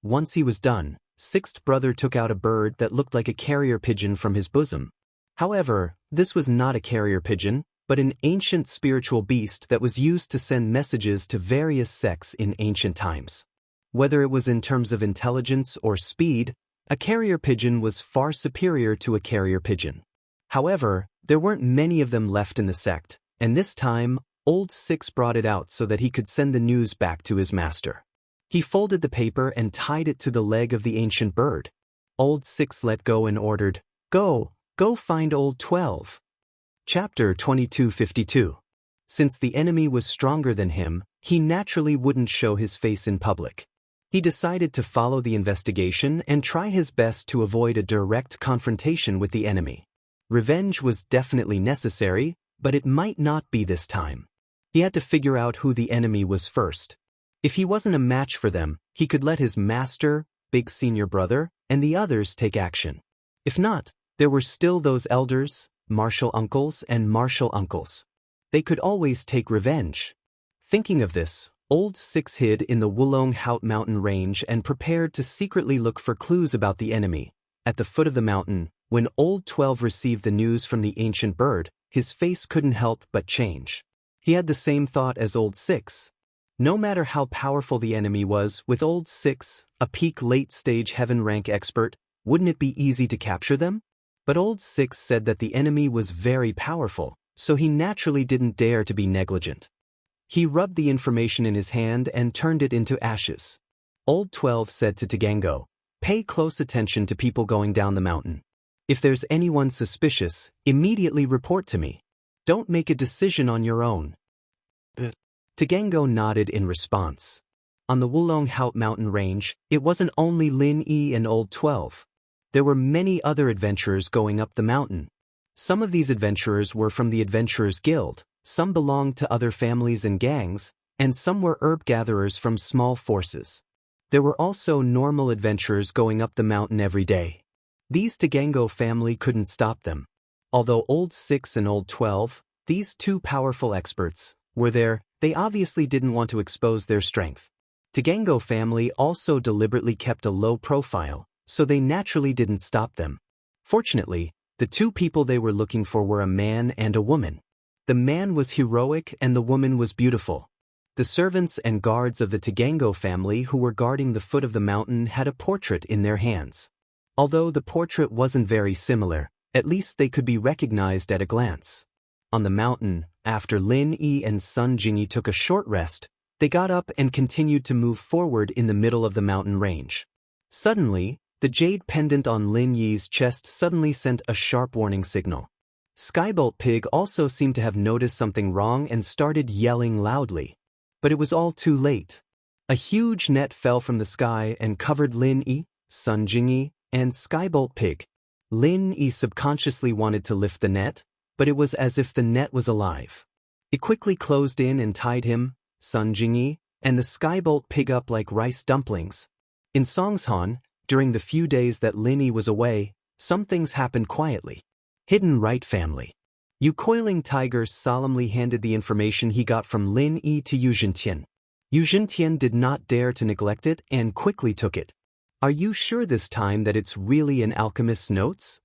Once he was done, sixth brother took out a bird that looked like a carrier pigeon from his bosom. However, this was not a carrier pigeon, but an ancient spiritual beast that was used to send messages to various sects in ancient times. Whether it was in terms of intelligence or speed, a carrier pigeon was far superior to a carrier pigeon. However, there weren't many of them left in the sect, and this time, Old Six brought it out so that he could send the news back to his master. He folded the paper and tied it to the leg of the ancient bird. Old Six let go and ordered, Go find Old 12. Chapter 2252. Since the enemy was stronger than him, he naturally wouldn't show his face in public. He decided to follow the investigation and try his best to avoid a direct confrontation with the enemy. Revenge was definitely necessary, but it might not be this time. He had to figure out who the enemy was first. If he wasn't a match for them, he could let his master, big senior brother, and the others take action. If not, there were still those elders, martial uncles and martial uncles. They could always take revenge. Thinking of this, Old Six hid in the Wulong Haut mountain range and prepared to secretly look for clues about the enemy. At the foot of the mountain, when Old 12 received the news from the ancient bird, his face couldn't help but change. He had the same thought as Old Six. No matter how powerful the enemy was, with Old Six, a peak late-stage heaven rank expert, wouldn't it be easy to capture them? But Old Six said that the enemy was very powerful, so he naturally didn't dare to be negligent. He rubbed the information in his hand and turned it into ashes. Old 12 said to Tagango, Pay close attention to people going down the mountain. If there's anyone suspicious, immediately report to me. Don't make a decision on your own. Tagango nodded in response. On the Wulong Haut mountain range, it wasn't only Lin Yi and Old 12. There were many other adventurers going up the mountain. Some of these adventurers were from the Adventurers Guild, some belonged to other families and gangs, and some were herb gatherers from small forces. There were also normal adventurers going up the mountain every day. These Tagango family couldn't stop them. Although Old Six and Old 12, these two powerful experts, were there, they obviously didn't want to expose their strength. Tagango family also deliberately kept a low profile, so they naturally didn't stop them. Fortunately, the two people they were looking for were a man and a woman. The man was heroic and the woman was beautiful. The servants and guards of the Tagango family who were guarding the foot of the mountain had a portrait in their hands. Although the portrait wasn't very similar, at least they could be recognized at a glance. On the mountain, after Lin Yi and Sun Jingyi took a short rest, they got up and continued to move forward in the middle of the mountain range. Suddenly, the jade pendant on Lin Yi's chest suddenly sent a sharp warning signal. Skybolt Pig also seemed to have noticed something wrong and started yelling loudly. But it was all too late. A huge net fell from the sky and covered Lin Yi, Sun Jingyi, and Skybolt Pig. Lin Yi subconsciously wanted to lift the net, but it was as if the net was alive. It quickly closed in and tied him, Sun Jingyi, and the Skybolt Pig up like rice dumplings. In Songshan, during the few days that Lin Yi was away, some things happened quietly. Hidden Right family. Yu Coiling Tiger solemnly handed the information he got from Lin Yi to Yu Zhentian. Yu Zhentian did not dare to neglect it and quickly took it. Are you sure this time that it's really an alchemist's notes?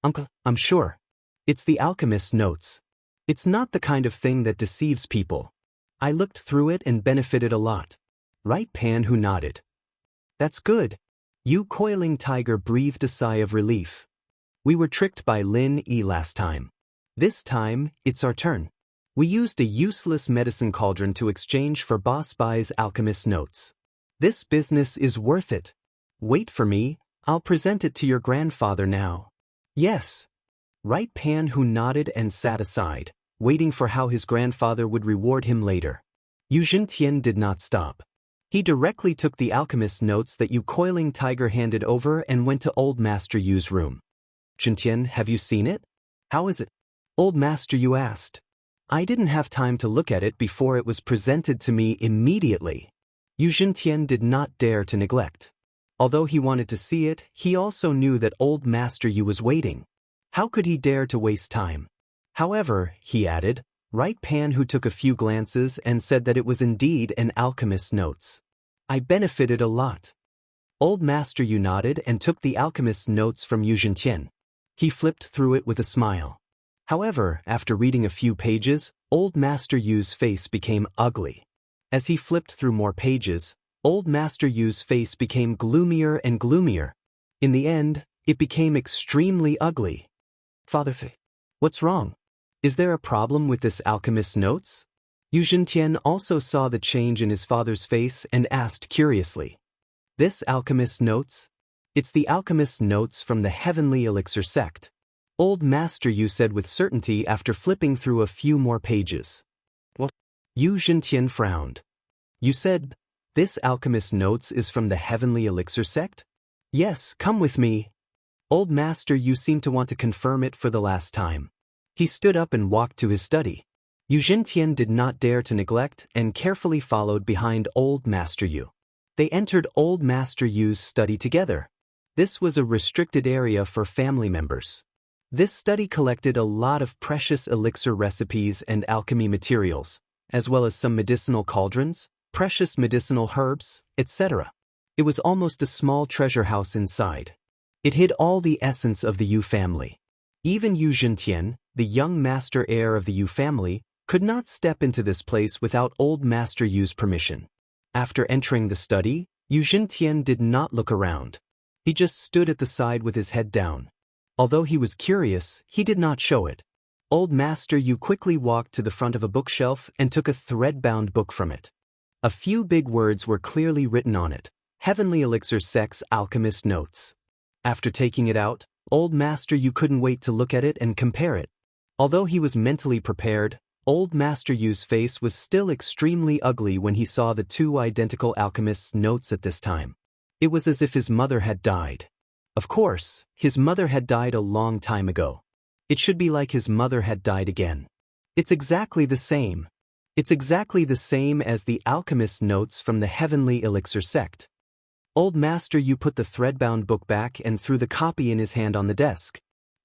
Uncle, I'm sure. It's the alchemist's notes. It's not the kind of thing that deceives people. I looked through it and benefited a lot. Right Pan who nodded. That's good. Yu Coiling Tiger breathed a sigh of relief. We were tricked by Lin Yi last time. This time, it's our turn. We used a useless medicine cauldron to exchange for Boss Bai's alchemist's notes. This business is worth it. Wait for me, I'll present it to your grandfather now. Yes. Right Pan who nodded and sat aside, waiting for how his grandfather would reward him later. Yu Zhentian did not stop. He directly took the alchemist's notes that Yu Coiling Tiger handed over and went to Old Master Yu's room. Zhentian, have you seen it? How is it? Old Master Yu asked. I didn't have time to look at it before it was presented to me immediately. Yu Zhentian did not dare to neglect. Although he wanted to see it, he also knew that Old Master Yu was waiting. How could he dare to waste time? However, he added, Right Pan who took a few glances and said that it was indeed an alchemist's notes. I benefited a lot. Old Master Yu nodded and took the alchemist's notes from Yu Zhentian. He flipped through it with a smile. However, after reading a few pages, Old Master Yu's face became ugly. As he flipped through more pages, Old Master Yu's face became gloomier and gloomier. In the end, it became extremely ugly. Father, what's wrong? Is there a problem with this alchemist's notes? Yu Zhentian also saw the change in his father's face and asked curiously. This alchemist's notes? It's the alchemist's notes from the Heavenly Elixir sect. Old Master Yu said with certainty after flipping through a few more pages. What? Yu Zhentian frowned. You said, this alchemist's notes is from the Heavenly Elixir sect? Yes, come with me. Old Master Yu seemed to want to confirm it for the last time. He stood up and walked to his study. Yu Zhentian did not dare to neglect and carefully followed behind Old Master Yu. They entered Old Master Yu's study together. This was a restricted area for family members. This study collected a lot of precious elixir recipes and alchemy materials, as well as some medicinal cauldrons, precious medicinal herbs, etc. It was almost a small treasure house inside. It hid all the essence of the Yu family. Even Yu Zhentian, the young master heir of the Yu family, could not step into this place without Old Master Yu's permission. After entering the study, Yu Zhentian did not look around. He just stood at the side with his head down. Although he was curious, he did not show it. Old Master Yu quickly walked to the front of a bookshelf and took a thread-bound book from it. A few big words were clearly written on it. Heavenly Elixir Sect's Alchemist Notes. After taking it out, Old Master Yu couldn't wait to look at it and compare it. Although he was mentally prepared, Old Master Yu's face was still extremely ugly when he saw the two identical alchemists' notes at this time. It was as if his mother had died. Of course, his mother had died a long time ago. It should be like his mother had died again. It's exactly the same. It's exactly the same as the alchemist's notes from the Heavenly Elixir sect. Old Master Yu put the thread-bound book back and threw the copy in his hand on the desk.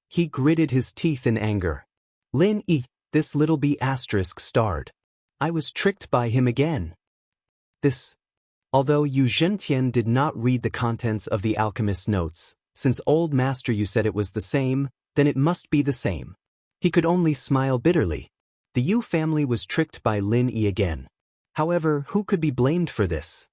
He gritted his teeth in anger. Lin E, this little b** starred. I was tricked by him again. This. Although Yu Zhentian did not read the contents of the alchemist's notes, since Old Master Yu said it was the same, then it must be the same. He could only smile bitterly. The Yu family was tricked by Lin E again. However, who could be blamed for this?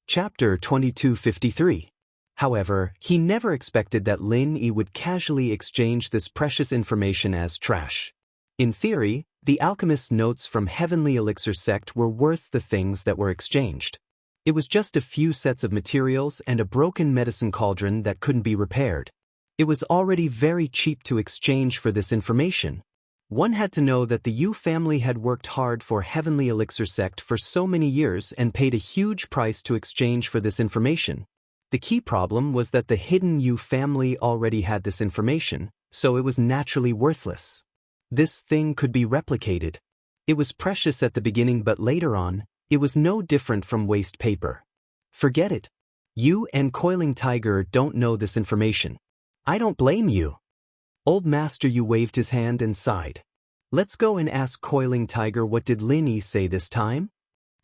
Chapter 2253. However, he never expected that Lin E would casually exchange this precious information as trash. In theory, the alchemist's notes from Heavenly Elixir sect were worth the things that were exchanged. It was just a few sets of materials and a broken medicine cauldron that couldn't be repaired. It was already very cheap to exchange for this information. One had to know that the Yu family had worked hard for Heavenly Elixir sect for so many years and paid a huge price to exchange for this information. The key problem was that the hidden Yu family already had this information, so it was naturally worthless. This thing could be replicated. It was precious at the beginning, but later on, it was no different from waste paper. Forget it. You and Coiling Tiger don't know this information. I don't blame you. Old Master Yu waved his hand and sighed. Let's go and ask Coiling Tiger what did Lin Yi say this time?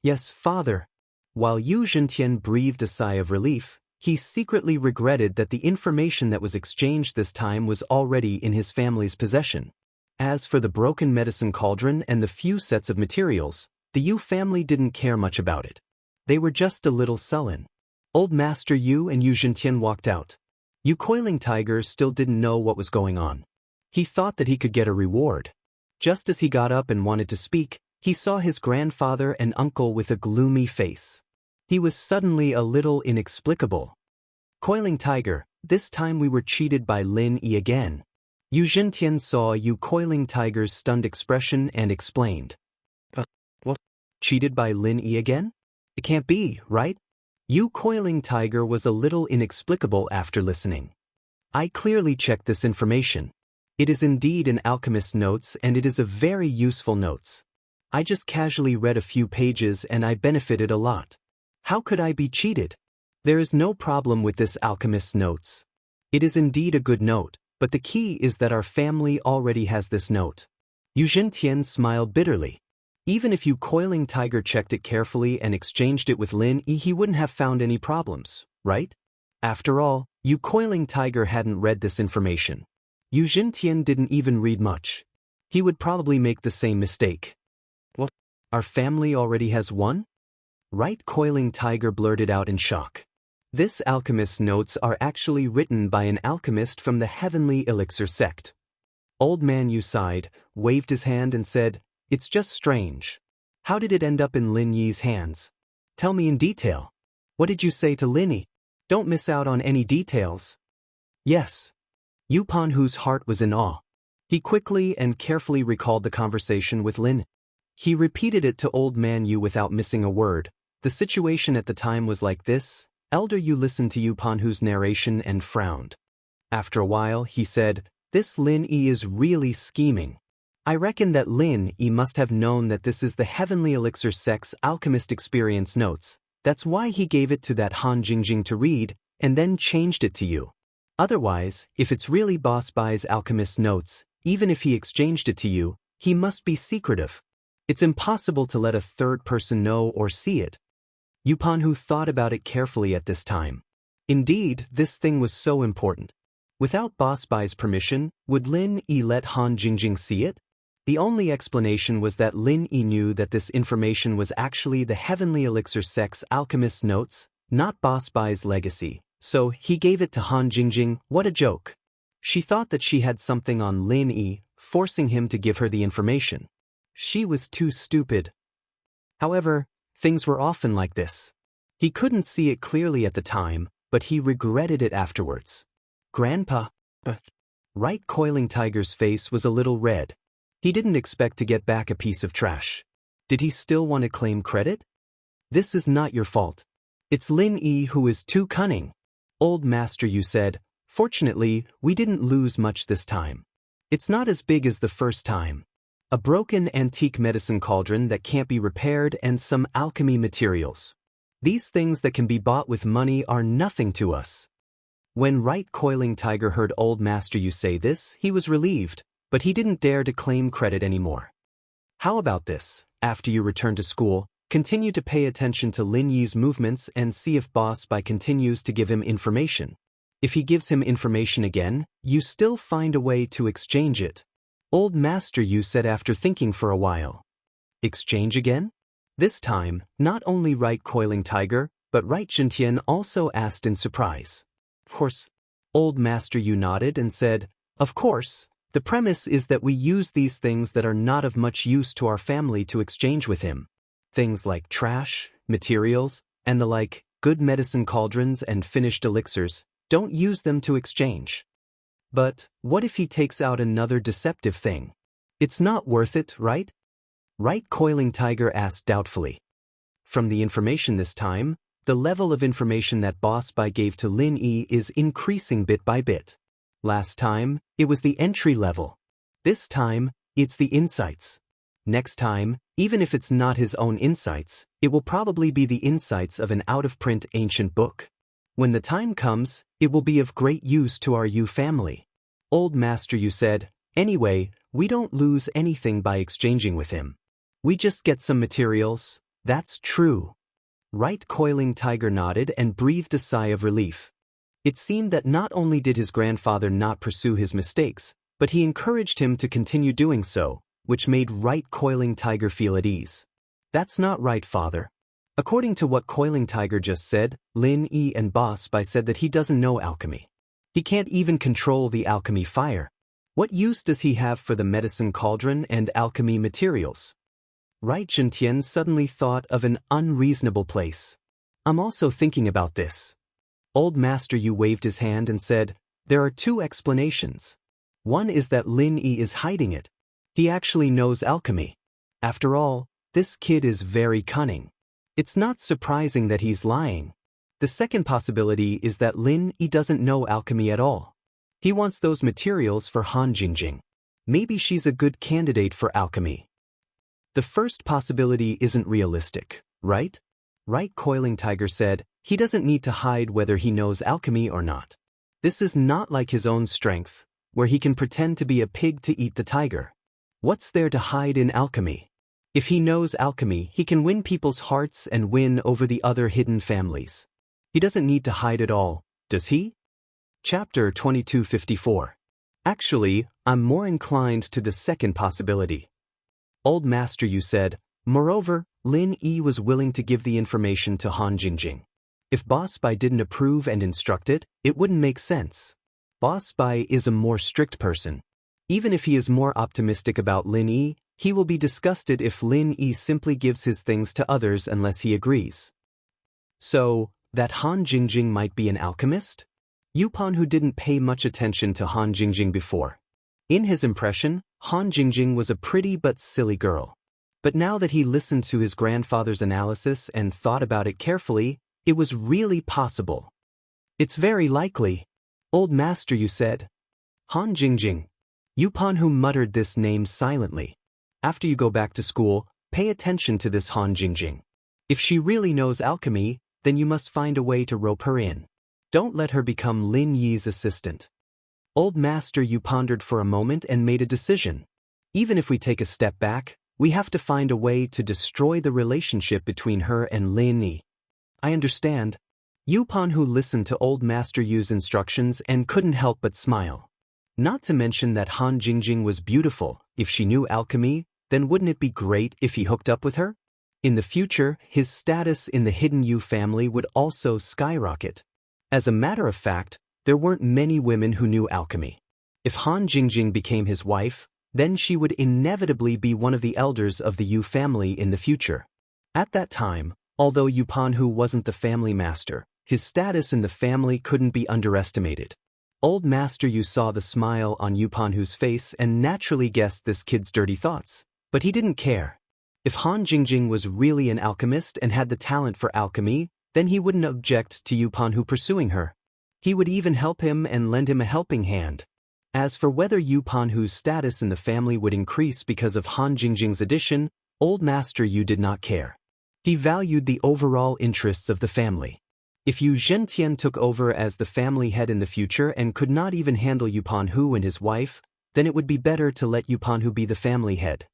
Yes, father. While Yu Zhentian breathed a sigh of relief, he secretly regretted that the information that was exchanged this time was already in his family's possession. As for the broken medicine cauldron and the few sets of materials, the Yu family didn't care much about it. They were just a little sullen. Old Master Yu and Yu Zhentian walked out. Yu Coiling Tiger still didn't know what was going on. He thought that he could get a reward. Just as he got up and wanted to speak, he saw his grandfather and uncle with a gloomy face. He was suddenly a little inexplicable. Coiling Tiger, this time we were cheated by Lin Yi again. Yu Zhentian saw Yu Coiling Tiger's stunned expression and explained. What? Cheated by Lin Yi again? It can't be, right? Yu Coiling Tiger was a little inexplicable after listening. I clearly checked this information. It is indeed an alchemist's notes and it is a very useful notes. I just casually read a few pages and I benefited a lot. How could I be cheated? There is no problem with this alchemist's notes. It is indeed a good note, but the key is that our family already has this note. Yu Zhentian smiled bitterly. Even if you coiling tiger checked it carefully and exchanged it with Lin Yi, he wouldn't have found any problems, right? After all, you coiling tiger hadn't read this information. Yu Xintian didn't even read much. He would probably make the same mistake. What? Our family already has one? Right coiling tiger blurted out in shock. This alchemist's notes are actually written by an alchemist from the Heavenly Elixir sect. Old man Yu sighed, waved his hand and said, "It's just strange. How did it end up in Lin Yi's hands? Tell me in detail. What did you say to Lin Yi? Don't miss out on any details." Yes. Yu Panhu's heart was in awe. He quickly and carefully recalled the conversation with Lin. He repeated it to old man Yu without missing a word. The situation at the time was like this. Elder Yu listened to Yu Panhu's narration and frowned. After a while, he said, "This Lin Yi is really scheming. I reckon that Lin Yi must have known that this is the Heavenly Elixir sect's alchemist experience notes. That's why he gave it to that Han Jingjing to read, and then changed it to you. Otherwise, if it's really Boss Bai's alchemist's notes, even if he exchanged it to you, he must be secretive. It's impossible to let a third person know or see it." Yu Panhu thought about it carefully at this time. Indeed, this thing was so important. Without Boss Bai's permission, would Lin Yi let Han Jingjing see it? The only explanation was that Lin Yi knew that this information was actually the Heavenly Elixir sect's alchemist's notes, not Boss Bai's legacy, so he gave it to Han Jingjing. What a joke. She thought that she had something on Lin Yi, forcing him to give her the information. She was too stupid. However, things were often like this. He couldn't see it clearly at the time, but he regretted it afterwards. Grandpa. Right coiling tiger's face was a little red. He didn't expect to get back a piece of trash. Did he still want to claim credit? "This is not your fault. It's Lin Yi who is too cunning." Old Master Yu said, "Fortunately, we didn't lose much this time. It's not as big as the first time. A broken antique medicine cauldron that can't be repaired and some alchemy materials. These things that can be bought with money are nothing to us." When Right Coiling Tiger heard Old Master Yu say this, he was relieved, but he didn't dare to claim credit anymore. "How about this? After you return to school, continue to pay attention to Lin Yi's movements and see if Boss Bai continues to give him information. If he gives him information again, you still find a way to exchange it." Old Master Yu said after thinking for a while. "Exchange again?" This time, not only Right Coiling Tiger, but Right Xintian also asked in surprise. "Of course." Old Master Yu nodded and said, "Of course. The premise is that we use these things that are not of much use to our family to exchange with him. Things like trash, materials, and the like, good medicine cauldrons and finished elixirs. Don't use them to exchange." "But what if he takes out another deceptive thing? It's not worth it, right?" Right Coiling Tiger asked doubtfully. From the information this time, the level of information that Boss Bai gave to Lin Yi is increasing bit by bit. Last time, it was the entry level. This time, it's the insights. Next time, even if it's not his own insights, it will probably be the insights of an out-of-print ancient book. When the time comes, it will be of great use to our Yu family. Old Master Yu said, "Anyway, we don't lose anything by exchanging with him. We just get some materials." "That's true." Right Coiling Tiger nodded and breathed a sigh of relief. It seemed that not only did his grandfather not pursue his mistakes, but he encouraged him to continue doing so, which made Right Coiling Tiger feel at ease. "That's not right, father. According to what Coiling Tiger just said, Lin Yi and Boss Bai said that he doesn't know alchemy. He can't even control the alchemy fire. What use does he have for the medicine cauldron and alchemy materials?" Right Xintian suddenly thought of an unreasonable place. "I'm also thinking about this." Old Master Yu waved his hand and said, "There are two explanations. One is that Lin Yi is hiding it. He actually knows alchemy. After all, this kid is very cunning. It's not surprising that he's lying. The second possibility is that Lin Yi doesn't know alchemy at all. He wants those materials for Han Jingjing. Maybe she's a good candidate for alchemy." The first possibility isn't realistic, right? Right Coiling Tiger said, "He doesn't need to hide whether he knows alchemy or not. This is not like his own strength, where he can pretend to be a pig to eat the tiger. What's there to hide in alchemy? If he knows alchemy, he can win people's hearts and win over the other hidden families. He doesn't need to hide it all, does he? Chapter 2254. Actually, I'm more inclined to the second possibility. Old Master Yu said, moreover, Lin Yi was willing to give the information to Han Jingjing. If Boss Bai didn't approve and instruct it, it wouldn't make sense. Boss Bai is a more strict person. Even if he is more optimistic about Lin Yi, he will be disgusted if Lin Yi simply gives his things to others unless he agrees. So, that Han Jingjing might be an alchemist? Yupan, who didn't pay much attention to Han Jingjing before. In his impression, Han Jingjing was a pretty but silly girl. But now that he listened to his grandfather's analysis and thought about it carefully, it was really possible. It's very likely. Old Master Yu said. Han Jingjing. Yupan, who muttered this name silently. After you go back to school, pay attention to this Han Jingjing. If she really knows alchemy, then you must find a way to rope her in. Don't let her become Lin Yi's assistant. Old Master Yu pondered for a moment and made a decision. Even if we take a step back, we have to find a way to destroy the relationship between her and Lin Yi. I understand. Yupan, who listened to Old Master Yu's instructions and couldn't help but smile. Not to mention that Han Jingjing was beautiful. If she knew alchemy, then wouldn't it be great if he hooked up with her? In the future, his status in the hidden Yu family would also skyrocket. As a matter of fact, there weren't many women who knew alchemy. If Han Jingjing became his wife, then she would inevitably be one of the elders of the Yu family in the future. At that time, although Yupanhu wasn't the family master, his status in the family couldn't be underestimated. Old Master Yu saw the smile on Yupanhu's face and naturally guessed this kid's dirty thoughts, but he didn't care. If Han Jingjing was really an alchemist and had the talent for alchemy, then he wouldn't object to Yupanhu pursuing her. He would even help him and lend him a helping hand. As for whether Yupanhu's status in the family would increase because of Han Jingjing's addition, Old Master Yu did not care. He valued the overall interests of the family. If Yu Zhentian took over as the family head in the future and could not even handle Yupanhu and his wife, then it would be better to let Yupanhu be the family head.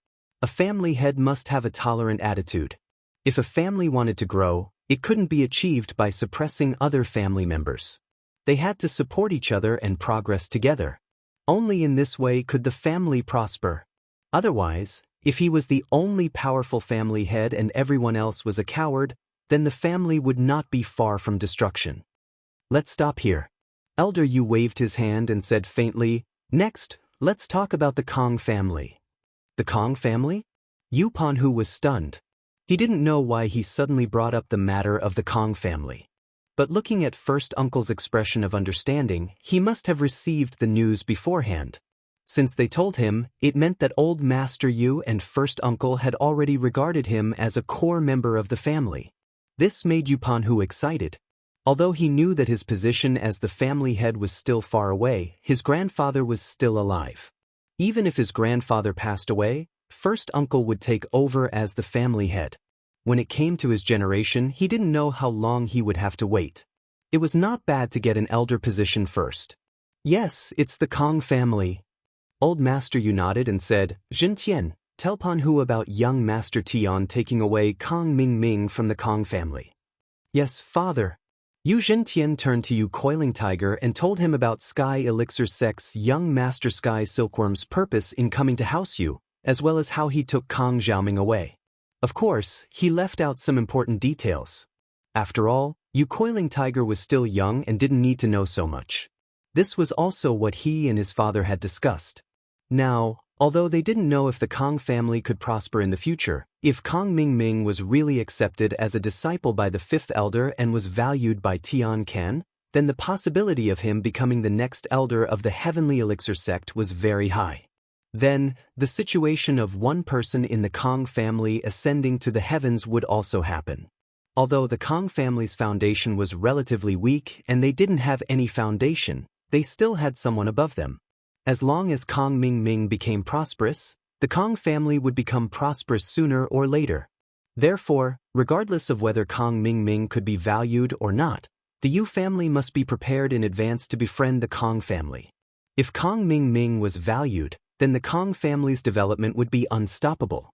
A family head must have a tolerant attitude. If a family wanted to grow, it couldn't be achieved by suppressing other family members. They had to support each other and progress together. Only in this way could the family prosper. Otherwise, if he was the only powerful family head and everyone else was a coward, then the family would not be far from destruction. Let's stop here. Elder Yu waved his hand and said faintly, "Next, let's talk about the Kong family." The Kong family? Yupanhu was stunned. He didn't know why he suddenly brought up the matter of the Kong family. But looking at First Uncle's expression of understanding, he must have received the news beforehand. Since they told him, it meant that Old Master Yu and First Uncle had already regarded him as a core member of the family. This made Yupanhu excited. Although he knew that his position as the family head was still far away, his grandfather was still alive. Even if his grandfather passed away, First Uncle would take over as the family head. When it came to his generation, he didn't know how long he would have to wait. It was not bad to get an elder position first. Yes, it's the Kong family. Old Master Yu nodded and said, "Zhentian, tell Panhu about young Master Tian taking away Kong Ming from the Kong family." "Yes, father." Yu Zhentian turned to Yu Coiling Tiger and told him about Sky Elixir Sect's young Master Sky Silkworm's purpose in coming to House Yu, as well as how he took Kong Xiaoming away. Of course, he left out some important details. After all, Yu Coiling Tiger was still young and didn't need to know so much. This was also what he and his father had discussed. Now, although they didn't know if the Kong family could prosper in the future, if Kong Ming was really accepted as a disciple by the fifth elder and was valued by Tian Can, then the possibility of him becoming the next elder of the Heavenly Elixir sect was very high. Then, the situation of one person in the Kong family ascending to the heavens would also happen. Although the Kong family's foundation was relatively weak and they didn't have any foundation, they still had someone above them. As long as Kong Ming became prosperous, the Kong family would become prosperous sooner or later. Therefore, regardless of whether Kong Ming could be valued or not, the Yu family must be prepared in advance to befriend the Kong family. If Kong Ming was valued, then the Kong family's development would be unstoppable.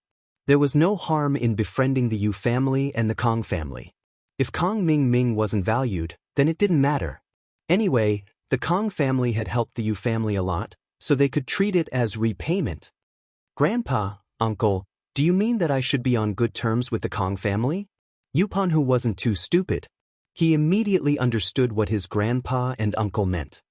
There was no harm in befriending the Yu family and the Kong family. If Kong Ming Ming wasn't valued, then it didn't matter. Anyway, the Kong family had helped the Yu family a lot, so they could treat it as repayment. Grandpa, uncle, do you mean that I should be on good terms with the Kong family? Yupan, who wasn't too stupid. He immediately understood what his grandpa and uncle meant.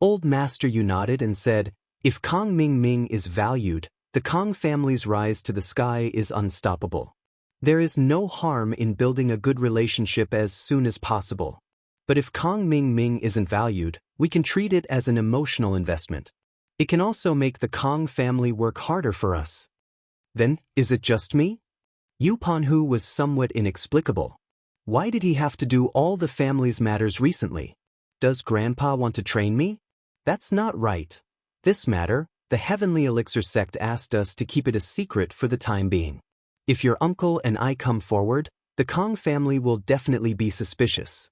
Old Master Yu nodded and said, if Kong Ming Ming is valued, the Kong family's rise to the sky is unstoppable. There is no harm in building a good relationship as soon as possible. But if Kong Ming Ming isn't valued, we can treat it as an emotional investment. It can also make the Kong family work harder for us. Then, is it just me? Yu Panhu was somewhat inexplicable. Why did he have to do all the family's matters recently? Does Grandpa want to train me? That's not right. This matter, the Heavenly Elixir sect asked us to keep it a secret for the time being. If your uncle and I come forward, the Kong family will definitely be suspicious.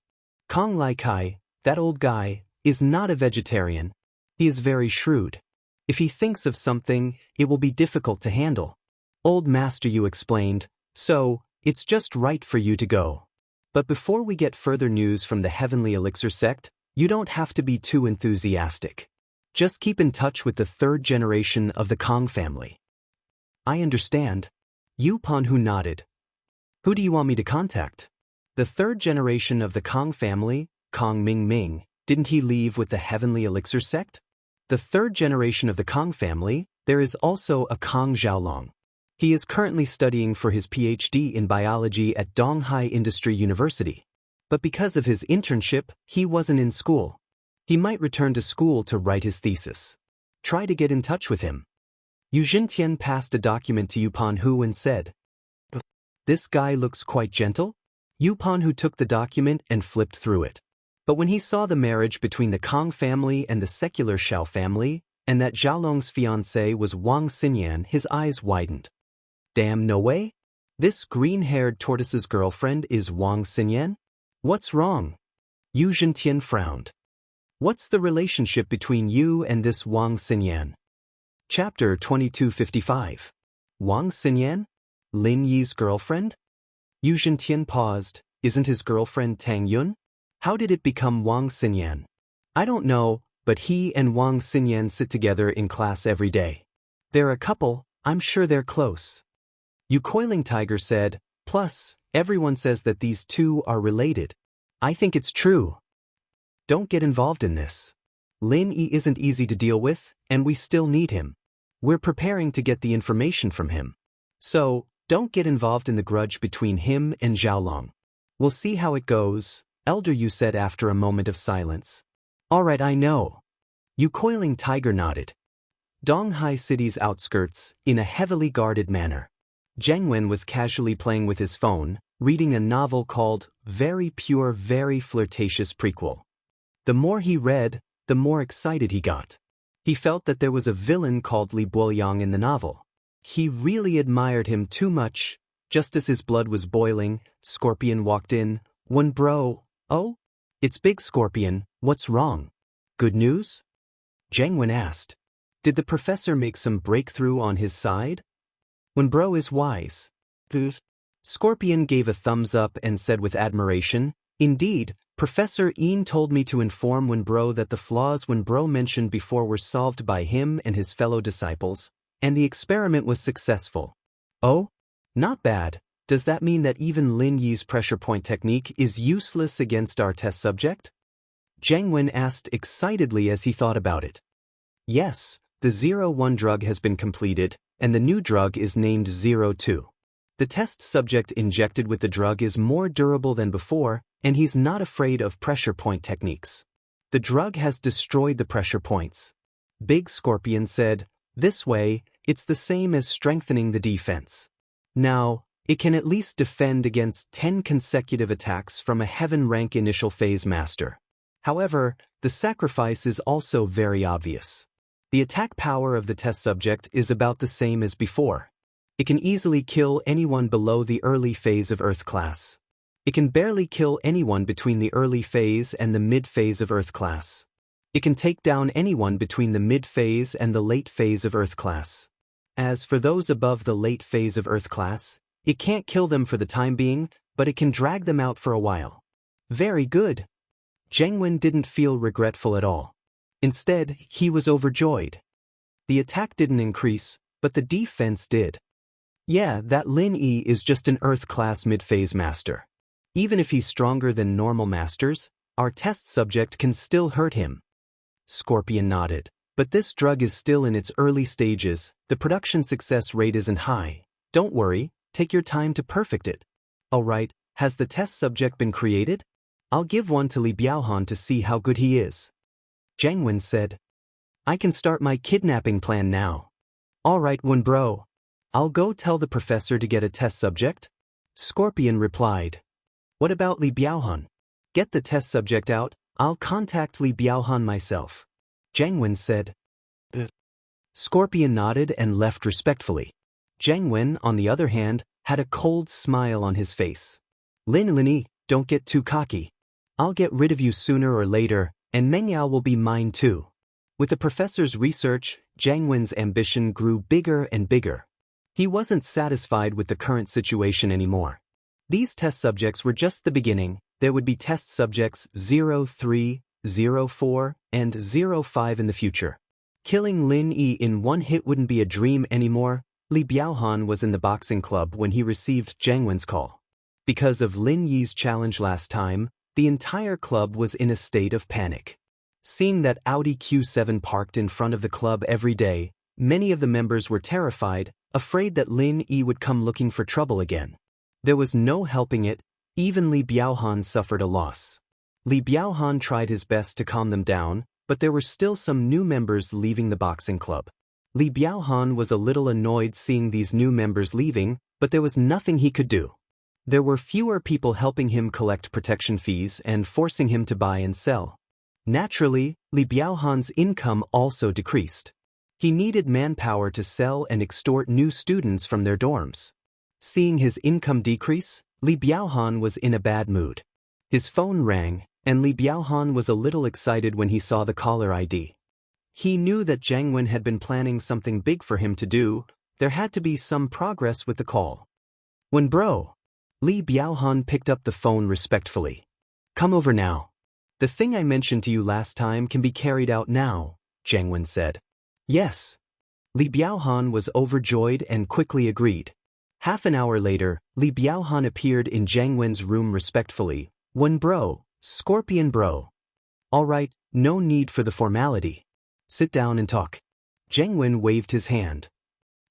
Kong Lai Kai, that old guy, is not a vegetarian. He is very shrewd. If he thinks of something, it will be difficult to handle. Old Master Yu explained, so, it's just right for you to go. But before we get further news from the Heavenly Elixir sect, you don't have to be too enthusiastic. Just keep in touch with the third generation of the Kong family. I understand. Yu Panhu nodded. Who do you want me to contact? The third generation of the Kong family, Kong Ming Ming, didn't he leave with the Heavenly Elixir sect? The third generation of the Kong family, there is also a Kong Xiaolong. He is currently studying for his PhD in biology at Donghai Industry University. But because of his internship, he wasn't in school. He might return to school to write his thesis. Try to get in touch with him. Yu Jintian passed a document to Yu Panhu and said, this guy looks quite gentle? Yu Panhu took the document and flipped through it. But when he saw the marriage between the Kong family and the secular Xiao family, and that Xiaolong's fiancée was Wang Xinyan, his eyes widened. Damn, no way? This green-haired tortoise's girlfriend is Wang Xinyan? What's wrong? Yu Jintian frowned. What's the relationship between you and this Wang Xinyan? Chapter 2255. Wang Xinyan? Lin Yi's girlfriend? Yu Jintian paused. Isn't his girlfriend Tang Yun? How did it become Wang Xinyan? I don't know, but he and Wang Xinyan sit together in class every day. They're a couple, I'm sure they're close. Yu Coiling Tiger said, plus, everyone says that these two are related. I think it's true. Don't get involved in this. Lin Yi isn't easy to deal with, and we still need him. We're preparing to get the information from him. So, don't get involved in the grudge between him and Xiaolong. We'll see how it goes, Elder Yu said after a moment of silence. Alright, I know. Yu Coiling Tiger nodded. Donghai City's outskirts, in a heavily guarded manner. Zheng Wen was casually playing with his phone, reading a novel called Very Pure, Very Flirtatious Prequel. The more he read, the more excited he got. He felt that there was a villain called Li Boyang in the novel. He really admired him too much. Just as his blood was boiling, Scorpion walked in. When bro, oh? It's Big Scorpion, what's wrong? Good news? Zheng Wen asked. Did the professor make some breakthrough on his side? When bro is wise. Scorpion gave a thumbs up and said with admiration, indeed, Professor Yin told me to inform Wenbro that the flaws Wenbro mentioned before were solved by him and his fellow disciples, and the experiment was successful. Oh? Not bad. Does that mean that even Lin Yi's pressure point technique is useless against our test subject? Zheng Wen asked excitedly as he thought about it. Yes, the 01 drug has been completed, and the new drug is named 02. The test subject injected with the drug is more durable than before, and he's not afraid of pressure point techniques. The drug has destroyed the pressure points. Big Scorpion said, this way, it's the same as strengthening the defense. Now, it can at least defend against 10 consecutive attacks from a heaven rank initial phase master. However, the sacrifice is also very obvious. The attack power of the test subject is about the same as before. It can easily kill anyone below the early phase of Earth class. It can barely kill anyone between the early phase and the mid phase of Earth class. It can take down anyone between the mid phase and the late phase of Earth class. As for those above the late phase of Earth class, it can't kill them for the time being, but it can drag them out for a while. Very good. Zhang Wen didn't feel regretful at all. Instead, he was overjoyed. The attack didn't increase, but the defense did. Yeah, that Lin Yi is just an Earth-class mid-phase master. Even if he's stronger than normal masters, our test subject can still hurt him. Scorpion nodded. But this drug is still in its early stages, the production success rate isn't high. Don't worry, take your time to perfect it. Alright, has the test subject been created? I'll give one to Li Biaohan to see how good he is. Zhang Wen said. I can start my kidnapping plan now. Alright, Wen bro. I'll go tell the professor to get a test subject. Scorpion replied. What about Li Biaohan? Get the test subject out, I'll contact Li Biaohan myself. Zhang Wen said. Scorpion nodded and left respectfully. Zhang Wen, on the other hand, had a cold smile on his face. Lin, don't get too cocky. I'll get rid of you sooner or later, and Mengyao will be mine too. With the professor's research, Zhang Wen's ambition grew bigger and bigger. He wasn't satisfied with the current situation anymore. These test subjects were just the beginning. There would be test subjects 03, 04, and 05 in the future. Killing Lin Yi in one hit wouldn't be a dream anymore. Li Biaohan was in the boxing club when he received Zhang Wen's call. Because of Lin Yi's challenge last time, the entire club was in a state of panic. Seeing that Audi Q7 parked in front of the club every day, many of the members were terrified, afraid that Lin Yi would come looking for trouble again. There was no helping it, even Li Biaohan suffered a loss. Li Biaohan tried his best to calm them down, but there were still some new members leaving the boxing club. Li Biaohan was a little annoyed seeing these new members leaving, but there was nothing he could do. There were fewer people helping him collect protection fees and forcing him to buy and sell. Naturally, Li Biaohan's income also decreased. He needed manpower to sell and extort new students from their dorms. Seeing his income decrease, Li Biaohan was in a bad mood. His phone rang, and Li Biaohan was a little excited when he saw the caller ID. He knew that Zhang Wen had been planning something big for him to do. There had to be some progress with the call. Wen bro. Li Biaohan picked up the phone respectfully. Come over now. The thing I mentioned to you last time can be carried out now, Zhang Wen said. Yes. Li Biaohan was overjoyed and quickly agreed. Half an hour later, Li Biaohan appeared in Zhang Wen's room respectfully. Wen bro, Scorpion bro. Alright, no need for the formality. Sit down and talk. Zhang Wen waved his hand.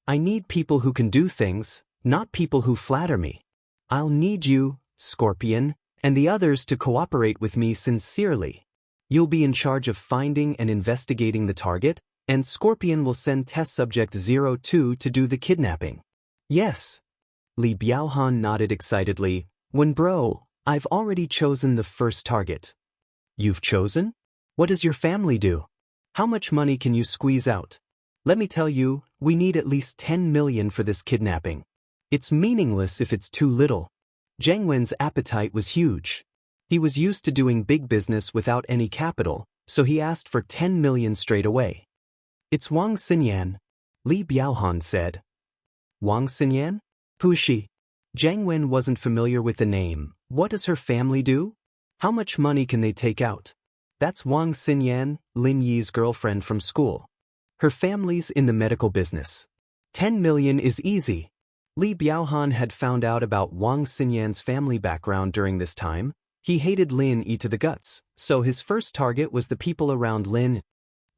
I need people who can do things, not people who flatter me. I'll need you, Scorpion, and the others to cooperate with me sincerely. You'll be in charge of finding and investigating the target, and Scorpion will send test subject 02 to do the kidnapping. Yes. Li Biaohan nodded excitedly. Wen bro, I've already chosen the first target. You've chosen? What does your family do? How much money can you squeeze out? Let me tell you, we need at least 10 million for this kidnapping. It's meaningless if it's too little. Zhang Wen's appetite was huge. He was used to doing big business without any capital, so he asked for 10 million straight away. It's Wang Xinyan, Li Biaohan said. Wang Xinyan? Who is she? Zhang Wen wasn't familiar with the name. What does her family do? How much money can they take out? That's Wang Xinyan, Lin Yi's girlfriend from school. Her family's in the medical business. 10 million is easy. Li Biaohan had found out about Wang Xinyan's family background during this time. He hated Lin Yi to the guts, so his first target was the people around Lin.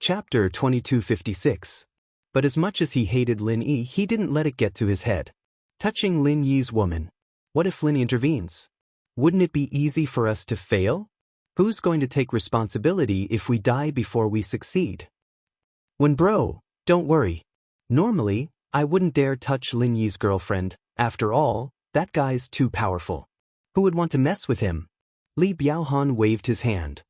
Chapter 2256. But as much as he hated Lin Yi, he didn't let it get to his head. Touching Lin Yi's woman. What if Lin intervenes? Wouldn't it be easy for us to fail? Who's going to take responsibility if we die before we succeed? Wen bro, don't worry. Normally, I wouldn't dare touch Lin Yi's girlfriend. After all, that guy's too powerful. Who would want to mess with him? Li Biaohan waved his hand.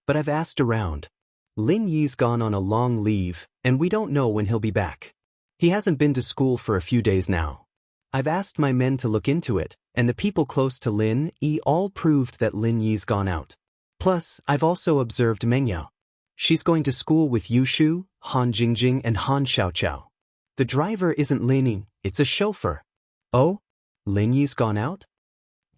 But I've asked around. Lin Yi's gone on a long leave, and we don't know when he'll be back. He hasn't been to school for a few days now. I've asked my men to look into it, and the people close to Lin Yi all proved that Lin Yi's gone out. Plus, I've also observed Mengyao. She's going to school with Yushu, Han Jingjing, and Han Xiaoqiao. The driver isn't Lin Yi, it's a chauffeur. Oh? Lin Yi's gone out?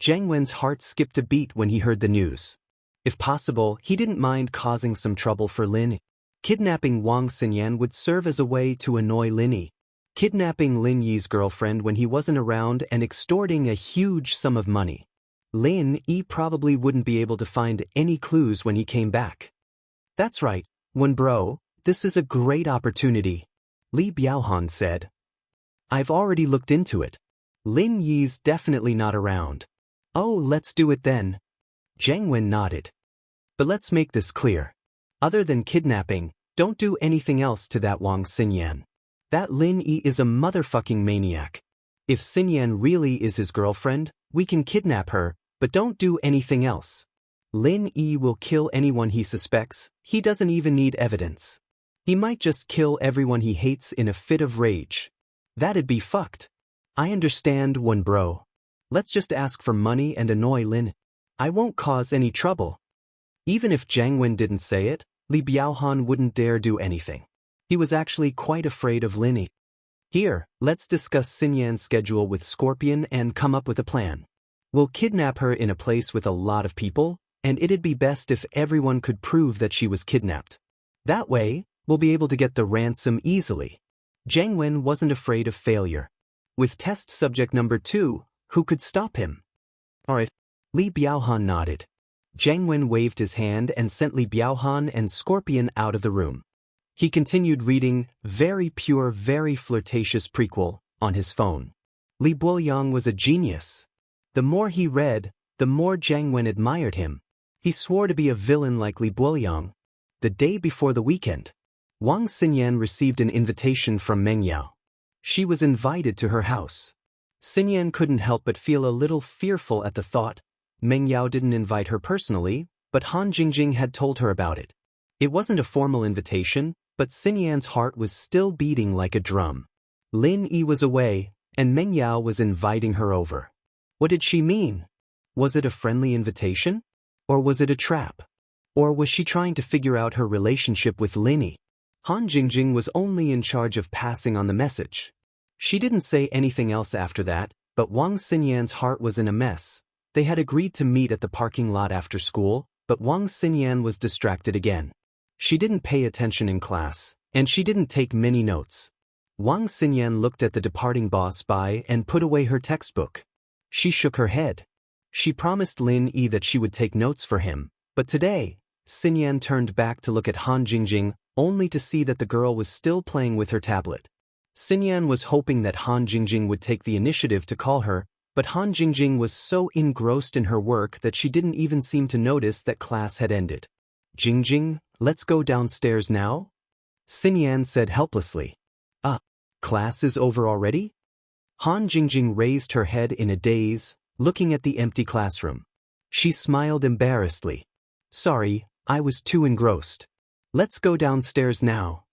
Jiang Wen's heart skipped a beat when he heard the news. If possible, he didn't mind causing some trouble for Lin Yi. Kidnapping Wang Xinyan would serve as a way to annoy Lin Yi. Kidnapping Lin Yi's girlfriend when he wasn't around and extorting a huge sum of money. Lin Yi probably wouldn't be able to find any clues when he came back. That's right, Wen bro, this is a great opportunity, Li Biaohan said. I've already looked into it. Lin Yi's definitely not around. Oh, let's do it then. Jiang Wen nodded. But let's make this clear. Other than kidnapping, don't do anything else to that Wang Xinyan. That Lin Yi is a motherfucking maniac. If Xinyan really is his girlfriend, we can kidnap her, but don't do anything else. Lin Yi will kill anyone he suspects, he doesn't even need evidence. He might just kill everyone he hates in a fit of rage. That'd be fucked. I understand, Wen bro. Let's just ask for money and annoy Lin. I won't cause any trouble. Even if Jiang Wen didn't say it, Li Biaohan wouldn't dare do anything. He was actually quite afraid of Lin Yi. Here, let's discuss Xinyan's schedule with Scorpion and come up with a plan. We'll kidnap her in a place with a lot of people, and it'd be best if everyone could prove that she was kidnapped. That way, we'll be able to get the ransom easily. Jiang Wen wasn't afraid of failure. With test subject number 2, who could stop him? Alright. Li Biaohan nodded. Jiang Wen waved his hand and sent Li Biaohan and Scorpion out of the room. He continued reading Very Pure, Very Flirtatious Prequel on his phone. Li Buoyang was a genius. The more he read, the more Jiang Wen admired him. He swore to be a villain like Li Buoyang. The day before the weekend, Wang Xinyan received an invitation from Meng Yao. She was invited to her house. Xinyan couldn't help but feel a little fearful at the thought. Meng Yao didn't invite her personally, but Han Jingjing had told her about it. It wasn't a formal invitation, but Xinyan's heart was still beating like a drum. Lin Yi was away, and Meng Yao was inviting her over. What did she mean? Was it a friendly invitation? Or was it a trap? Or was she trying to figure out her relationship with Lin Yi? Han Jingjing was only in charge of passing on the message. She didn't say anything else after that, but Wang Xinyan's heart was in a mess. They had agreed to meet at the parking lot after school, but Wang Xinyan was distracted again. She didn't pay attention in class, and she didn't take many notes. Wang Xinyan looked at the departing boss by and put away her textbook. She shook her head. She promised Lin Yi that she would take notes for him, but today, Xinyan turned back to look at Han Jingjing, only to see that the girl was still playing with her tablet. Xinyan was hoping that Han Jingjing would take the initiative to call her, but Han Jingjing was so engrossed in her work that she didn't even seem to notice that class had ended. Jingjing, let's go downstairs now? Xinyan said helplessly. Class is over already? Han Jingjing raised her head in a daze, looking at the empty classroom. She smiled embarrassedly. Sorry, I was too engrossed. Let's go downstairs now.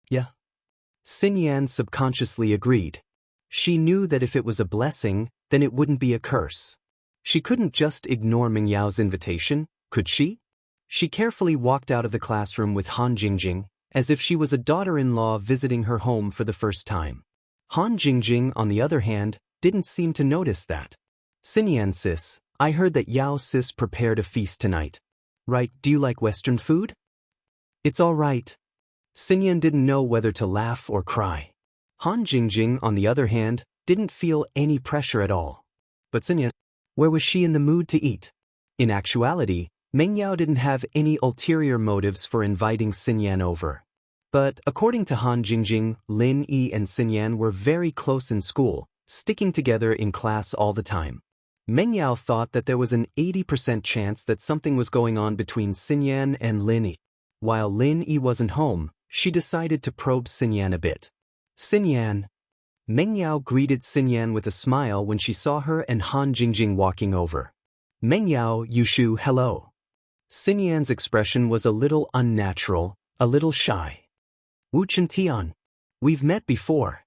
Yeah. Xinyan subconsciously agreed. She knew that if it was a blessing, then it wouldn't be a curse. She couldn't just ignore Meng Yao's invitation, could she? She carefully walked out of the classroom with Han Jingjing, as if she was a daughter-in-law visiting her home for the first time. Han Jingjing, on the other hand, didn't seem to notice that. Xinyan sis, I heard that Yao sis prepared a feast tonight. Right, do you like Western food? It's all right. Xinyan didn't know whether to laugh or cry. Han Jingjing, on the other hand, didn't feel any pressure at all. But Xinyan, where was she in the mood to eat? In actuality, Meng Yao didn't have any ulterior motives for inviting Xinyan over. But according to Han Jingjing, Lin Yi and Xinyan were very close in school, sticking together in class all the time. Meng Yao thought that there was an 80% chance that something was going on between Xinyan and Lin Yi. While Lin Yi wasn't home, she decided to probe Xinyan a bit. Xinyan. Meng Yao greeted Xinyan with a smile when she saw her and Han Jingjing walking over. Meng Yao, Yushu, hello. Xinyan's expression was a little unnatural, a little shy. Wu Chintian. We've met before.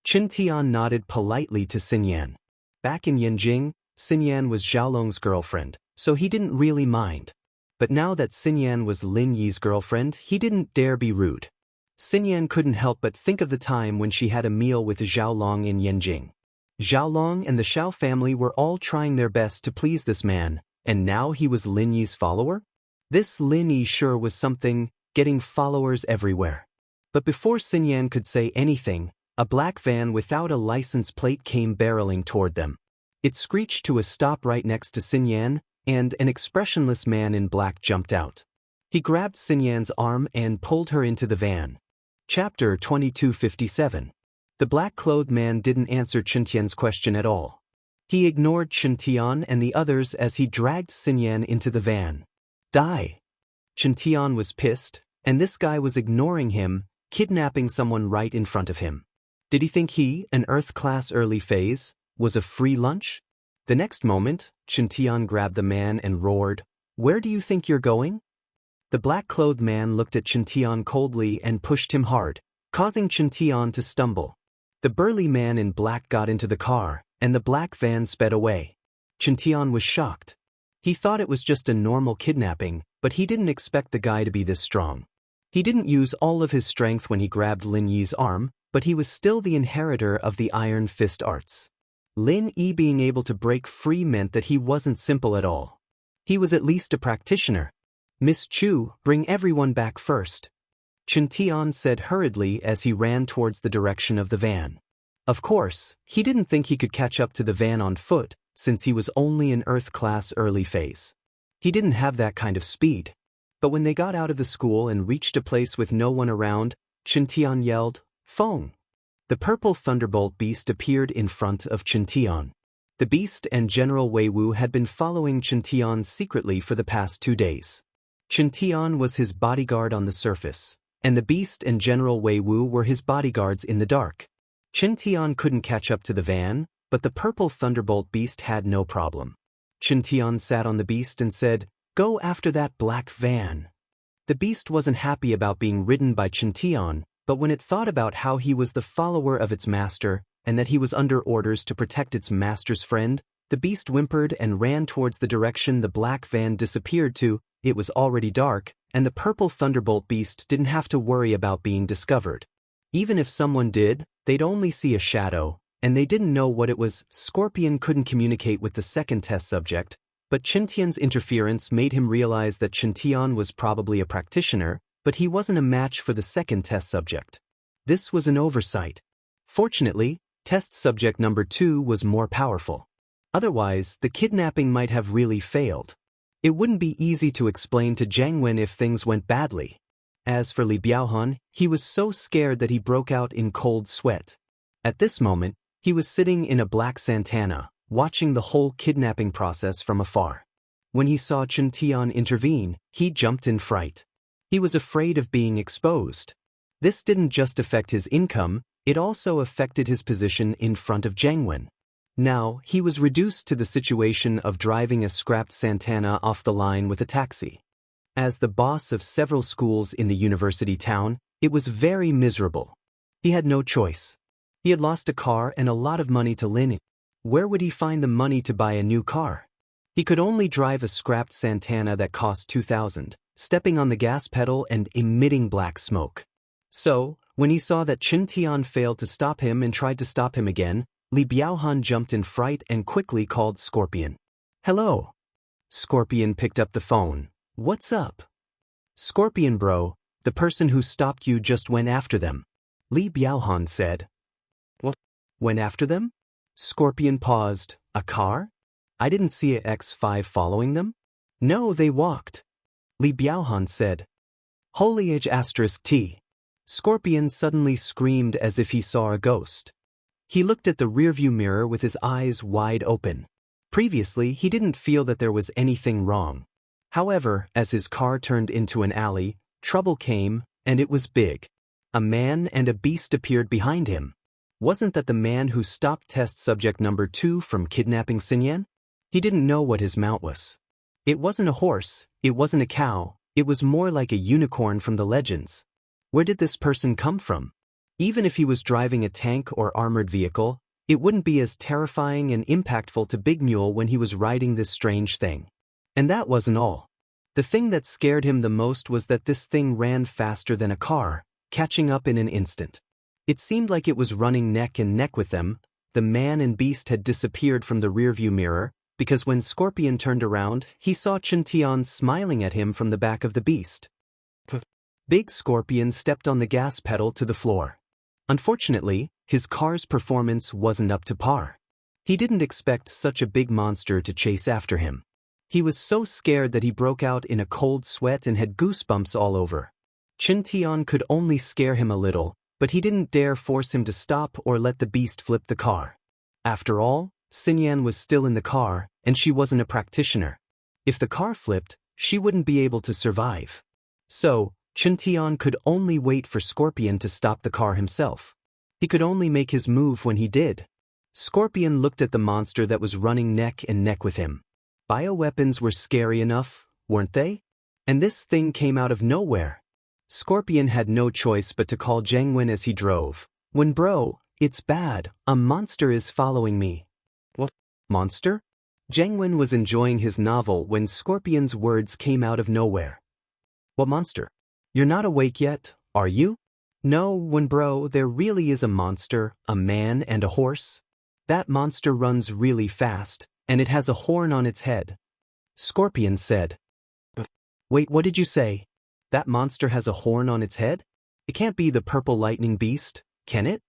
Chintian nodded politely to Xinyan. Back in Yanjing, Xinyan was Xiaolong's girlfriend, so he didn't really mind. But now that Xinyan was Lin Yi's girlfriend, he didn't dare be rude. Xinyan couldn't help but think of the time when she had a meal with Xiaolong in Yanjing. Xiaolong and the Xiao family were all trying their best to please this man, and now he was Lin Yi's follower? This Lin Yi sure was something, getting followers everywhere. But before Xinyan could say anything, a black van without a license plate came barreling toward them. It screeched to a stop right next to Xinyan, and an expressionless man in black jumped out. He grabbed Xinyan's arm and pulled her into the van. Chapter 2257. The black-clothed man didn't answer Chen question at all. He ignored Chen and the others as he dragged Xinyan into the van. Die! Chen was pissed, and this guy was ignoring him, kidnapping someone right in front of him. Did he think he, an Earth-class early phase, was a free lunch? The next moment, Chen grabbed the man and roared, "Where do you think you're going?" The black-clothed man looked at Chen coldly and pushed him hard, causing Chen to stumble. The burly man in black got into the car, and the black van sped away. Chen was shocked. He thought it was just a normal kidnapping, but he didn't expect the guy to be this strong. He didn't use all of his strength when he grabbed Lin Yi's arm, but he was still the inheritor of the Iron Fist arts. Lin Yi being able to break free meant that he wasn't simple at all. He was at least a practitioner. "Miss Chu, bring everyone back first," Chen said hurriedly as he ran towards the direction of the van. Of course, he didn't think he could catch up to the van on foot, since he was only an Earth-class early phase. He didn't have that kind of speed. But when they got out of the school and reached a place with no one around, Chen yelled, "Feng!" The purple thunderbolt beast appeared in front of Chen. The beast and General Wei Wu had been following Chen secretly for the past 2 days. Chen was his bodyguard on the surface, and the beast and General Wei Wu were his bodyguards in the dark. Chen couldn't catch up to the van, but the purple thunderbolt beast had no problem. Chen sat on the beast and said, "Go after that black van." The beast wasn't happy about being ridden by Chen, but when it thought about how he was the follower of its master, and that he was under orders to protect its master's friend, the beast whimpered and ran towards the direction the black van disappeared to. It was already dark, and the purple thunderbolt beast didn't have to worry about being discovered. Even if someone did, they'd only see a shadow, and they didn't know what it was. Scorpion couldn't communicate with the second test subject, but Chen interference made him realize that Chen was probably a practitioner, but he wasn't a match for the second test subject. This was an oversight. Fortunately, test subject number 2 was more powerful. Otherwise, the kidnapping might have really failed. It wouldn't be easy to explain to Zhang Wen if things went badly. As for Li Biaohan, he was so scared that he broke out in cold sweat. At this moment, he was sitting in a black Santana, watching the whole kidnapping process from afar. When he saw Chen intervene, he jumped in fright. He was afraid of being exposed. This didn't just affect his income, it also affected his position in front of Zhang Wen. Now, he was reduced to the situation of driving a scrapped Santana off the line with a taxi. As the boss of several schools in the university town, it was very miserable. He had no choice. He had lost a car and a lot of money to Lin. Where would he find the money to buy a new car? He could only drive a scrapped Santana that cost 2,000, stepping on the gas pedal and emitting black smoke. So, when he saw that Chen failed to stop him and tried to stop him again, Li Biaohan jumped in fright and quickly called Scorpion. "Hello." Scorpion picked up the phone. "What's up?" "Scorpion bro, the person who stopped you just went after them," Li Biaohan said. "What? Went after them?" Scorpion paused. "A car? I didn't see a X5 following them." "No, they walked," Li Biaohan said. "Holy *T." Scorpion suddenly screamed as if he saw a ghost. He looked at the rearview mirror with his eyes wide open. Previously, he didn't feel that there was anything wrong. However, as his car turned into an alley, trouble came, and it was big. A man and a beast appeared behind him. Wasn't that the man who stopped test subject number 2 from kidnapping Xinyan? He didn't know what his mount was. It wasn't a horse, it wasn't a cow, it was more like a unicorn from the legends. Where did this person come from? Even if he was driving a tank or armored vehicle, it wouldn't be as terrifying and impactful to Big Mule when he was riding this strange thing. And that wasn't all. The thing that scared him the most was that this thing ran faster than a car, catching up in an instant. It seemed like it was running neck and neck with them. The man and beast had disappeared from the rearview mirror, because when Scorpion turned around, he saw Qiantian smiling at him from the back of the beast. Big Scorpion stepped on the gas pedal to the floor. Unfortunately, his car's performance wasn't up to par. He didn't expect such a big monster to chase after him. He was so scared that he broke out in a cold sweat and had goosebumps all over. Qiantian could only scare him a little, but he didn't dare force him to stop or let the beast flip the car. After all, Xinyan was still in the car, and she wasn't a practitioner. If the car flipped, she wouldn't be able to survive. So, Qiantian could only wait for Scorpion to stop the car himself. He could only make his move when he did. Scorpion looked at the monster that was running neck and neck with him. Bioweapons were scary enough, weren't they? And this thing came out of nowhere. Scorpion had no choice but to call Zhang Wen as he drove. "When bro, it's bad, a monster is following me." "What? Monster?" Zhang Wen was enjoying his novel when Scorpion's words came out of nowhere. "What monster? You're not awake yet, are you?" "No, when bro, there really is a monster, a man and a horse. That monster runs really fast, and it has a horn on its head." Scorpion said. "Wait, what did you say? That monster has a horn on its head? It can't be the purple lightning beast, can it?"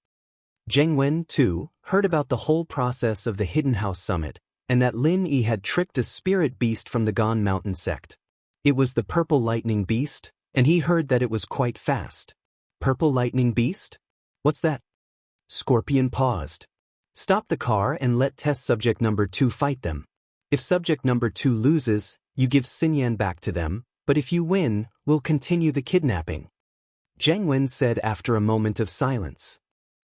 Zheng Wen, too, heard about the whole process of the Hidden House Summit, and that Lin Yi had tricked a spirit beast from the Gone Mountain sect. It was the purple lightning beast, and he heard that it was quite fast. Purple lightning beast? What's that? Scorpion paused. "Stop the car and let test subject number 2 fight them. If subject number 2 loses, you give Xinyan back to them, but if you win, we'll continue the kidnapping," Zhang Wen said after a moment of silence.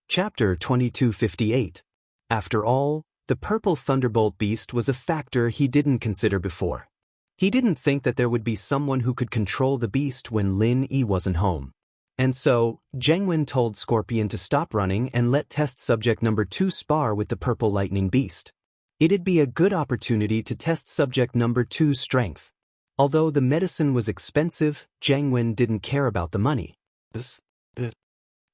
Chapter 2258. After all, the purple thunderbolt beast was a factor he didn't consider before. He didn't think that there would be someone who could control the beast when Lin Yi wasn't home. And so, Zheng Wen told Scorpion to stop running and let test subject number 2 spar with the purple lightning beast. It'd be a good opportunity to test subject number 2's strength. Although the medicine was expensive, Zheng Wen didn't care about the money.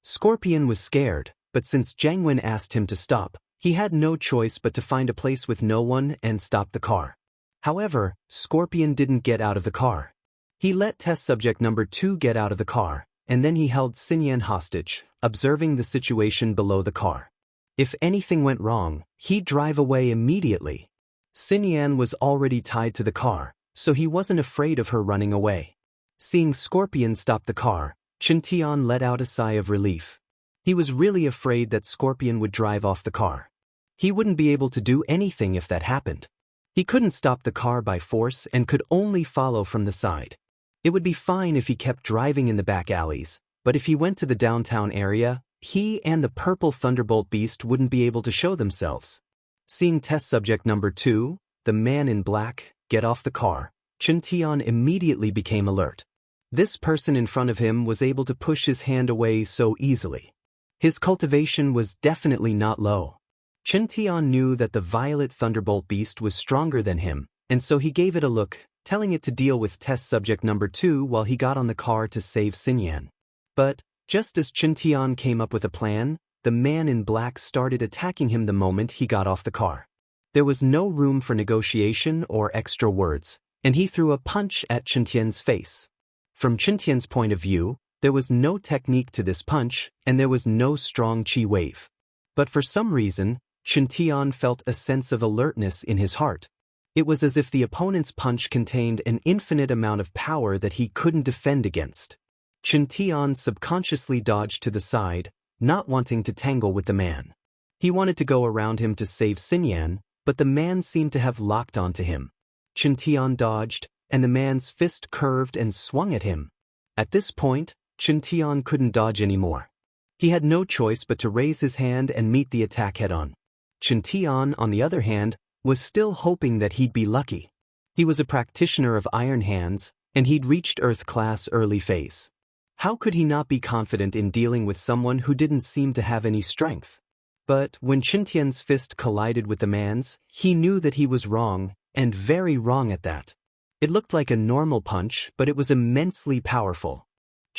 Scorpion was scared, but since Zheng Wen asked him to stop, he had no choice but to find a place with no one and stop the car. However, Scorpion didn't get out of the car. He let test subject number 2 get out of the car, and then he held Xinyan hostage, observing the situation below the car. If anything went wrong, he'd drive away immediately. Xinyan was already tied to the car, so he wasn't afraid of her running away. Seeing Scorpion stop the car, Qiantian let out a sigh of relief. He was really afraid that Scorpion would drive off the car. He wouldn't be able to do anything if that happened. He couldn't stop the car by force and could only follow from the side. It would be fine if he kept driving in the back alleys, but if he went to the downtown area, he and the purple thunderbolt beast wouldn't be able to show themselves. Seeing test subject number 2, the man in black, get off the car, Qiantian immediately became alert. This person in front of him was able to push his hand away so easily. His cultivation was definitely not low. Qiantian knew that the violet thunderbolt beast was stronger than him, and so he gave it a look, telling it to deal with test subject number 2 while he got on the car to save Xinyan. But, just as Qiantian came up with a plan, the man in black started attacking him the moment he got off the car. There was no room for negotiation or extra words, and he threw a punch at Qiantian's face. From Qiantian's point of view, there was no technique to this punch, and there was no strong chi wave. But for some reason, Qiantian felt a sense of alertness in his heart. It was as if the opponent's punch contained an infinite amount of power that he couldn't defend against. Qiantian subconsciously dodged to the side, not wanting to tangle with the man. He wanted to go around him to save Xinyan, but the man seemed to have locked onto him. Qiantian dodged, and the man's fist curved and swung at him. At this point, Qiantian couldn't dodge anymore. He had no choice but to raise his hand and meet the attack head-on. Qiantian, on the other hand, was still hoping that he'd be lucky. He was a practitioner of Iron Hands, and he'd reached Earth Class early phase. How could he not be confident in dealing with someone who didn't seem to have any strength? But when Qiantian's fist collided with the man's, he knew that he was wrong, and very wrong at that. It looked like a normal punch, but it was immensely powerful.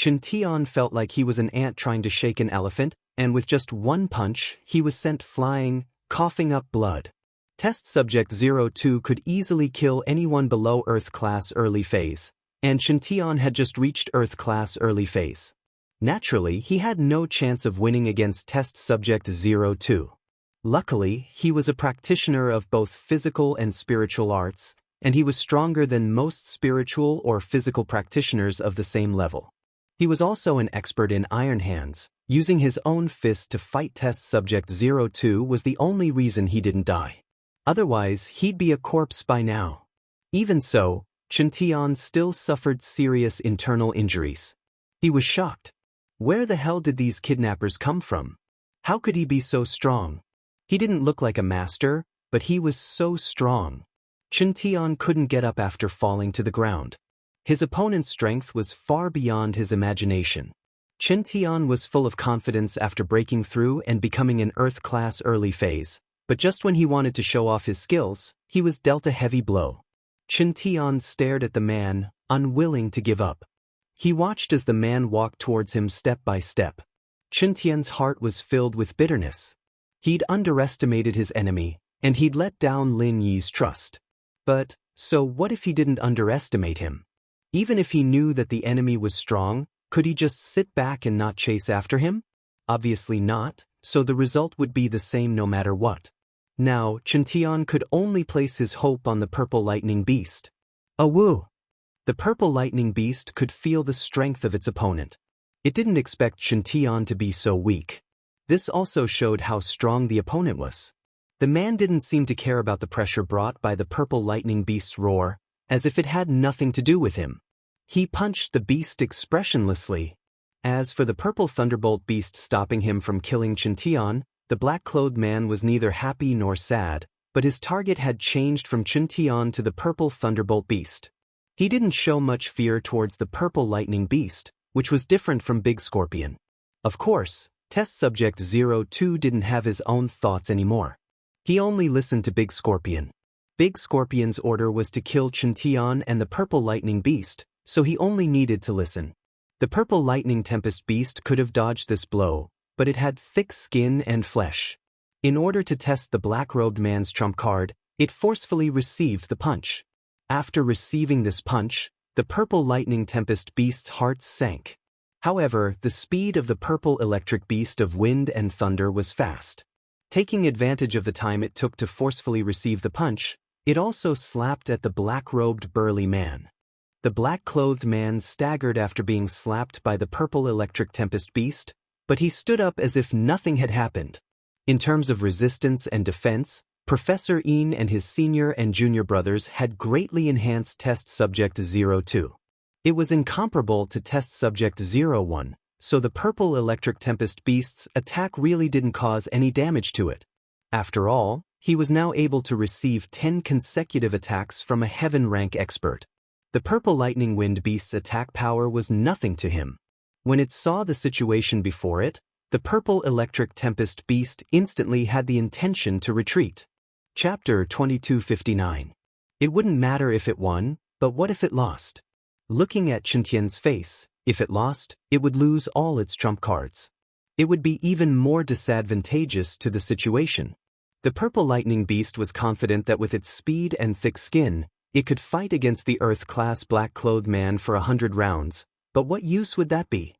Xianxia felt like he was an ant trying to shake an elephant, and with just one punch, he was sent flying, coughing up blood. Test Subject 02 could easily kill anyone below Earth Class Early Phase, and Xianxia had just reached Earth Class Early Phase. Naturally, he had no chance of winning against Test Subject 02. Luckily, he was a practitioner of both physical and spiritual arts, and he was stronger than most spiritual or physical practitioners of the same level. He was also an expert in iron hands. Using his own fist to fight Test Subject 02 was the only reason he didn't die. Otherwise, he'd be a corpse by now. Even so, Xianxia still suffered serious internal injuries. He was shocked. Where the hell did these kidnappers come from? How could he be so strong? He didn't look like a master, but he was so strong. Xianxia couldn't get up after falling to the ground. His opponent's strength was far beyond his imagination. Xianxia was full of confidence after breaking through and becoming an Earth Class Early Phase, but just when he wanted to show off his skills, he was dealt a heavy blow. Xianxia stared at the man, unwilling to give up. He watched as the man walked towards him step by step. Xianxia's heart was filled with bitterness. He'd underestimated his enemy, and he'd let down Lin Yi's trust. But, so what if he didn't underestimate him? Even if he knew that the enemy was strong, could he just sit back and not chase after him? Obviously not, so the result would be the same no matter what. Now, Xianxia could only place his hope on the Purple Lightning Beast. Awoo! The Purple Lightning Beast could feel the strength of its opponent. It didn't expect Xianxia to be so weak. This also showed how strong the opponent was. The man didn't seem to care about the pressure brought by the Purple Lightning Beast's roar, as if it had nothing to do with him. He punched the beast expressionlessly. As for the Purple Thunderbolt Beast stopping him from killing Xianxia, the black-clothed man was neither happy nor sad, but his target had changed from Xianxia to the Purple Thunderbolt Beast. He didn't show much fear towards the Purple Lightning Beast, which was different from Big Scorpion. Of course, Test Subject 02 didn't have his own thoughts anymore. He only listened to Big Scorpion. Big Scorpion's order was to kill Xianxia and the Purple Lightning Beast, so he only needed to listen. The Purple Lightning Tempest Beast could have dodged this blow, but it had thick skin and flesh. In order to test the black-robed man's trump card, it forcefully received the punch. After receiving this punch, the Purple Lightning Tempest Beast's heart sank. However, the speed of the Purple Electric Beast of Wind and Thunder was fast. Taking advantage of the time it took to forcefully receive the punch, it also slapped at the black-robed burly man. The black-clothed man staggered after being slapped by the Purple Electric Tempest Beast, but he stood up as if nothing had happened. In terms of resistance and defense, Professor Yin and his senior and junior brothers had greatly enhanced Test Subject 02. It was incomparable to Test Subject 01, so the Purple Electric Tempest Beast's attack really didn't cause any damage to it. After all, he was now able to receive 10 consecutive attacks from a Heaven rank expert. The Purple Lightning Wind Beast's attack power was nothing to him. When it saw the situation before it, the Purple Electric Tempest Beast instantly had the intention to retreat. Chapter 2259. It wouldn't matter if it won, but what if it lost? Looking at Xianxia's face, if it lost, it would lose all its trump cards. It would be even more disadvantageous to the situation. The Purple Lightning Beast was confident that with its speed and thick skin, it could fight against the Earth-class black-clothed man for 100 rounds, but what use would that be?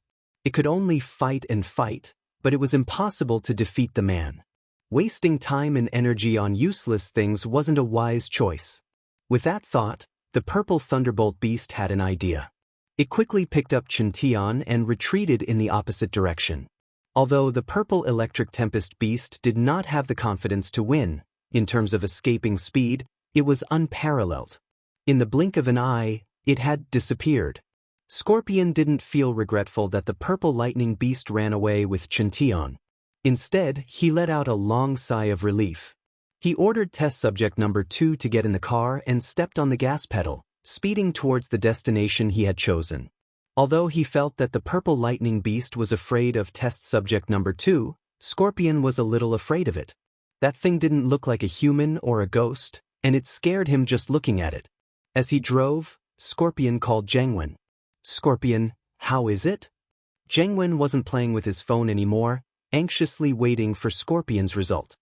It could only fight and fight, but it was impossible to defeat the man. Wasting time and energy on useless things wasn't a wise choice. With that thought, the Purple Thunderbolt Beast had an idea. It quickly picked up Xianxia and retreated in the opposite direction. Although the Purple Electric Tempest Beast did not have the confidence to win, in terms of escaping speed, it was unparalleled. In the blink of an eye, it had disappeared. Scorpion didn't feel regretful that the Purple Lightning Beast ran away with Xianxia. Instead, he let out a long sigh of relief. He ordered Test Subject number 2 to get in the car and stepped on the gas pedal, speeding towards the destination he had chosen. Although he felt that the Purple Lightning Beast was afraid of Test Subject number 2, Scorpion was a little afraid of it. That thing didn't look like a human or a ghost, and it scared him just looking at it. As he drove, Scorpion called Jiangwen. "Scorpion, How is it? Zheng Wen wasn't playing with his phone anymore, anxiously waiting for Scorpion's result.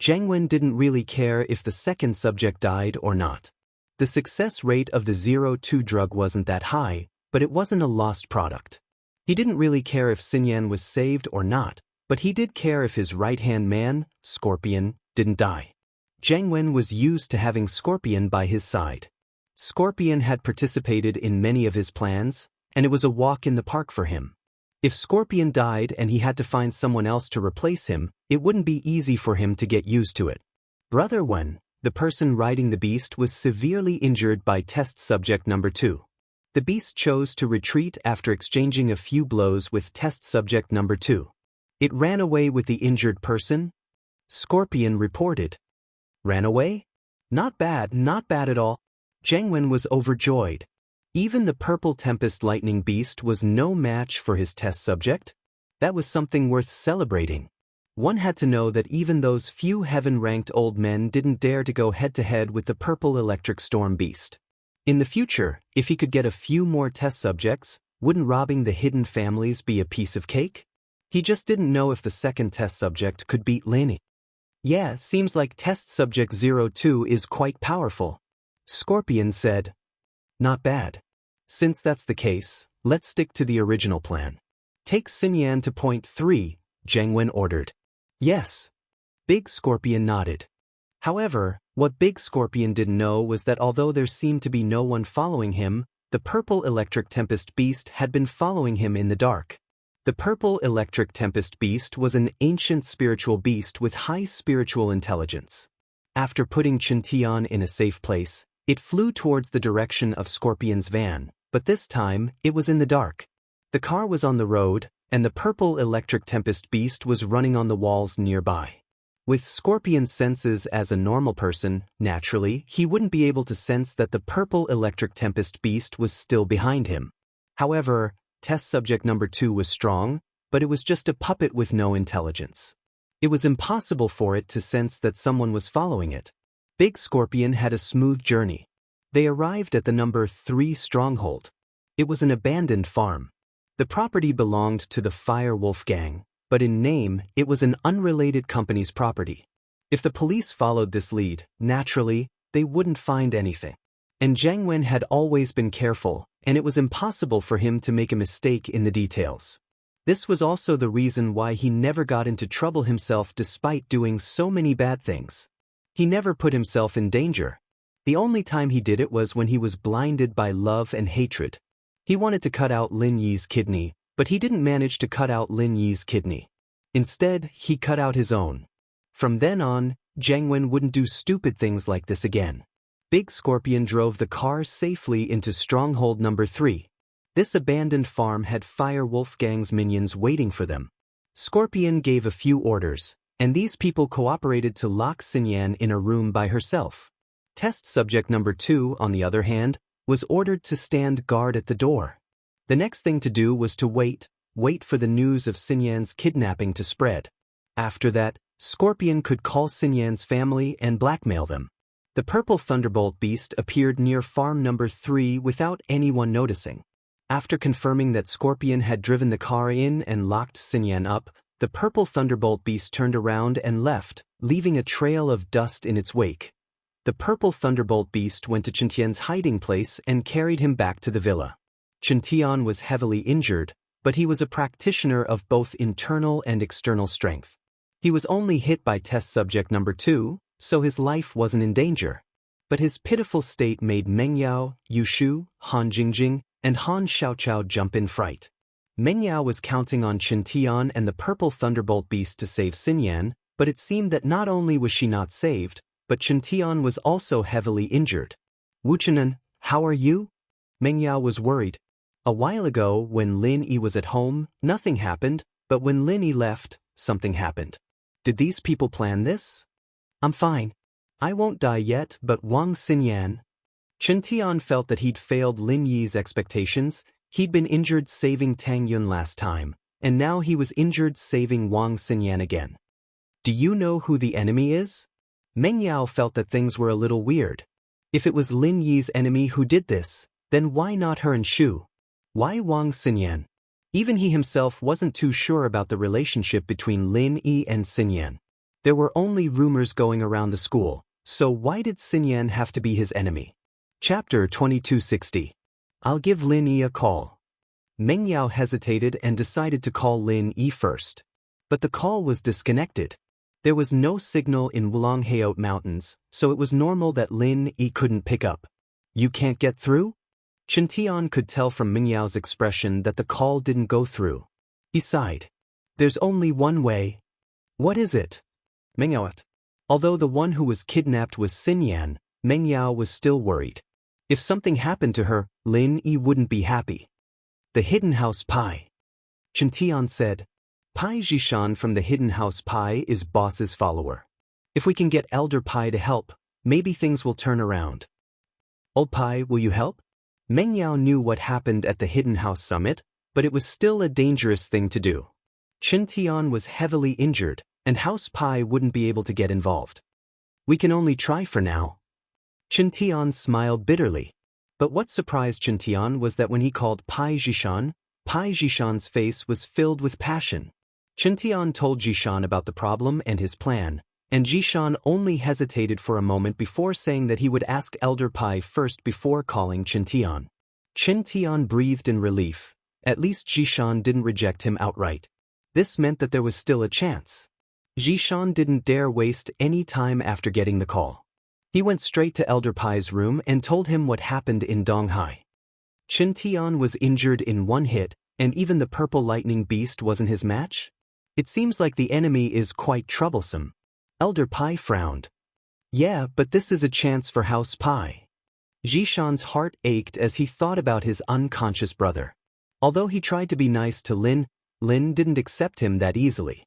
Zheng Wen didn't really care if the second subject died or not. The success rate of the 02 drug wasn't that high, but it wasn't a lost product. He didn't really care if Xinyan was saved or not, but he did care if his right-hand man, Scorpion, didn't die. Zheng Wen was used to having Scorpion by his side. Scorpion had participated in many of his plans, and it was a walk in the park for him. If Scorpion died and he had to find someone else to replace him, it wouldn't be easy for him to get used to it. Brother Wen, the person riding the beast, was severely injured by test subject number 2. The beast chose to retreat after exchanging a few blows with test subject number 2. It ran away with the injured person? Scorpion reported. Ran away? Not bad at all. Zheng Wen was overjoyed. Even the purple tempest lightning beast was no match for his test subject. That was something worth celebrating. One had to know that even those few heaven-ranked old men didn't dare to go head-to-head with the purple electric storm beast. In the future, if he could get a few more test subjects, wouldn't robbing the hidden families be a piece of cake? He just didn't know if the second test subject could beat Lin. Yeah, seems like test subject 02 is quite powerful. Scorpion said. Not bad. Since that's the case, let's stick to the original plan. Take Xinyan to point 3, Zheng Wen ordered. Yes. Big Scorpion nodded. However, what Big Scorpion didn't know was that although there seemed to be no one following him, the purple electric tempest beast had been following him in the dark. The purple electric tempest beast was an ancient spiritual beast with high spiritual intelligence. After putting Chintian in a safe place, it flew towards the direction of Scorpion's van, but this time, it was in the dark. The car was on the road, and the purple electric tempest beast was running on the walls nearby. With Scorpion's senses as a normal person, naturally, he wouldn't be able to sense that the purple electric tempest beast was still behind him. However, test subject number 2 was strong, but it was just a puppet with no intelligence. It was impossible for it to sense that someone was following it. Big Scorpion had a smooth journey. They arrived at the number 3 stronghold. It was an abandoned farm. The property belonged to the Fire Wolf gang, but in name, it was an unrelated company's property. If the police followed this lead, naturally, they wouldn't find anything. And Zheng Wen had always been careful, and it was impossible for him to make a mistake in the details. This was also the reason why he never got into trouble himself despite doing so many bad things. He never put himself in danger. The only time he did it was when he was blinded by love and hatred. He wanted to cut out Lin Yi's kidney, but he didn't manage to cut out Lin Yi's kidney. Instead, he cut out his own. From then on, Zheng Wen wouldn't do stupid things like this again. Big Scorpion drove the car safely into stronghold number 3. This abandoned farm had Fire Wolf gang's minions waiting for them. Scorpion gave a few orders, and these people cooperated to lock Xinyan in a room by herself. Test subject number 2, on the other hand, was ordered to stand guard at the door. The next thing to do was to wait for the news of Xinyan's kidnapping to spread. After that, Scorpion could call Xinyan's family and blackmail them. The purple thunderbolt beast appeared near farm number 3 without anyone noticing. After confirming that Scorpion had driven the car in and locked Xinyan up, the purple thunderbolt beast turned around and left, leaving a trail of dust in its wake. The purple thunderbolt beast went to Chintian's hiding place and carried him back to the villa. Chintian was heavily injured, but he was a practitioner of both internal and external strength. He was only hit by test subject number 2, so his life wasn't in danger. But his pitiful state made Meng Yao, Yu Shu, Han Jingjing, and Han Xiaoqiao jump in fright. Meng Yao was counting on Chintian and the purple thunderbolt beast to save Xinyan, but it seemed that not only was she not saved, but Chintian was also heavily injured. Wuxian, how are you? Meng Yao was worried. A while ago, when Lin Yi was at home, nothing happened, but when Lin Yi left, something happened. Did these people plan this? I'm fine. I won't die yet, but Wang Xinyan. Chintian felt that he'd failed Lin Yi's expectations. He'd been injured saving Tang Yun last time, and now he was injured saving Wang Xinyan again. Do you know who the enemy is? Meng Yao felt that things were a little weird. If it was Lin Yi's enemy who did this, then why not her and Shu? Why Wang Xinyan? Even he himself wasn't too sure about the relationship between Lin Yi and Xinyan. There were only rumors going around the school, so why did Xinyan have to be his enemy? Chapter 2260. I'll give Lin Yi a call. Meng Yao hesitated and decided to call Lin Yi first. But the call was disconnected. There was no signal in Wulongheot Mountains, so it was normal that Lin Yi couldn't pick up. You can't get through? Chen Tian could tell from Meng Yao's expression that the call didn't go through. He sighed. There's only one way. What is it? Meng Yao. Although the one who was kidnapped was Xinyan, Meng Yao was still worried. If something happened to her, Lin Yi wouldn't be happy. The Hidden House Pie. Chen Tian said. Pai Zhishan from the Hidden House Pie is boss's follower. If we can get Elder Pai to help, maybe things will turn around. Old Pai, will you help? Meng Yao knew what happened at the Hidden House Summit, but it was still a dangerous thing to do. Chen Tian was heavily injured, and House Pai wouldn't be able to get involved. We can only try for now. Chen Tian smiled bitterly. But what surprised Chen Tian was that when he called Pai Zhishan's face was filled with passion. Chen Tian told Zhishan about the problem and his plan, and Zhishan only hesitated for a moment before saying that he would ask Elder Pai first before calling Chen Tian. Chen Tian breathed in relief. At least Zhishan didn't reject him outright. This meant that there was still a chance. Zhishan didn't dare waste any time after getting the call. He went straight to Elder Pai's room and told him what happened in Donghai. Chen Tian was injured in one hit, and even the purple lightning beast wasn't his match? It seems like the enemy is quite troublesome. Elder Pai frowned. Yeah, but this is a chance for House Pai. Zhishan's heart ached as he thought about his unconscious brother. Although he tried to be nice to Lin, Lin didn't accept him that easily.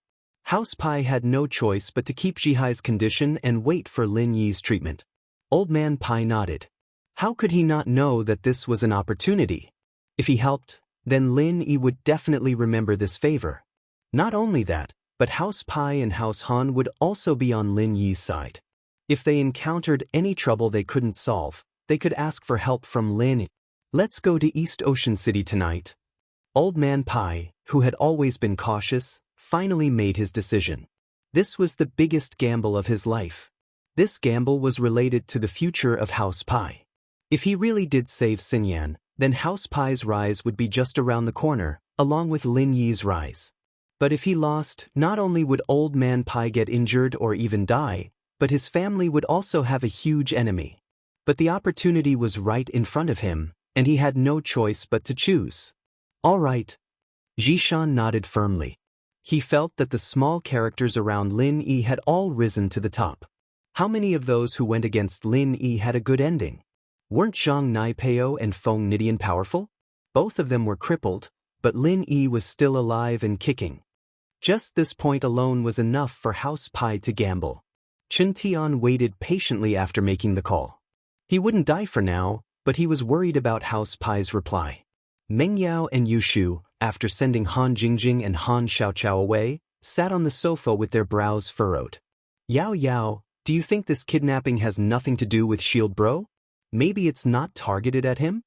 House Pai had no choice but to keep Zhihai's condition and wait for Lin Yi's treatment. Old Man Pai nodded. How could he not know that this was an opportunity? If he helped, then Lin Yi would definitely remember this favor. Not only that, but House Pai and House Han would also be on Lin Yi's side. If they encountered any trouble they couldn't solve, they could ask for help from Lin Yi. Let's go to East Ocean City tonight. Old Man Pai, who had always been cautious, finally made his decision. This was the biggest gamble of his life. This gamble was related to the future of House Pai. If he really did save Xinyan, then House Pai's rise would be just around the corner, along with Lin Yi's rise. But if he lost, not only would Old Man Pai get injured or even die, but his family would also have a huge enemy. But the opportunity was right in front of him, and he had no choice but to choose. All right. Zhishan nodded firmly. He felt that the small characters around Lin Yi had all risen to the top. How many of those who went against Lin Yi had a good ending? Weren't Zhang Naipeo and Feng Nidian powerful? Both of them were crippled, but Lin Yi was still alive and kicking. Just this point alone was enough for House Pai to gamble. Chen Tian waited patiently after making the call. He wouldn't die for now, but he was worried about House Pai's reply. Meng Yao and Yu Shu, after sending Han Jingjing and Han Xiaoqiao away, sat on the sofa with their brows furrowed. Yao Yao, do you think this kidnapping has nothing to do with Shield Bro? Maybe it's not targeted at him?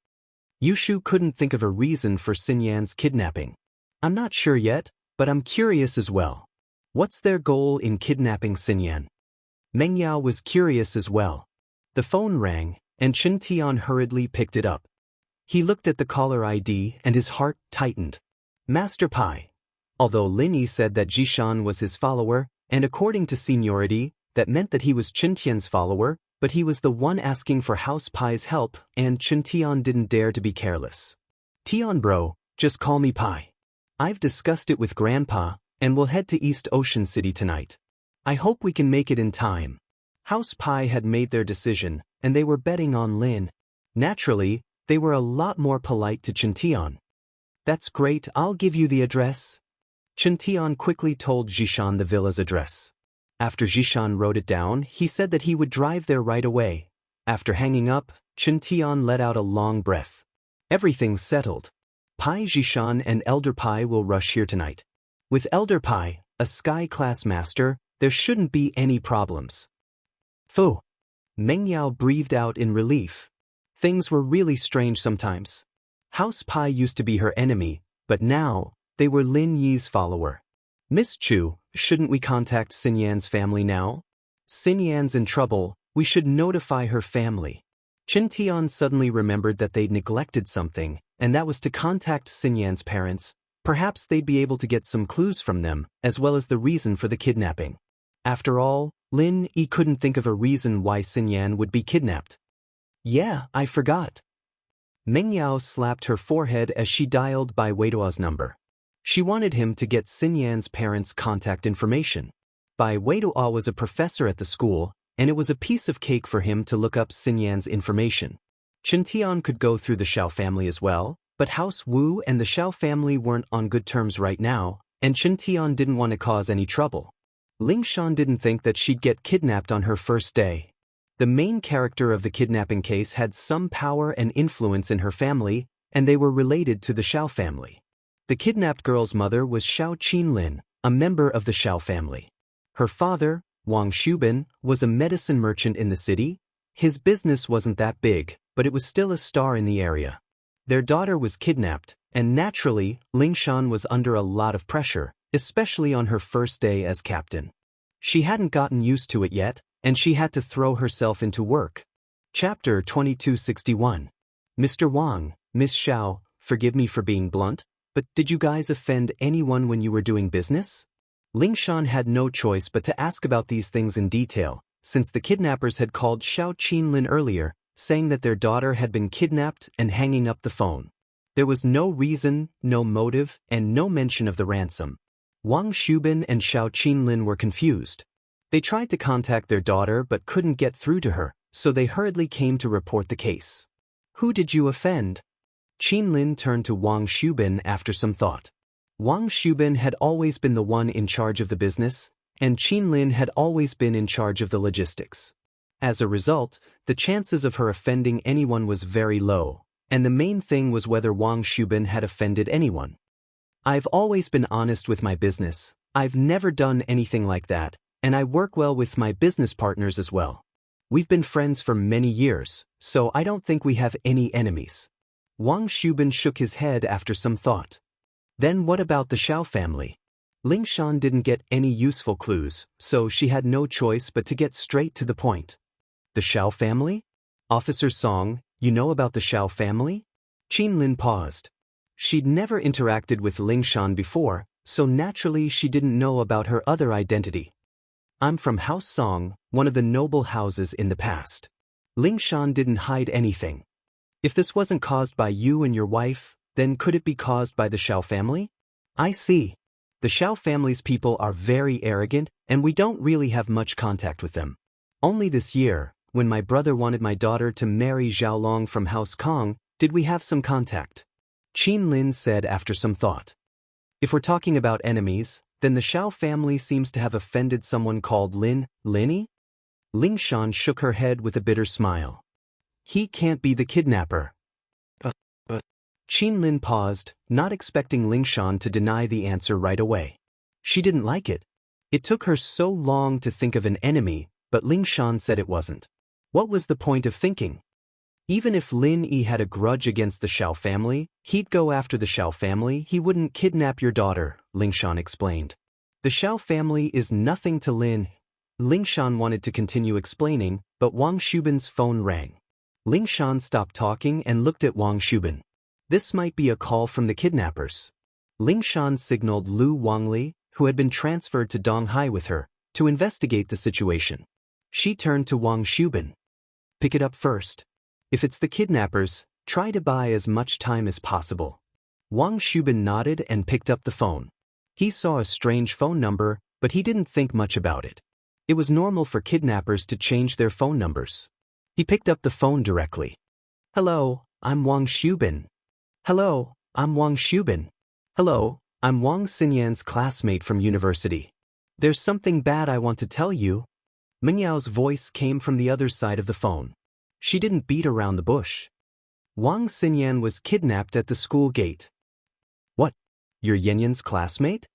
Yu Shu couldn't think of a reason for Xinyan's kidnapping. I'm not sure yet, but I'm curious as well. What's their goal in kidnapping Xinyan? Meng Yao was curious as well. The phone rang, and Chen Tian hurriedly picked it up. He looked at the caller ID and his heart tightened. Master Pai. Although Lin Yi said that Zhishan was his follower, and according to seniority, that meant that he was Chen Tian's follower, but he was the one asking for House Pai's help, and Chen Tian didn't dare to be careless. Tian bro, just call me Pai. I've discussed it with Grandpa, and we'll head to East Ocean City tonight. I hope we can make it in time. House Pai had made their decision, and they were betting on Lin. Naturally, they were a lot more polite to Chen Tian. That's great, I'll give you the address. Chen Tian quickly told Zhishan the villa's address. After Zhishan wrote it down, he said that he would drive there right away. After hanging up, Chen Tian let out a long breath. Everything's settled. Pai Zhishan and Elder Pai will rush here tonight. With Elder Pai, a sky-class master, there shouldn't be any problems. Phew. Meng Yao breathed out in relief. Things were really strange sometimes. House Pai used to be her enemy, but now, they were Lin Yi's follower. Miss Chu, shouldn't we contact Xinyan's family now? Xinyan's in trouble, we should notify her family. Qin Tian suddenly remembered that they'd neglected something, and that was to contact Xinyan's parents. Perhaps they'd be able to get some clues from them, as well as the reason for the kidnapping. After all, Lin Yi couldn't think of a reason why Xinyan would be kidnapped. Yeah, I forgot. Meng Yao slapped her forehead as she dialed by Wei Duo's number. She wanted him to get Xinyan's parents' contact information. Bai Weiduo was a professor at the school, and it was a piece of cake for him to look up Xinyan's information. Qin Tian could go through the Xiao family as well, but House Wu and the Xiao family weren't on good terms right now, and Qin Tian didn't want to cause any trouble. Ling Shan didn't think that she'd get kidnapped on her first day. The main character of the kidnapping case had some power and influence in her family, and they were related to the Xiao family. The kidnapped girl's mother was Xiao Qinlin, a member of the Xiao family. Her father, Wang Shubin, was a medicine merchant in the city. His business wasn't that big, but it was still a star in the area. Their daughter was kidnapped, and naturally, Ling Shan was under a lot of pressure, especially on her first day as captain. She hadn't gotten used to it yet, and she had to throw herself into work. Chapter 2261. Mr. Wang, Miss Xiao, forgive me for being blunt, but did you guys offend anyone when you were doing business? Ling Shan had no choice but to ask about these things in detail, since the kidnappers had called Xiao Qinlin earlier, saying that their daughter had been kidnapped and hanging up the phone. There was no reason, no motive, and no mention of the ransom. Wang Shubin and Xiao Qinlin were confused. They tried to contact their daughter but couldn't get through to her, so they hurriedly came to report the case. Who did you offend? Qinlin turned to Wang Shubin after some thought. Wang Shubin had always been the one in charge of the business, and Qinlin had always been in charge of the logistics. As a result, the chances of her offending anyone was very low, and the main thing was whether Wang Shubin had offended anyone. I've always been honest with my business, I've never done anything like that, and I work well with my business partners as well. We've been friends for many years, so I don't think we have any enemies. Wang Shubin shook his head after some thought. Then what about the Xiao family? Ling Shan didn't get any useful clues, so she had no choice but to get straight to the point. The Xiao family? Officer Song, you know about the Xiao family? Qinlin paused. She'd never interacted with Ling Shan before, so naturally she didn't know about her other identity. I'm from House Song, one of the noble houses in the past. Ling Shan didn't hide anything. If this wasn't caused by you and your wife, then could it be caused by the Xiao family? I see. The Xiao family's people are very arrogant, and we don't really have much contact with them. Only this year, when my brother wanted my daughter to marry Xiaolong from House Kong, did we have some contact. Qinlin said after some thought. If we're talking about enemies, then the Xiao family seems to have offended someone called Linny? Ling Shan shook her head with a bitter smile. He can't be the kidnapper. Qinlin paused, not expecting Ling Shan to deny the answer right away. She didn't like it. It took her so long to think of an enemy, but Ling Shan said it wasn't. What was the point of thinking? Even if Lin Yi had a grudge against the Xiao family, he'd go after the Xiao family, he wouldn't kidnap your daughter, Ling Shan explained. The Xiao family is nothing to Lin. Ling Shan wanted to continue explaining, but Wang Shubin's phone rang. Ling Shan stopped talking and looked at Wang Shubin. This might be a call from the kidnappers. Ling Shan signaled Lu Wangli, who had been transferred to Donghai with her, to investigate the situation. She turned to Wang Shubin. Pick it up first. If it's the kidnappers, try to buy as much time as possible. Wang Shubin nodded and picked up the phone. He saw a strange phone number, but he didn't think much about it. It was normal for kidnappers to change their phone numbers. He picked up the phone directly. Hello, I'm Wang Shubin. Hello, I'm Wang Shubin. Hello, I'm Wang Xinyan's classmate from university. There's something bad I want to tell you. Meng Yao's voice came from the other side of the phone. She didn't beat around the bush. Wang Xinyan was kidnapped at the school gate. What? You're Yanyan's classmate?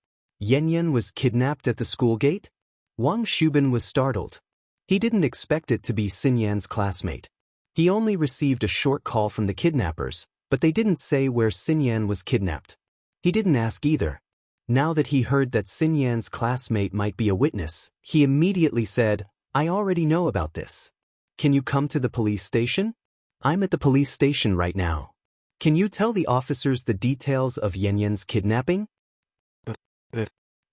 Yanyan was kidnapped at the school gate? Wang Shubin was startled. He didn't expect it to be Xinyan's classmate. He only received a short call from the kidnappers, but they didn't say where Xinyan was kidnapped. He didn't ask either. Now that he heard that Xinyan's classmate might be a witness, he immediately said, "I already know about this. Can you come to the police station? I'm at the police station right now. Can you tell the officers the details of Yanyan's kidnapping?"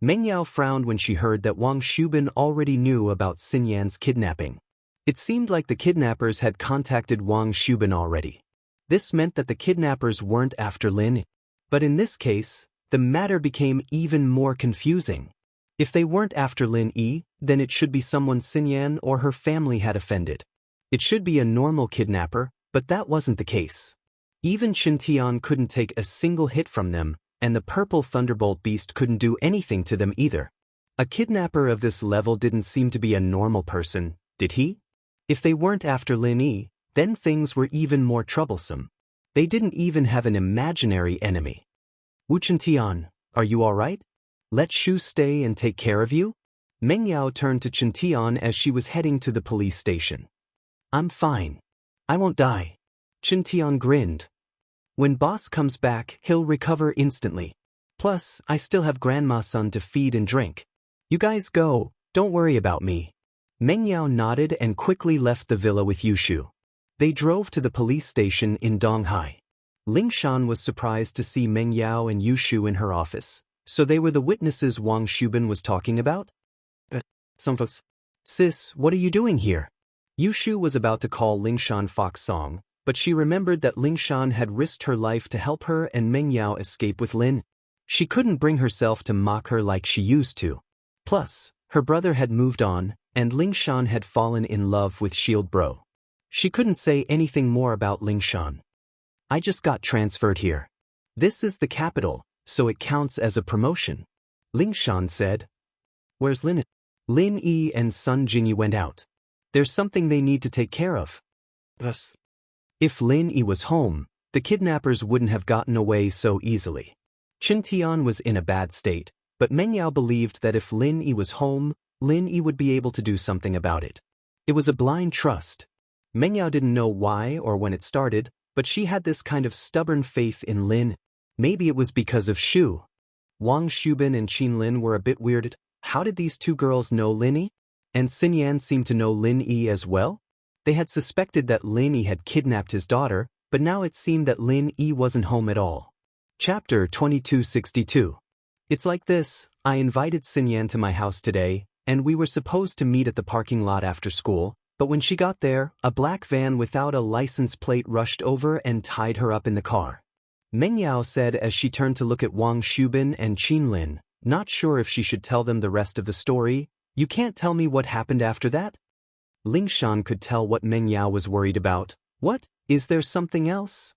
Meng Yao frowned when she heard that Wang Shubin already knew about Xinyan's kidnapping. It seemed like the kidnappers had contacted Wang Shubin already. This meant that the kidnappers weren't after Lin. But in this case, the matter became even more confusing. If they weren't after Lin Yi, then it should be someone Xinyan or her family had offended. It should be a normal kidnapper, but that wasn't the case. Even Xintian couldn't take a single hit from them, and the purple thunderbolt beast couldn't do anything to them either. A kidnapper of this level didn't seem to be a normal person, did he? If they weren't after Lin Yi, then things were even more troublesome. They didn't even have an imaginary enemy. "Wu Xintian, are you all right? Let Shu stay and take care of you?" Meng Yao turned to Xintian as she was heading to the police station. "I'm fine. I won't die." Xintian grinned. "When boss comes back, he'll recover instantly. Plus, I still have Grandma's son to feed and drink. You guys go, don't worry about me." Meng Yao nodded and quickly left the villa with Yushu. They drove to the police station in Donghai. Ling Shan was surprised to see Meng Yao and Yushu in her office, so they were the witnesses Wang Shubin was talking about? Some folks. "Sis, what are you doing here?" Yushu was about to call Ling Shan Fox Song, but she remembered that Ling Shan had risked her life to help her and Meng Yao escape with Lin. She couldn't bring herself to mock her like she used to. Plus, her brother had moved on, and Ling Shan had fallen in love with Shield Bro. She couldn't say anything more about Ling Shan. "I just got transferred here. This is the capital, so it counts as a promotion," Ling Shan said. "Where's Lin?" Lin Yi and Sun Jingyi went out. "There's something they need to take care of." Thus, if Lin Yi was home, the kidnappers wouldn't have gotten away so easily. Xintian was in a bad state, but Meng Yao believed that if Lin Yi was home, Lin Yi would be able to do something about it. It was a blind trust. Meng Yao didn't know why or when it started, but she had this kind of stubborn faith in Lin. Maybe it was because of Shu. Wang Shubin and Qin Lin were a bit weirded. How did these two girls know Lin Yi? And Xinyan seemed to know Lin Yi as well? They had suspected that Lin Yi had kidnapped his daughter, but now it seemed that Lin Yi wasn't home at all. Chapter 2262. It's like this: I invited Xinyan to my house today, and we were supposed to meet at the parking lot after school, but when she got there, a black van without a license plate rushed over and tied her up in the car. Meng Yao said as she turned to look at Wang Shubin and Qin Lin, not sure if she should tell them the rest of the story. "You can't tell me what happened after that?" Ling Shan could tell what Meng Yao was worried about. "What? Is there something else?"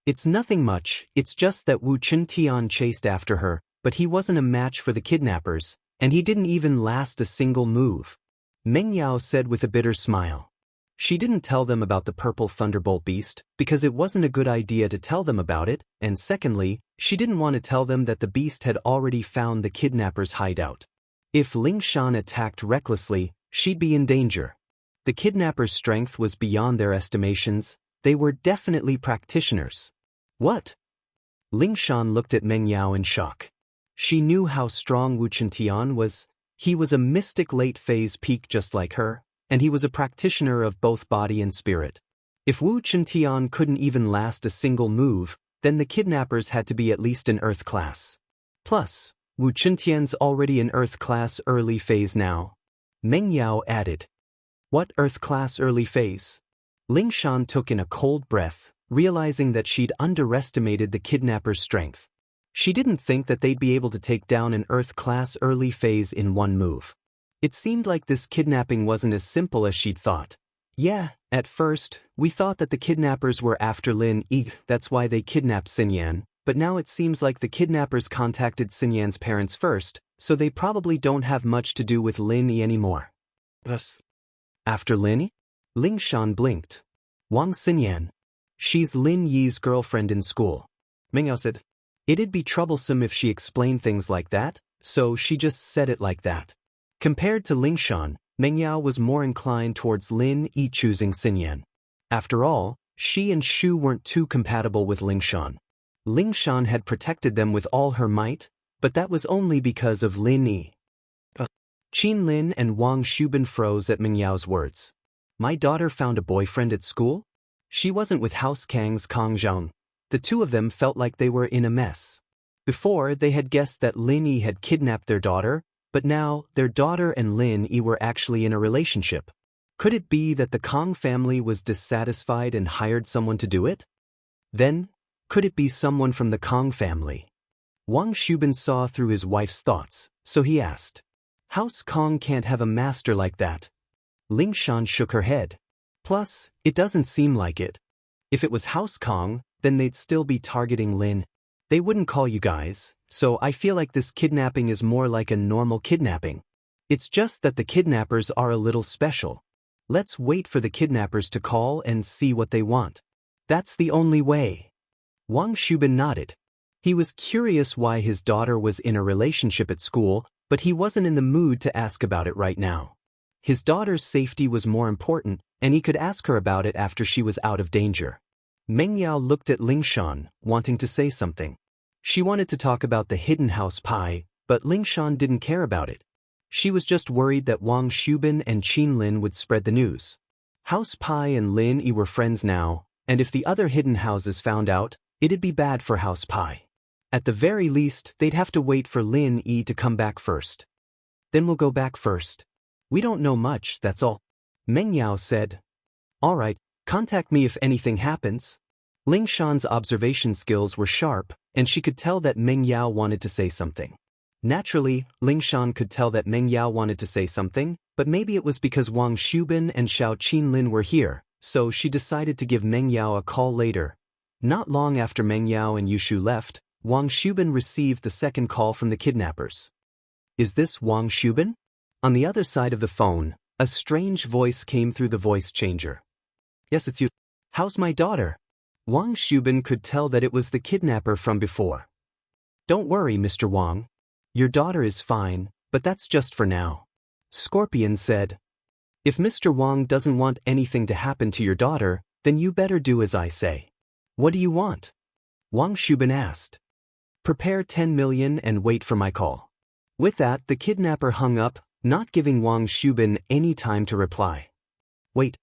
"It's nothing much, it's just that Wu Xintian chased after her, but he wasn't a match for the kidnappers, and he didn't even last a single move," Meng Yao said with a bitter smile. She didn't tell them about the purple thunderbolt beast, because it wasn't a good idea to tell them about it, and secondly, she didn't want to tell them that the beast had already found the kidnappers' hideout. If Ling Shan attacked recklessly, she'd be in danger. The kidnappers' strength was beyond their estimations. They were definitely practitioners. "What?" Ling Shan looked at Meng Yao in shock. She knew how strong Wu Xintian was. He was a mystic late-phase peak just like her, and he was a practitioner of both body and spirit. If Wu Xintian couldn't even last a single move, then the kidnappers had to be at least an Earth class. Plus, Wu Xintian's already an Earth class early phase now. Meng Yao added. "What Earth class early phase?" Ling Shan took in a cold breath, realizing that she'd underestimated the kidnappers' strength. She didn't think that they'd be able to take down an Earth class early phase in one move. It seemed like this kidnapping wasn't as simple as she'd thought. "Yeah, at first, we thought that the kidnappers were after Lin Yi, that's why they kidnapped Xinyan, but now it seems like the kidnappers contacted Xinyan's parents first, so they probably don't have much to do with Lin Yi anymore." "Thus, after Lin Yi?" Ling Shan blinked. "Wang Xinyan. She's Lin Yi's girlfriend in school." Meng Yao said. It'd be troublesome if she explained things like that, so she just said it like that. Compared to Ling Shan, Meng Yao was more inclined towards Lin Yi choosing Xinyan. After all, She and Shu weren't too compatible with Lingshan. Lingshan had protected them with all her might, but that was only because of Lin Yi. Qin Lin and Wang Shubin froze at Meng Yao's words. My daughter found a boyfriend at school? She wasn't with House Kang's Kang Zhang. The two of them felt like they were in a mess. Before, they had guessed that Lin Yi had kidnapped their daughter, but now, their daughter and Lin Yi were actually in a relationship. Could it be that the Kang family was dissatisfied and hired someone to do it? Then, could it be someone from the Kang family? Wang Shubin saw through his wife's thoughts, so he asked. House Kang can't have a master like that. Lingshan shook her head. Plus, it doesn't seem like it. If it was House Kang, then they'd still be targeting Lin. They wouldn't call you guys, so I feel like this kidnapping is more like a normal kidnapping. It's just that the kidnappers are a little special. Let's wait for the kidnappers to call and see what they want. That's the only way. Wang Shubin nodded. He was curious why his daughter was in a relationship at school, but he wasn't in the mood to ask about it right now. His daughter's safety was more important, and he could ask her about it after she was out of danger. Meng Yao looked at Lingshan, wanting to say something. She wanted to talk about the hidden house pie, but Lingshan didn't care about it. She was just worried that Wang Shubin and Qin Lin would spread the news. House Pai and Lin Yi were friends now, and if the other hidden houses found out, it'd be bad for House Pai. At the very least, they'd have to wait for Lin Yi to come back first. Then we'll go back first. We don't know much, that's all. Meng Yao said. All right, contact me if anything happens. Lingshan's observation skills were sharp, and she could tell that Meng Yao wanted to say something. Naturally, Lingshan could tell that Meng Yao wanted to say something, but maybe it was because Wang Shubin and Xiao Qinlin were here, so she decided to give Meng Yao a call later. Not long after Meng Yao and Yushu left, Wang Shubin received the second call from the kidnappers. Is this Wang Shubin? On the other side of the phone, a strange voice came through the voice changer. Yes, it's you. How's my daughter? Wang Shubin could tell that it was the kidnapper from before. Don't worry, Mr. Wang. Your daughter is fine, but that's just for now. Scorpion said. If Mr. Wang doesn't want anything to happen to your daughter, then you better do as I say. What do you want? Wang Shubin asked. Prepare 10 million and wait for my call. With that, the kidnapper hung up, not giving Wang Shubin any time to reply. Wait.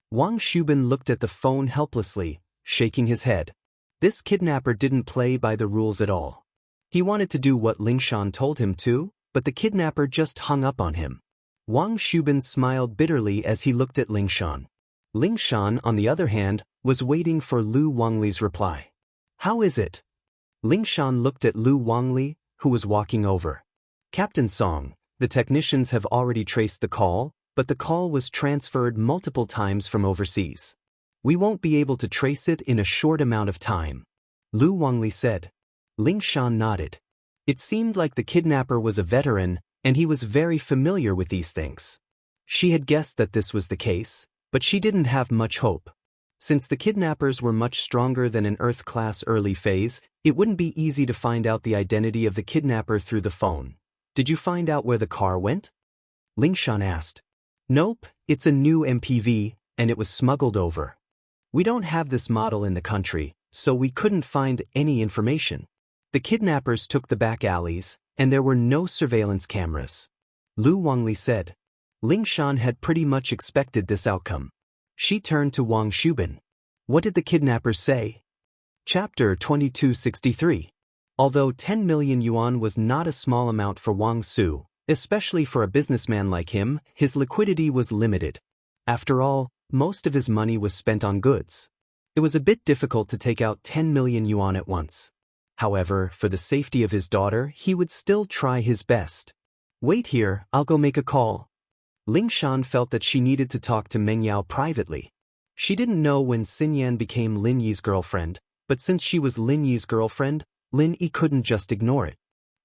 Wang Shubin looked at the phone helplessly, shaking his head. This kidnapper didn't play by the rules at all. He wanted to do what Lingshan told him to, but the kidnapper just hung up on him. Wang Shubin smiled bitterly as he looked at Lingshan. Lingshan, on the other hand, was waiting for Lu Wangli's reply. How is it? Lingshan looked at Lu Wangli, who was walking over. Captain Song, the technicians have already traced the call, but the call was transferred multiple times from overseas. We won't be able to trace it in a short amount of time. Lu Wangli said. Lingshan nodded. It seemed like the kidnapper was a veteran, and he was very familiar with these things. She had guessed that this was the case, but she didn't have much hope. Since the kidnappers were much stronger than an Earth-class early phase, it wouldn't be easy to find out the identity of the kidnapper through the phone. Did you find out where the car went? Lingshan asked. Nope, it's a new MPV, and it was smuggled over. We don't have this model in the country, so we couldn't find any information. The kidnappers took the back alleys, and there were no surveillance cameras. Lu Wangli said. Lingshan had pretty much expected this outcome. She turned to Wang Shubin. What did the kidnappers say? Chapter 2263. Although 10 million yuan was not a small amount for Wang Su, especially for a businessman like him, his liquidity was limited. After all, most of his money was spent on goods. It was a bit difficult to take out 10 million yuan at once. However, for the safety of his daughter, he would still try his best. Wait here, I'll go make a call. Lingshan felt that she needed to talk to Meng Yao privately. She didn't know when Xinyan became Lin Yi's girlfriend, but since she was Lin Yi's girlfriend, Lin Yi couldn't just ignore it.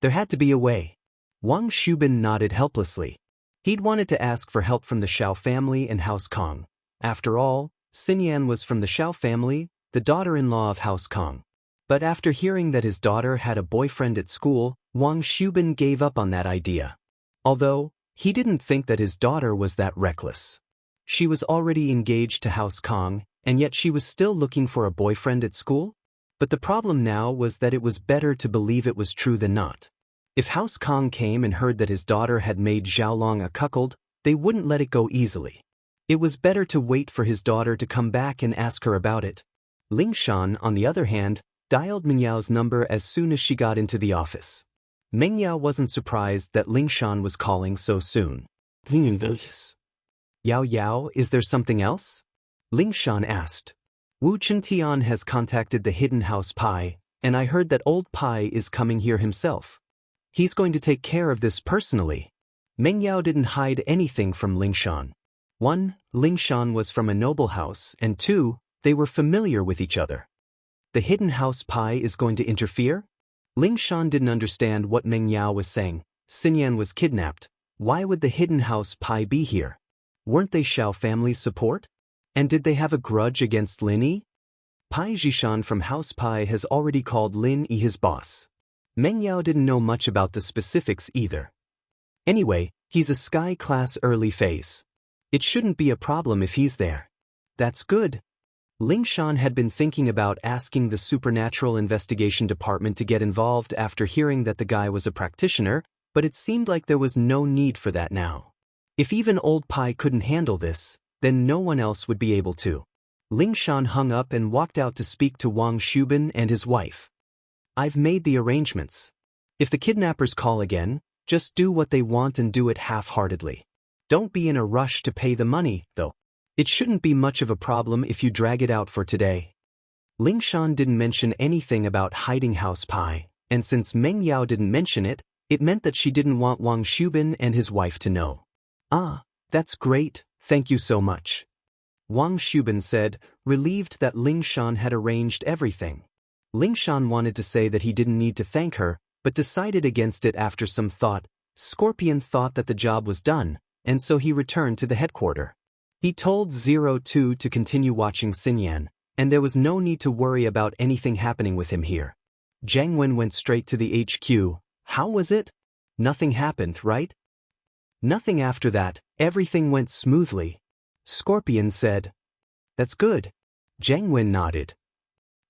There had to be a way. Wang Shubin nodded helplessly. He'd wanted to ask for help from the Xiao family and House Kang. After all, Xinyan was from the Xiao family, the daughter-in-law of House Kang. But after hearing that his daughter had a boyfriend at school, Wang Shubin gave up on that idea. Although, he didn't think that his daughter was that reckless. She was already engaged to House Kang, and yet she was still looking for a boyfriend at school? But the problem now was that it was better to believe it was true than not. If House Kong came and heard that his daughter had made Xiaolong a cuckold, they wouldn't let it go easily. It was better to wait for his daughter to come back and ask her about it. Ling Shan, on the other hand, dialed Meng Yao's number as soon as she got into the office. Meng Yao wasn't surprised that Ling Shan was calling so soon. Yao Yao, is there something else? Ling Shan asked. Wu Chentian has contacted the Hidden House Pai, and I heard that old Pai is coming here himself. He's going to take care of this personally. Meng Yao didn't hide anything from Ling Shan. 1. Ling Shan was from a noble house, and 2. They were familiar with each other. The Hidden House Pai is going to interfere? Ling Shan didn't understand what Meng Yao was saying. Xinyan was kidnapped. Why would the Hidden House Pai be here? Weren't they Xiao family's support? And did they have a grudge against Lin Yi? Pai Zhishan from House Pai has already called Lin Yi his boss. Meng Yao didn't know much about the specifics either. Anyway, he's a Sky class early phase. It shouldn't be a problem if he's there. That's good. Ling Shan had been thinking about asking the Supernatural Investigation Department to get involved after hearing that the guy was a practitioner, but it seemed like there was no need for that now. If even old Pai couldn't handle this, then no one else would be able to. Ling Shan hung up and walked out to speak to Wang Shubin and his wife. I've made the arrangements. If the kidnappers call again, just do what they want and do it half-heartedly. Don't be in a rush to pay the money, though. It shouldn't be much of a problem if you drag it out for today. Ling Shan didn't mention anything about hiding House Pai, and since Meng Yao didn't mention it, it meant that she didn't want Wang Shubin and his wife to know. Ah, that's great, thank you so much. Wang Shubin said, relieved that Ling Shan had arranged everything. Ling Shan wanted to say that he didn't need to thank her, but decided against it after some thought. Scorpion thought that the job was done, and so he returned to the headquarters. He told 02 to continue watching Xinyan, and there was no need to worry about anything happening with him here. Jiang Wen went straight to the HQ. How was it? Nothing happened, right? Nothing after that, everything went smoothly. Scorpion said. That's good. Jiang Wen nodded.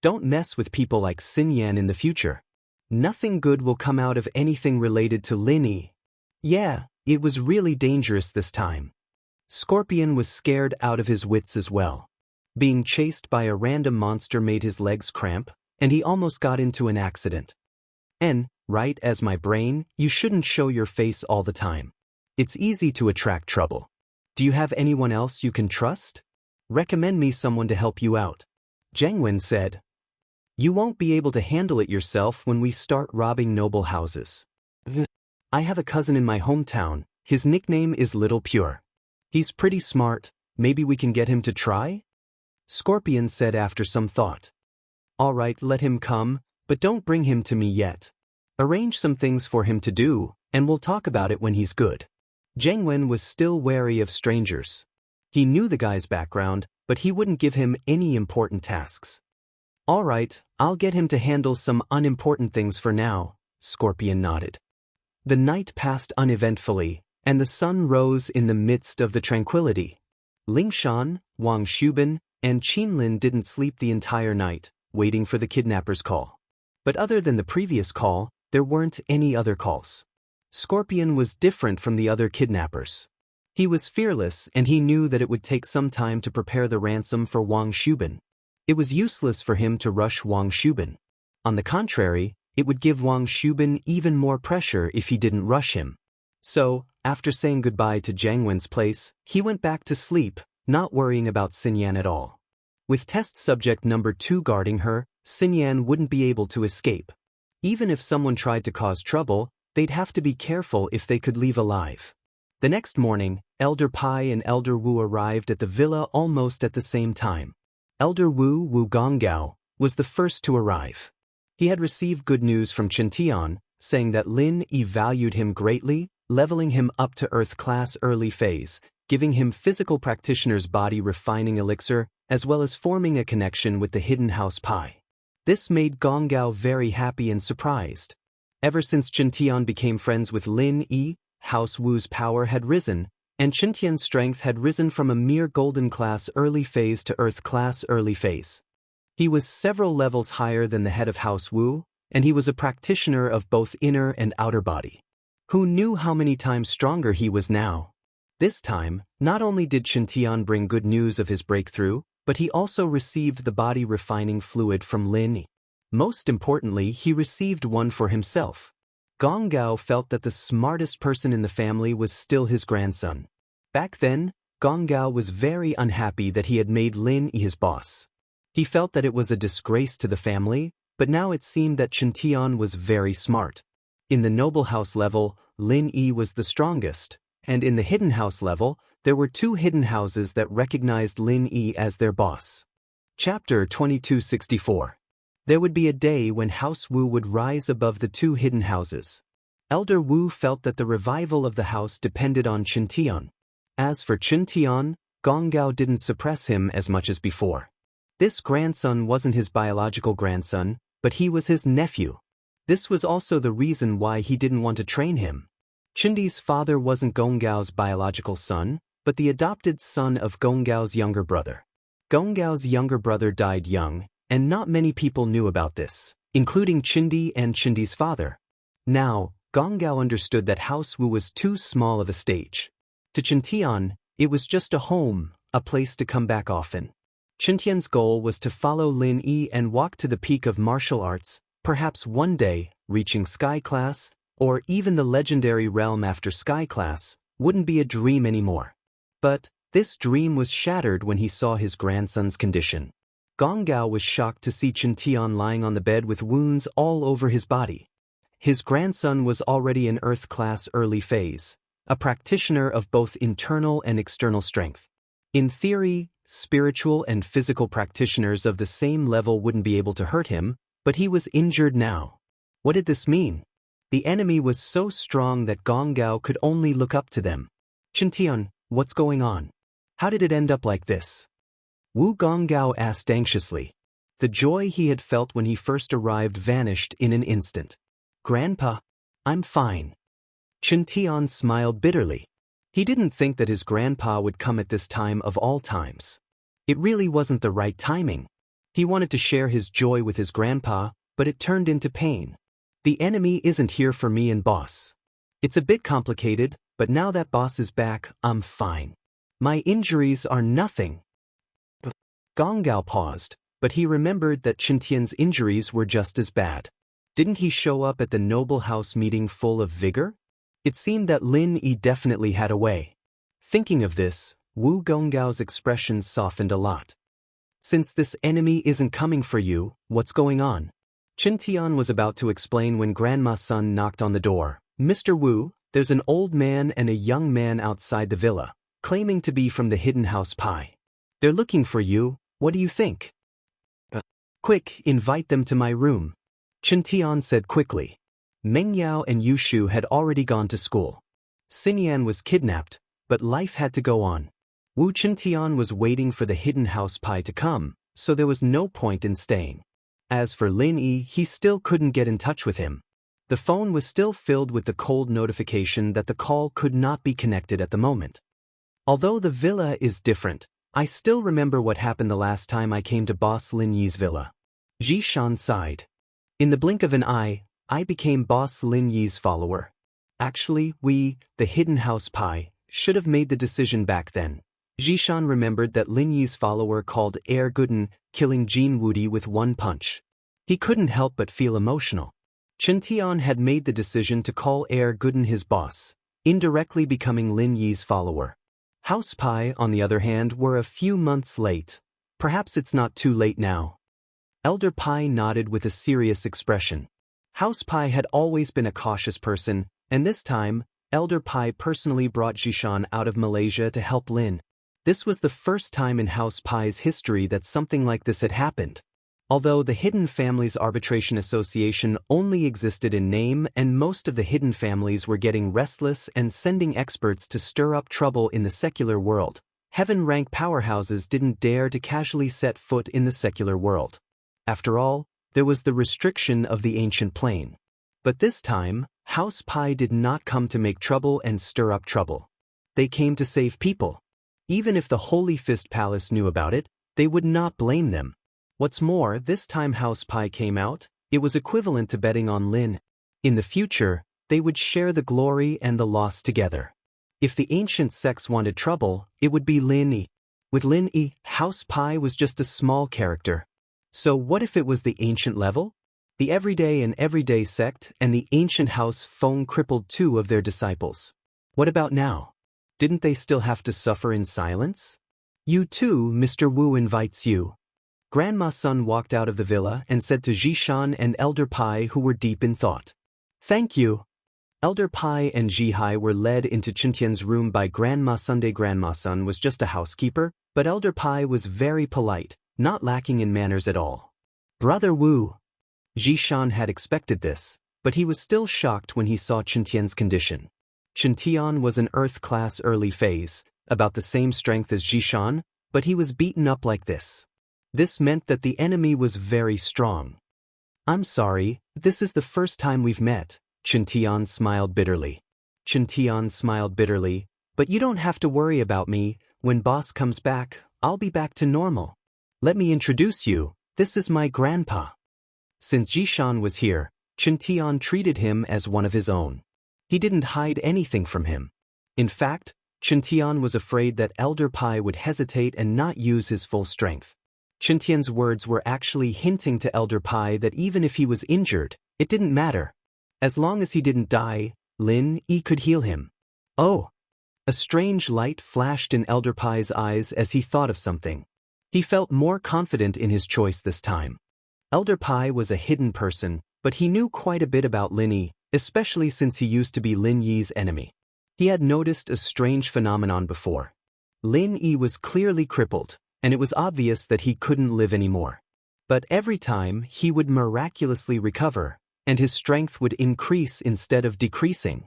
Don't mess with people like Xinyan in the future. Nothing good will come out of anything related to Lin Yi. Yeah, it was really dangerous this time. Scorpion was scared out of his wits as well. Being chased by a random monster made his legs cramp, and he almost got into an accident. And, right as my brain, you shouldn't show your face all the time. It's easy to attract trouble. Do you have anyone else you can trust? Recommend me someone to help you out. Jiang Wen said. You won't be able to handle it yourself when we start robbing noble houses. I have a cousin in my hometown, his nickname is Little Pure. He's pretty smart, maybe we can get him to try? Scorpion said after some thought. All right, let him come, but don't bring him to me yet. Arrange some things for him to do, and we'll talk about it when he's good. Jiang Wen was still wary of strangers. He knew the guy's background, but he wouldn't give him any important tasks. All right, I'll get him to handle some unimportant things for now, Scorpion nodded. The night passed uneventfully, and the sun rose in the midst of the tranquility. Ling Shan, Wang Shubin, and Qin Lin didn't sleep the entire night, waiting for the kidnapper's call. But other than the previous call, there weren't any other calls. Scorpion was different from the other kidnappers. He was fearless, and he knew that it would take some time to prepare the ransom for Wang Shubin. It was useless for him to rush Wang Shubin. On the contrary, it would give Wang Shubin even more pressure if he didn't rush him. So, after saying goodbye to Jiang Wen's place, he went back to sleep, not worrying about Xinyan at all. With test subject number 2 guarding her, Xinyan wouldn't be able to escape. Even if someone tried to cause trouble, they'd have to be careful if they could leave alive. The next morning, Elder Pai and Elder Wu arrived at the villa almost at the same time. Elder Wu Gonggao was the first to arrive. He had received good news from Chintian, saying that Lin Yi valued him greatly, leveling him up to Earth class early phase, giving him physical practitioner's body refining elixir, as well as forming a connection with the Hidden House Pai. This made Gonggao very happy and surprised. Ever since Chintian became friends with Lin Yi, House Wu's power had risen, and Xianxia's strength had risen from a mere golden class early phase to earth class early phase. He was several levels higher than the head of House Wu, and he was a practitioner of both inner and outer body. Who knew how many times stronger he was now? This time, not only did Xianxian bring good news of his breakthrough, but he also received the body refining fluid from Lin. Most importantly, he received one for himself. Gong Gao felt that the smartest person in the family was still his grandson. Back then, Gong Gao was very unhappy that he had made Lin his boss. He felt that it was a disgrace to the family, but now it seemed that Xianxian was very smart. In the noble house level, Lin was the strongest, and in the hidden house level, there were 2 hidden houses that recognized Lin as their boss. Chapter 2264. There would be a day when House Wu would rise above the 2 hidden houses. Elder Wu felt that the revival of the house depended on Xianxian. As for Xianxian, Gong Gao didn't suppress him as much as before. This grandson wasn't his biological grandson, but he was his nephew. This was also the reason why he didn't want to train him. Chindi's father wasn't Gong Gao's biological son, but the adopted son of Gong Gao's younger brother. Gong Gao's younger brother died young, and not many people knew about this, including Chindi and Chindi's father. Now, Gong Gao understood that House Wu was too small of a stage. To Xianxian, it was just a home, a place to come back often. Xianxian's goal was to follow Lin and walk to the peak of martial arts, perhaps one day, reaching Sky Class, or even the legendary realm after Sky Class, wouldn't be a dream anymore. But this dream was shattered when he saw his grandson's condition. Gong Gao was shocked to see Xianxian lying on the bed with wounds all over his body. His grandson was already in Earth Class early phase, a practitioner of both internal and external strength. In theory, spiritual and physical practitioners of the same level wouldn't be able to hurt him, but he was injured now. What did this mean? The enemy was so strong that Gong Gao could only look up to them. Xianxian, what's going on? How did it end up like this? Wu Gong Gao asked anxiously. The joy he had felt when he first arrived vanished in an instant. Grandpa, I'm fine. Xianxian smiled bitterly. He didn't think that his grandpa would come at this time of all times. It really wasn't the right timing. He wanted to share his joy with his grandpa, but it turned into pain. The enemy isn't here for me and boss. It's a bit complicated, but now that boss is back, I'm fine. My injuries are nothing. Gong Gao paused, but he remembered that Xianxian's injuries were just as bad. Didn't he show up at the noble house meeting full of vigor? It seemed that Lin definitely had a way. Thinking of this, Wu Gong Gao's expression softened a lot. Since this enemy isn't coming for you, what's going on? Xianxian was about to explain when Grandma's son knocked on the door. Mr. Wu, there's an old man and a young man outside the villa, claiming to be from the hidden house Pi. They're looking for you. What do you think? Quick, invite them to my room. Xianxian said quickly. Meng Yao and Yu Shu had already gone to school. Xinyan was kidnapped, but life had to go on. Wu Xianxian was waiting for the hidden house Pi to come, so there was no point in staying. As for Lin he still couldn't get in touch with him. The phone was still filled with the cold notification that the call could not be connected at the moment. Although the villa is different, I still remember what happened the last time I came to Boss Lin Yi's villa. Zhishan sighed. In the blink of an eye, I became Boss Lin Yi's follower. Actually, we, the hidden house Pi, should have made the decision back then. Zhishan remembered that Lin Yi's follower called Air Guden, killing Jin Wudi with one punch. He couldn't help but feel emotional. Xianxian had made the decision to call Air Guden his boss, indirectly becoming Lin Yi's follower. House Pi, on the other hand, were a few months late. Perhaps it's not too late now. Elder Pi nodded with a serious expression. House Pi had always been a cautious person, and this time, Elder Pi personally brought Zhishan out of Malaysia to help Lin. This was the first time in House Pi's history that something like this had happened. Although the Hidden Families Arbitration Association only existed in name and most of the hidden families were getting restless and sending experts to stir up trouble in the secular world, heaven-rank powerhouses didn't dare to casually set foot in the secular world. After all, there was the restriction of the ancient plane. But this time, House Pi did not come to make trouble and stir up trouble. They came to save people. Even if the Holy Fist Palace knew about it, they would not blame them. What's more, this time House Pi came out, it was equivalent to betting on Lin. In the future, they would share the glory and the loss together. If the ancient sects wanted trouble, it would be Lin Yi. With Lin Yi, House Pi was just a small character. So what if it was the ancient level? The everyday sect and the ancient House Feng crippled 2 of their disciples. What about now? Didn't they still have to suffer in silence? You too, Mr. Wu invites you. Grandma Sun walked out of the villa and said to Zhishan and Elder Pai, who were deep in thought. Thank you. Elder Pai and Zhihai were led into Qintian's room by Grandma Sunday. Grandma Sun was just a housekeeper, but Elder Pai was very polite, not lacking in manners at all. Brother Wu. Zhishan had expected this, but he was still shocked when he saw Qintian's condition. Qintian was an Earth-class early phase, about the same strength as Zhishan, but he was beaten up like this. This meant that the enemy was very strong. I'm sorry, this is the first time we've met. Qintian smiled bitterly. But you don't have to worry about me. When boss comes back, I'll be back to normal. Let me introduce you, this is my grandpa. Since Zhishan was here, Qintian treated him as one of his own. He didn't hide anything from him. In fact, Qintian was afraid that Elder Pai would hesitate and not use his full strength. Qintian's words were actually hinting to Elder Pai that even if he was injured, it didn't matter. As long as he didn't die, Lin Yi could heal him. Oh! A strange light flashed in Elder Pai's eyes as he thought of something. He felt more confident in his choice this time. Elder Pai was a hidden person, but he knew quite a bit about Lin Yi, especially since he used to be Lin Yi's enemy. He had noticed a strange phenomenon before. Lin Yi was clearly crippled, and it was obvious that he couldn't live anymore. But every time, he would miraculously recover, and his strength would increase instead of decreasing.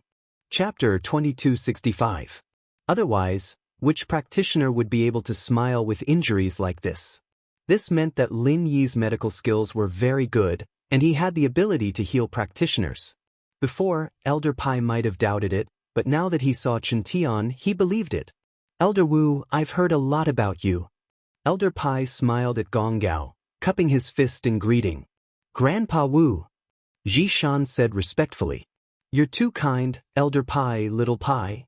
Chapter 2265. Otherwise, which practitioner would be able to smile with injuries like this? This meant that Lin Yi's medical skills were very good, and he had the ability to heal practitioners. Before, Elder Pai might have doubted it, but now that he saw Qintian, he believed it. Elder Wu, I've heard a lot about you. Elder Pai smiled at Gong Gao, cupping his fist in greeting. Grandpa Wu. Zhishan said respectfully. You're too kind, Elder Pai, little Pai.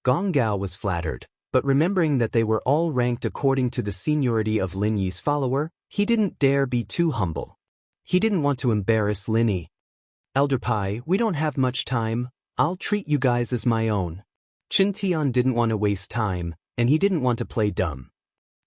Gong Gao was flattered, but remembering that they were all ranked according to the seniority of Lin Yi's follower, he didn't dare be too humble. He didn't want to embarrass Lin Yi. Elder Pai, we don't have much time, I'll treat you guys as my own. Qintian didn't want to waste time, and he didn't want to play dumb.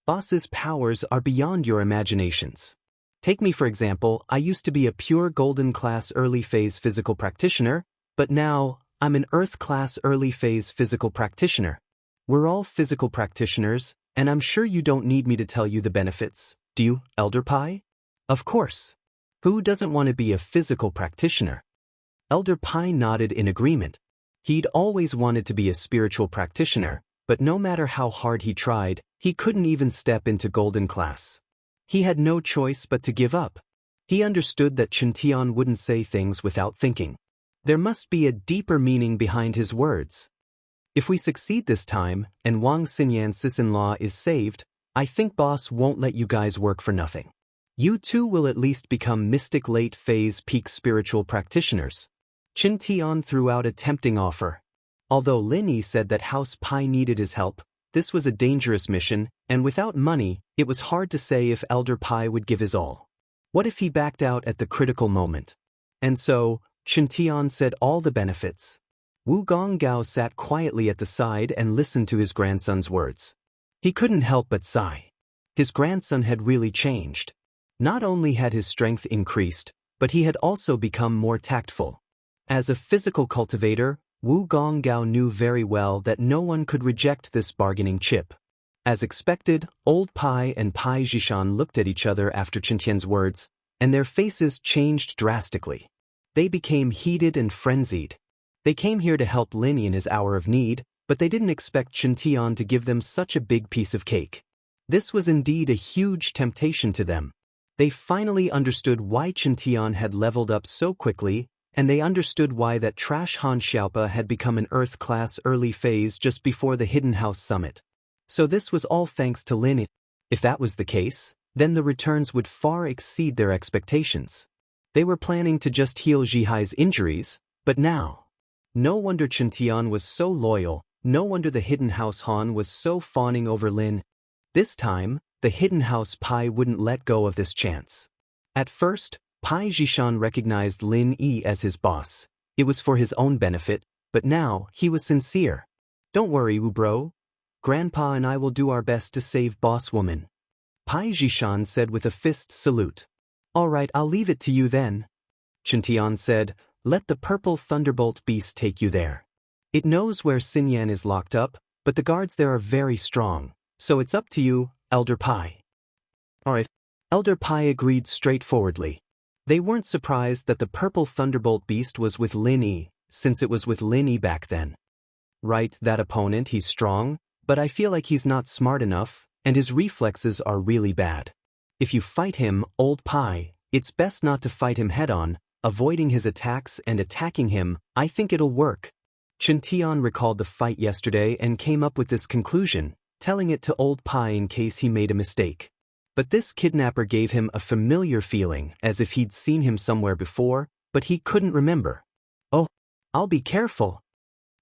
Boss's powers are beyond your imaginations. Take me for example, I used to be a pure golden class early phase physical practitioner, but now, I'm an earth class early phase physical practitioner. We're all physical practitioners, and I'm sure you don't need me to tell you the benefits, do you, Elder Pai? Of course. Who doesn't want to be a physical practitioner? Elder Pai nodded in agreement. He'd always wanted to be a spiritual practitioner, but no matter how hard he tried, he couldn't even step into golden class. He had no choice but to give up. He understood that Qintian wouldn't say things without thinking. There must be a deeper meaning behind his words. If we succeed this time, and Wang Xinyan's sis-in-law is saved, I think boss won't let you guys work for nothing. You too will at least become mystic late phase peak spiritual practitioners. Qintian threw out a tempting offer. Although Lin Yi said that House Pai needed his help, this was a dangerous mission, and without money, it was hard to say if Elder Pai would give his all. What if he backed out at the critical moment? And so, Qintian said all the benefits. Wu Gonggao sat quietly at the side and listened to his grandson's words. He couldn't help but sigh. His grandson had really changed. Not only had his strength increased, but he had also become more tactful. As a physical cultivator, Wu Gonggao knew very well that no one could reject this bargaining chip. As expected, Old Pai and Pai Zhishan looked at each other after Qintian's words, and their faces changed drastically. They became heated and frenzied. They came here to help Lin Yi in his hour of need, but they didn't expect Qintian to give them such a big piece of cake. This was indeed a huge temptation to them. They finally understood why Qintian had leveled up so quickly, and they understood why that trash Han Xiaopa had become an Earth-class early phase just before the Hidden House Summit. So this was all thanks to Lin. If that was the case, then the returns would far exceed their expectations. They were planning to just heal Zhihai's injuries, but now. No wonder Chen Tian was so loyal, no wonder the Hidden House Han was so fawning over Lin. This time, the Hidden House Pai wouldn't let go of this chance. At first, Pai Zhishan recognized Lin Yi as his boss. It was for his own benefit, but now he was sincere. Don't worry, Wu bro. Grandpa and I will do our best to save boss woman. Pai Zhishan said with a fist salute. All right, I'll leave it to you then. Chen Tian said, let the purple thunderbolt beast take you there. It knows where Xinyan is locked up, but the guards there are very strong, so it's up to you, Elder Pai. All right. Elder Pai agreed straightforwardly. They weren't surprised that the purple thunderbolt beast was with Lin Yi, since it was with Lin Yi back then. Right, that opponent, he's strong, but I feel like he's not smart enough, and his reflexes are really bad. If you fight him, old Pai, it's best not to fight him head-on, avoiding his attacks and attacking him. I think it'll work. Chen Tian recalled the fight yesterday and came up with this conclusion, telling it to old Pai in case he made a mistake. But this kidnapper gave him a familiar feeling, as if he'd seen him somewhere before, but he couldn't remember. Oh, I'll be careful.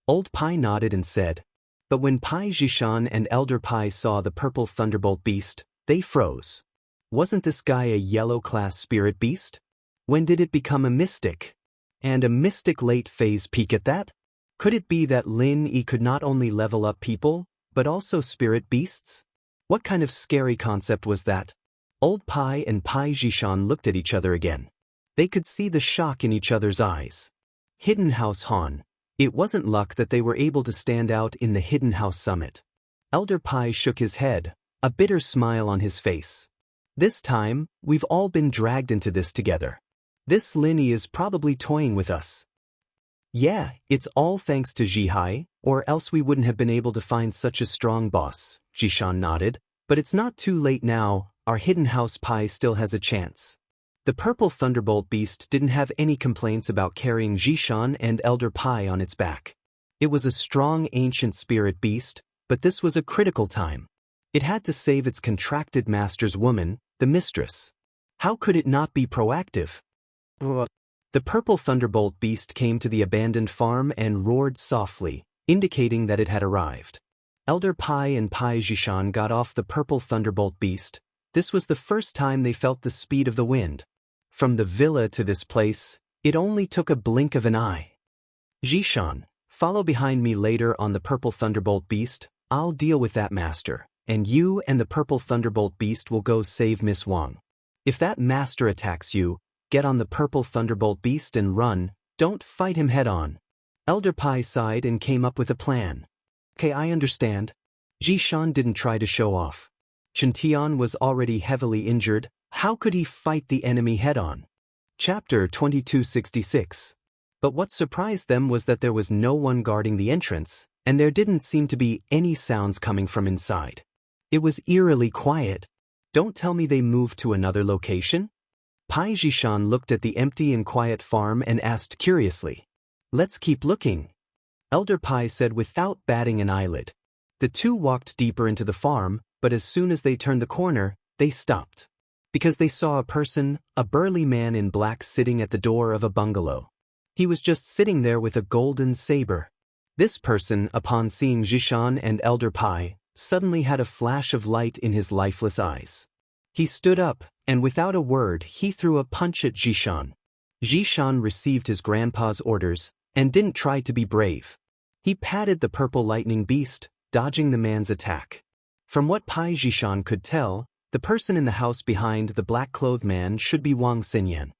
Old Pai nodded and said. But when Pai Zhishan and Elder Pai saw the purple thunderbolt beast, they froze. Wasn't this guy a yellow-class spirit beast? When did it become a mystic? And a mystic late phase peak at that? Could it be that Lin Yi could not only level up people, but also spirit beasts? What kind of scary concept was that? Old Pai and Pai Zhishan looked at each other again. They could see the shock in each other's eyes. Hidden House Han. It wasn't luck that they were able to stand out in the Hidden House Summit. Elder Pai shook his head, a bitter smile on his face. This time, we've all been dragged into this together. This Lin Yi is probably toying with us. Yeah, it's all thanks to Zhihai, or else we wouldn't have been able to find such a strong boss, Zhishan nodded. But it's not too late now, our Hidden House Pai still has a chance. The purple thunderbolt beast didn't have any complaints about carrying Zhishan and Elder Pai on its back. It was a strong ancient spirit beast, but this was a critical time. It had to save its contracted master's woman, the mistress. How could it not be proactive? The purple thunderbolt beast came to the abandoned farm and roared softly, indicating that it had arrived. Elder Pai and Pai Zhishan got off the purple thunderbolt beast. This was the first time they felt the speed of the wind. From the villa to this place, it only took a blink of an eye. Zhishan, follow behind me later on the purple thunderbolt beast. I'll deal with that master, and you and the purple thunderbolt beast will go save Miss Wang. If that master attacks you, get on the purple thunderbolt beast and run, don't fight him head-on. Elder Pai sighed and came up with a plan. Okay, I understand. Zhishan didn't try to show off. Chen Tian was already heavily injured. How could he fight the enemy head-on? Chapter 2266. But what surprised them was that there was no one guarding the entrance, and there didn't seem to be any sounds coming from inside. It was eerily quiet. Don't tell me they moved to another location? Pai Zhishan looked at the empty and quiet farm and asked curiously. Let's keep looking. Elder Pai said without batting an eyelid. The two walked deeper into the farm, but as soon as they turned the corner, they stopped. Because they saw a person, a burly man in black sitting at the door of a bungalow. He was just sitting there with a golden saber. This person, upon seeing Zhishan and Elder Pai, suddenly had a flash of light in his lifeless eyes. He stood up, and without a word he threw a punch at Zhishan. Zhishan received his grandpa's orders, and didn't try to be brave. He patted the purple lightning beast, dodging the man's attack. From what Pai Zhishan could tell, the person in the house behind the black-clothed man should be Wang Xinyan.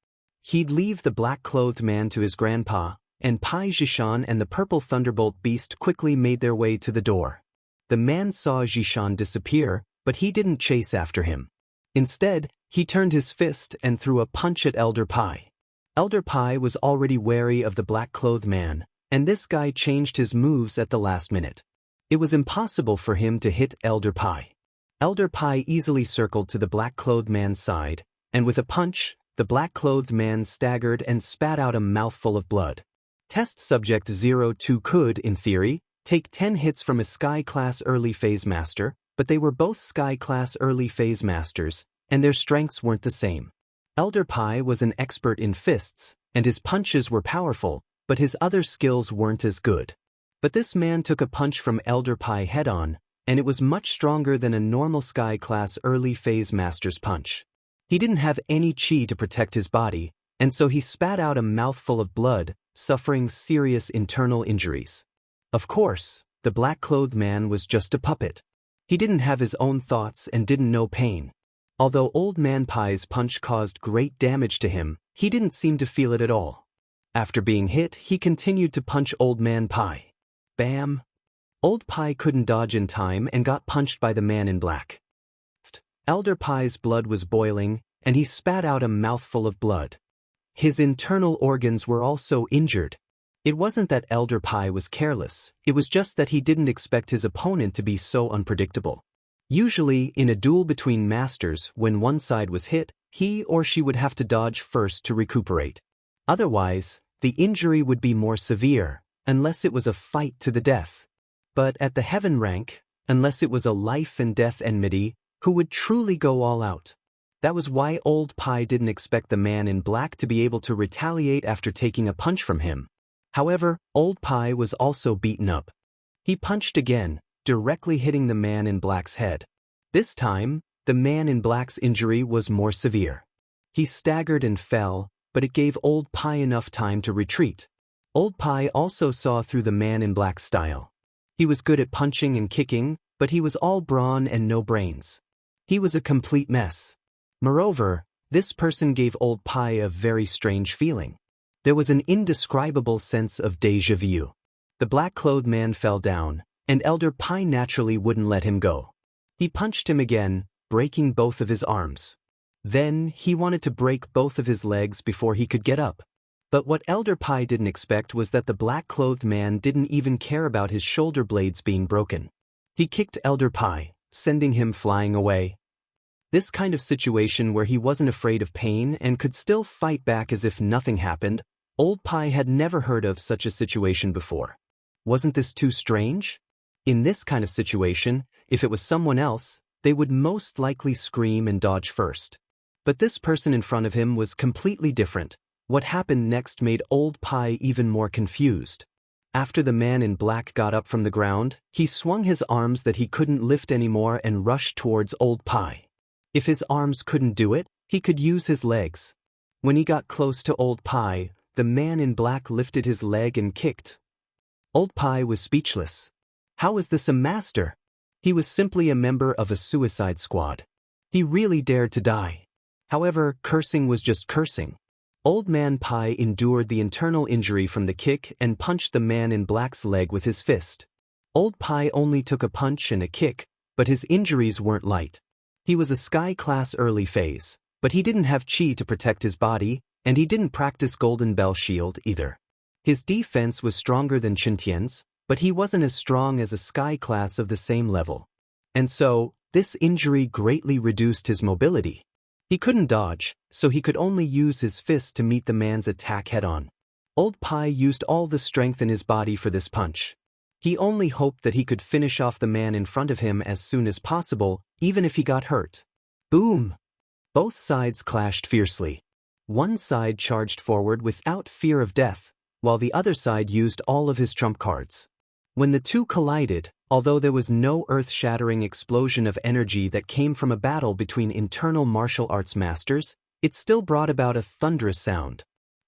He'd leave the black-clothed man to his grandpa, and Pai Zhishan and the purple thunderbolt beast quickly made their way to the door. The man saw Zhishan disappear, but he didn't chase after him. Instead, he turned his fist and threw a punch at Elder Pai. Elder Pai was already wary of the black-clothed man, and this guy changed his moves at the last minute. It was impossible for him to hit Elder Pai. Elder Pai easily circled to the black-clothed man's side, and with a punch, the black-clothed man staggered and spat out a mouthful of blood. Test Subject 02 could, in theory, take 10 hits from a Sky Class Early Phase Master, but they were both Sky Class Early Phase Masters, and their strengths weren't the same. Elder Pai was an expert in fists, and his punches were powerful, but his other skills weren't as good. But this man took a punch from Elder Pai head-on, and it was much stronger than a normal Sky Class Early Phase Master's punch. He didn't have any chi to protect his body, and so he spat out a mouthful of blood, suffering serious internal injuries. Of course, the black-clothed man was just a puppet. He didn't have his own thoughts and didn't know pain. Although Old Man Pai's punch caused great damage to him, he didn't seem to feel it at all. After being hit, he continued to punch Old Man Pai. Bam! Old Pai couldn't dodge in time and got punched by the man in black. Elder Pai's blood was boiling, and he spat out a mouthful of blood. His internal organs were also injured. It wasn't that Elder Pai was careless, it was just that he didn't expect his opponent to be so unpredictable. Usually, in a duel between masters, when one side was hit, he or she would have to dodge first to recuperate. Otherwise, the injury would be more severe, unless it was a fight to the death. But at the heaven rank, unless it was a life and death enmity, who would truly go all out? That was why Old Pai didn't expect the man in black to be able to retaliate after taking a punch from him. However, Old Pai was also beaten up. He punched again, directly hitting the man in black's head. This time, the man in black's injury was more severe. He staggered and fell, but it gave Old Pai enough time to retreat. Old Pai also saw through the man in black's style. He was good at punching and kicking, but he was all brawn and no brains. He was a complete mess. Moreover, this person gave Old Pai a very strange feeling. There was an indescribable sense of déjà vu. The black-clothed man fell down, and Elder Pai naturally wouldn't let him go. He punched him again, breaking both of his arms. Then, he wanted to break both of his legs before he could get up. But what Elder Pai didn't expect was that the black-clothed man didn't even care about his shoulder blades being broken. He kicked Elder Pai, sending him flying away. This kind of situation where he wasn't afraid of pain and could still fight back as if nothing happened, Old Pai had never heard of such a situation before. Wasn't this too strange? In this kind of situation, if it was someone else, they would most likely scream and dodge first. But this person in front of him was completely different. What happened next made Old Pai even more confused. After the man in black got up from the ground, he swung his arms that he couldn't lift anymore and rushed towards Old Pai. If his arms couldn't do it, he could use his legs. When he got close to Old Pai, the man in black lifted his leg and kicked. Old Pai was speechless. How was this a master? He was simply a member of a suicide squad. He really dared to die. However, cursing was just cursing. Old Man Pai endured the internal injury from the kick and punched the man in black's leg with his fist. Old Pai only took a punch and a kick, but his injuries weren't light. He was a Sky Class Early Phase, but he didn't have chi to protect his body, and he didn't practice Golden Bell Shield either. His defense was stronger than Qintian's, but he wasn't as strong as a Sky Class of the same level. And so, this injury greatly reduced his mobility. He couldn't dodge, so he could only use his fist to meet the man's attack head-on. Old Pai used all the strength in his body for this punch. He only hoped that he could finish off the man in front of him as soon as possible, even if he got hurt. Boom! Both sides clashed fiercely. One side charged forward without fear of death, while the other side used all of his trump cards. When the two collided, although there was no earth-shattering explosion of energy that came from a battle between internal martial arts masters, it still brought about a thunderous sound.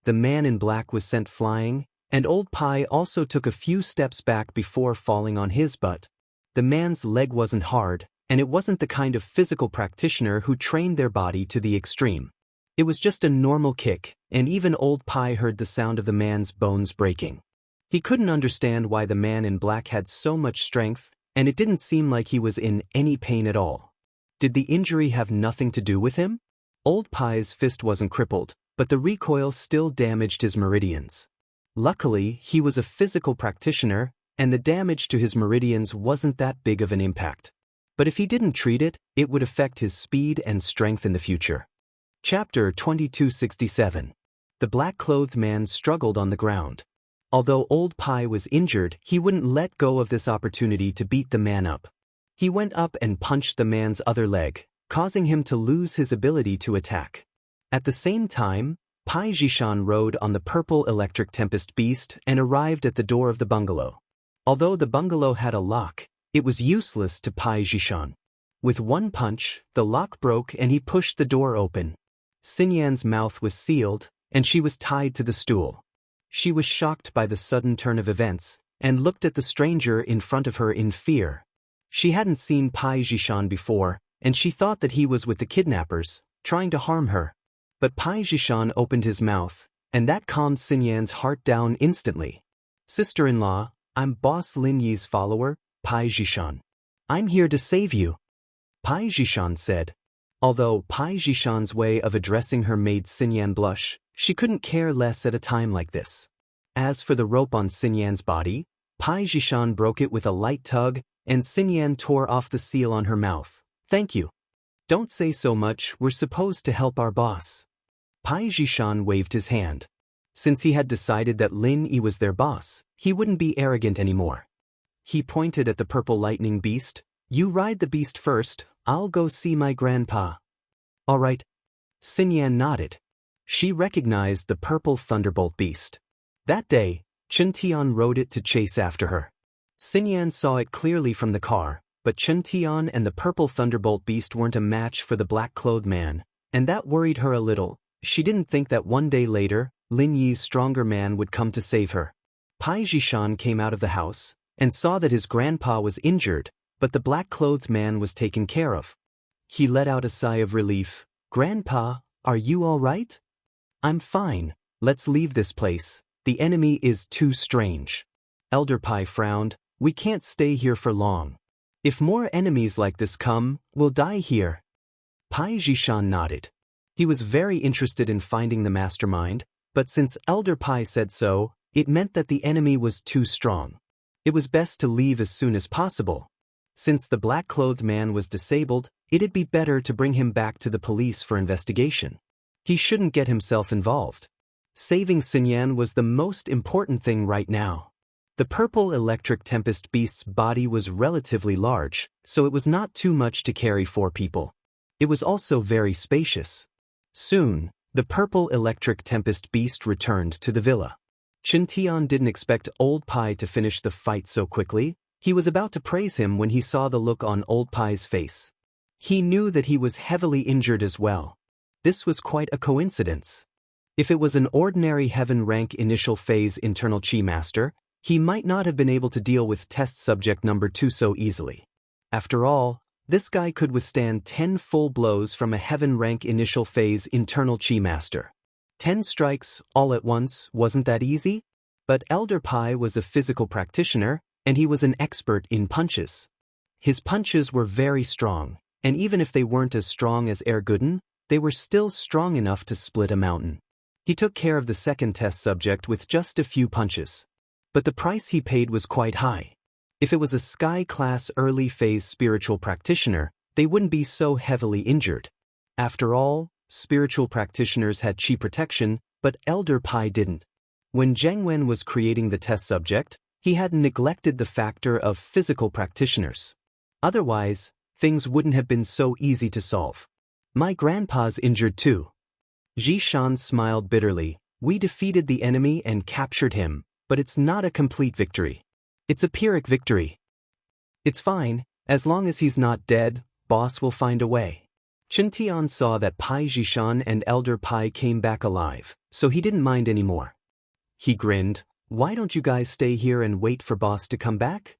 The man in black was sent flying, and Old Pai also took a few steps back before falling on his butt. The man's leg wasn't hard, and it wasn't the kind of physical practitioner who trained their body to the extreme. It was just a normal kick, and even Old Pai heard the sound of the man's bones breaking. He couldn't understand why the man in black had so much strength, and it didn't seem like he was in any pain at all. Did the injury have nothing to do with him? Old Pai's fist wasn't crippled, but the recoil still damaged his meridians. Luckily, he was a physical practitioner, and the damage to his meridians wasn't that big of an impact. But if he didn't treat it, it would affect his speed and strength in the future. Chapter 2267. The black-clothed man struggled on the ground. Although Old Pai was injured, he wouldn't let go of this opportunity to beat the man up. He went up and punched the man's other leg, causing him to lose his ability to attack. At the same time, Pai Zhishan rode on the purple electric tempest beast and arrived at the door of the bungalow. Although the bungalow had a lock, it was useless to Pai Zhishan. With one punch, the lock broke and he pushed the door open. Xinyan's mouth was sealed, and she was tied to the stool. She was shocked by the sudden turn of events, and looked at the stranger in front of her in fear. She hadn't seen Pai Zhishan before, and she thought that he was with the kidnappers, trying to harm her. But Pai Zhishan opened his mouth, and that calmed Xinyan's heart down instantly. "Sister-in-law, I'm Boss Lin Yi's follower, Pai Zhishan. I'm here to save you," Pai Zhishan said. Although Pai Zhishan's way of addressing her made Xinyan blush, she couldn't care less at a time like this. As for the rope on Xinyan's body, Pai Zhishan broke it with a light tug, and Xinyan tore off the seal on her mouth. "Thank you. Don't say so much, we're supposed to help our boss." Pai Zhishan waved his hand. Since he had decided that Lin Yi was their boss, he wouldn't be arrogant anymore. He pointed at the purple lightning beast. "You ride the beast first, I'll go see my grandpa." "All right." Xinyan nodded. She recognized the purple thunderbolt beast. That day, Chen Tian rode it to chase after her. Xinyan saw it clearly from the car, but Chen Tian and the purple thunderbolt beast weren't a match for the black-clothed man, and that worried her a little. She didn't think that one day later, Lin Yi's stronger man would come to save her. Pai Zhishan came out of the house, and saw that his grandpa was injured, but the black-clothed man was taken care of. He let out a sigh of relief. "Grandpa, are you all right?" "I'm fine. Let's leave this place. The enemy is too strange." Elder Pai frowned. "We can't stay here for long. If more enemies like this come, we'll die here." Pai Zhishan nodded. He was very interested in finding the mastermind, but since Elder Pai said so, it meant that the enemy was too strong. It was best to leave as soon as possible. Since the black-clothed man was disabled, it'd be better to bring him back to the police for investigation. He shouldn't get himself involved. Saving Xinyan was the most important thing right now. The purple electric tempest beast's body was relatively large, so it was not too much to carry 4 people. It was also very spacious. Soon, the purple electric tempest beast returned to the villa. Chen Tian didn't expect Old Pai to finish the fight so quickly. He was about to praise him when he saw the look on Old Pai's face. He knew that he was heavily injured as well. This was quite a coincidence. If it was an ordinary heaven rank initial phase internal chi master, he might not have been able to deal with test subject number 2 so easily. After all, this guy could withstand 10 full blows from a heaven rank initial phase internal chi master. 10 strikes all at once, wasn't that easy? But Elder Pai was a physical practitioner, and he was an expert in punches. His punches were very strong, and even if they weren't as strong as Erguden, they were still strong enough to split a mountain. He took care of the second test subject with just a few punches. But the price he paid was quite high. If it was a sky-class early phase spiritual practitioner, they wouldn't be so heavily injured. After all, spiritual practitioners had chi protection, but Elder Pai didn't. When Zheng Wen was creating the test subject, he had neglected the factor of physical practitioners. Otherwise, things wouldn't have been so easy to solve. "My grandpa's injured too." Zhishan smiled bitterly. "We defeated the enemy and captured him, but it's not a complete victory. It's a Pyrrhic victory." "It's fine, as long as he's not dead, boss will find a way." Chen Tian saw that Pai Zhishan and Elder Pai came back alive, so he didn't mind anymore. He grinned. "Why don't you guys stay here and wait for boss to come back?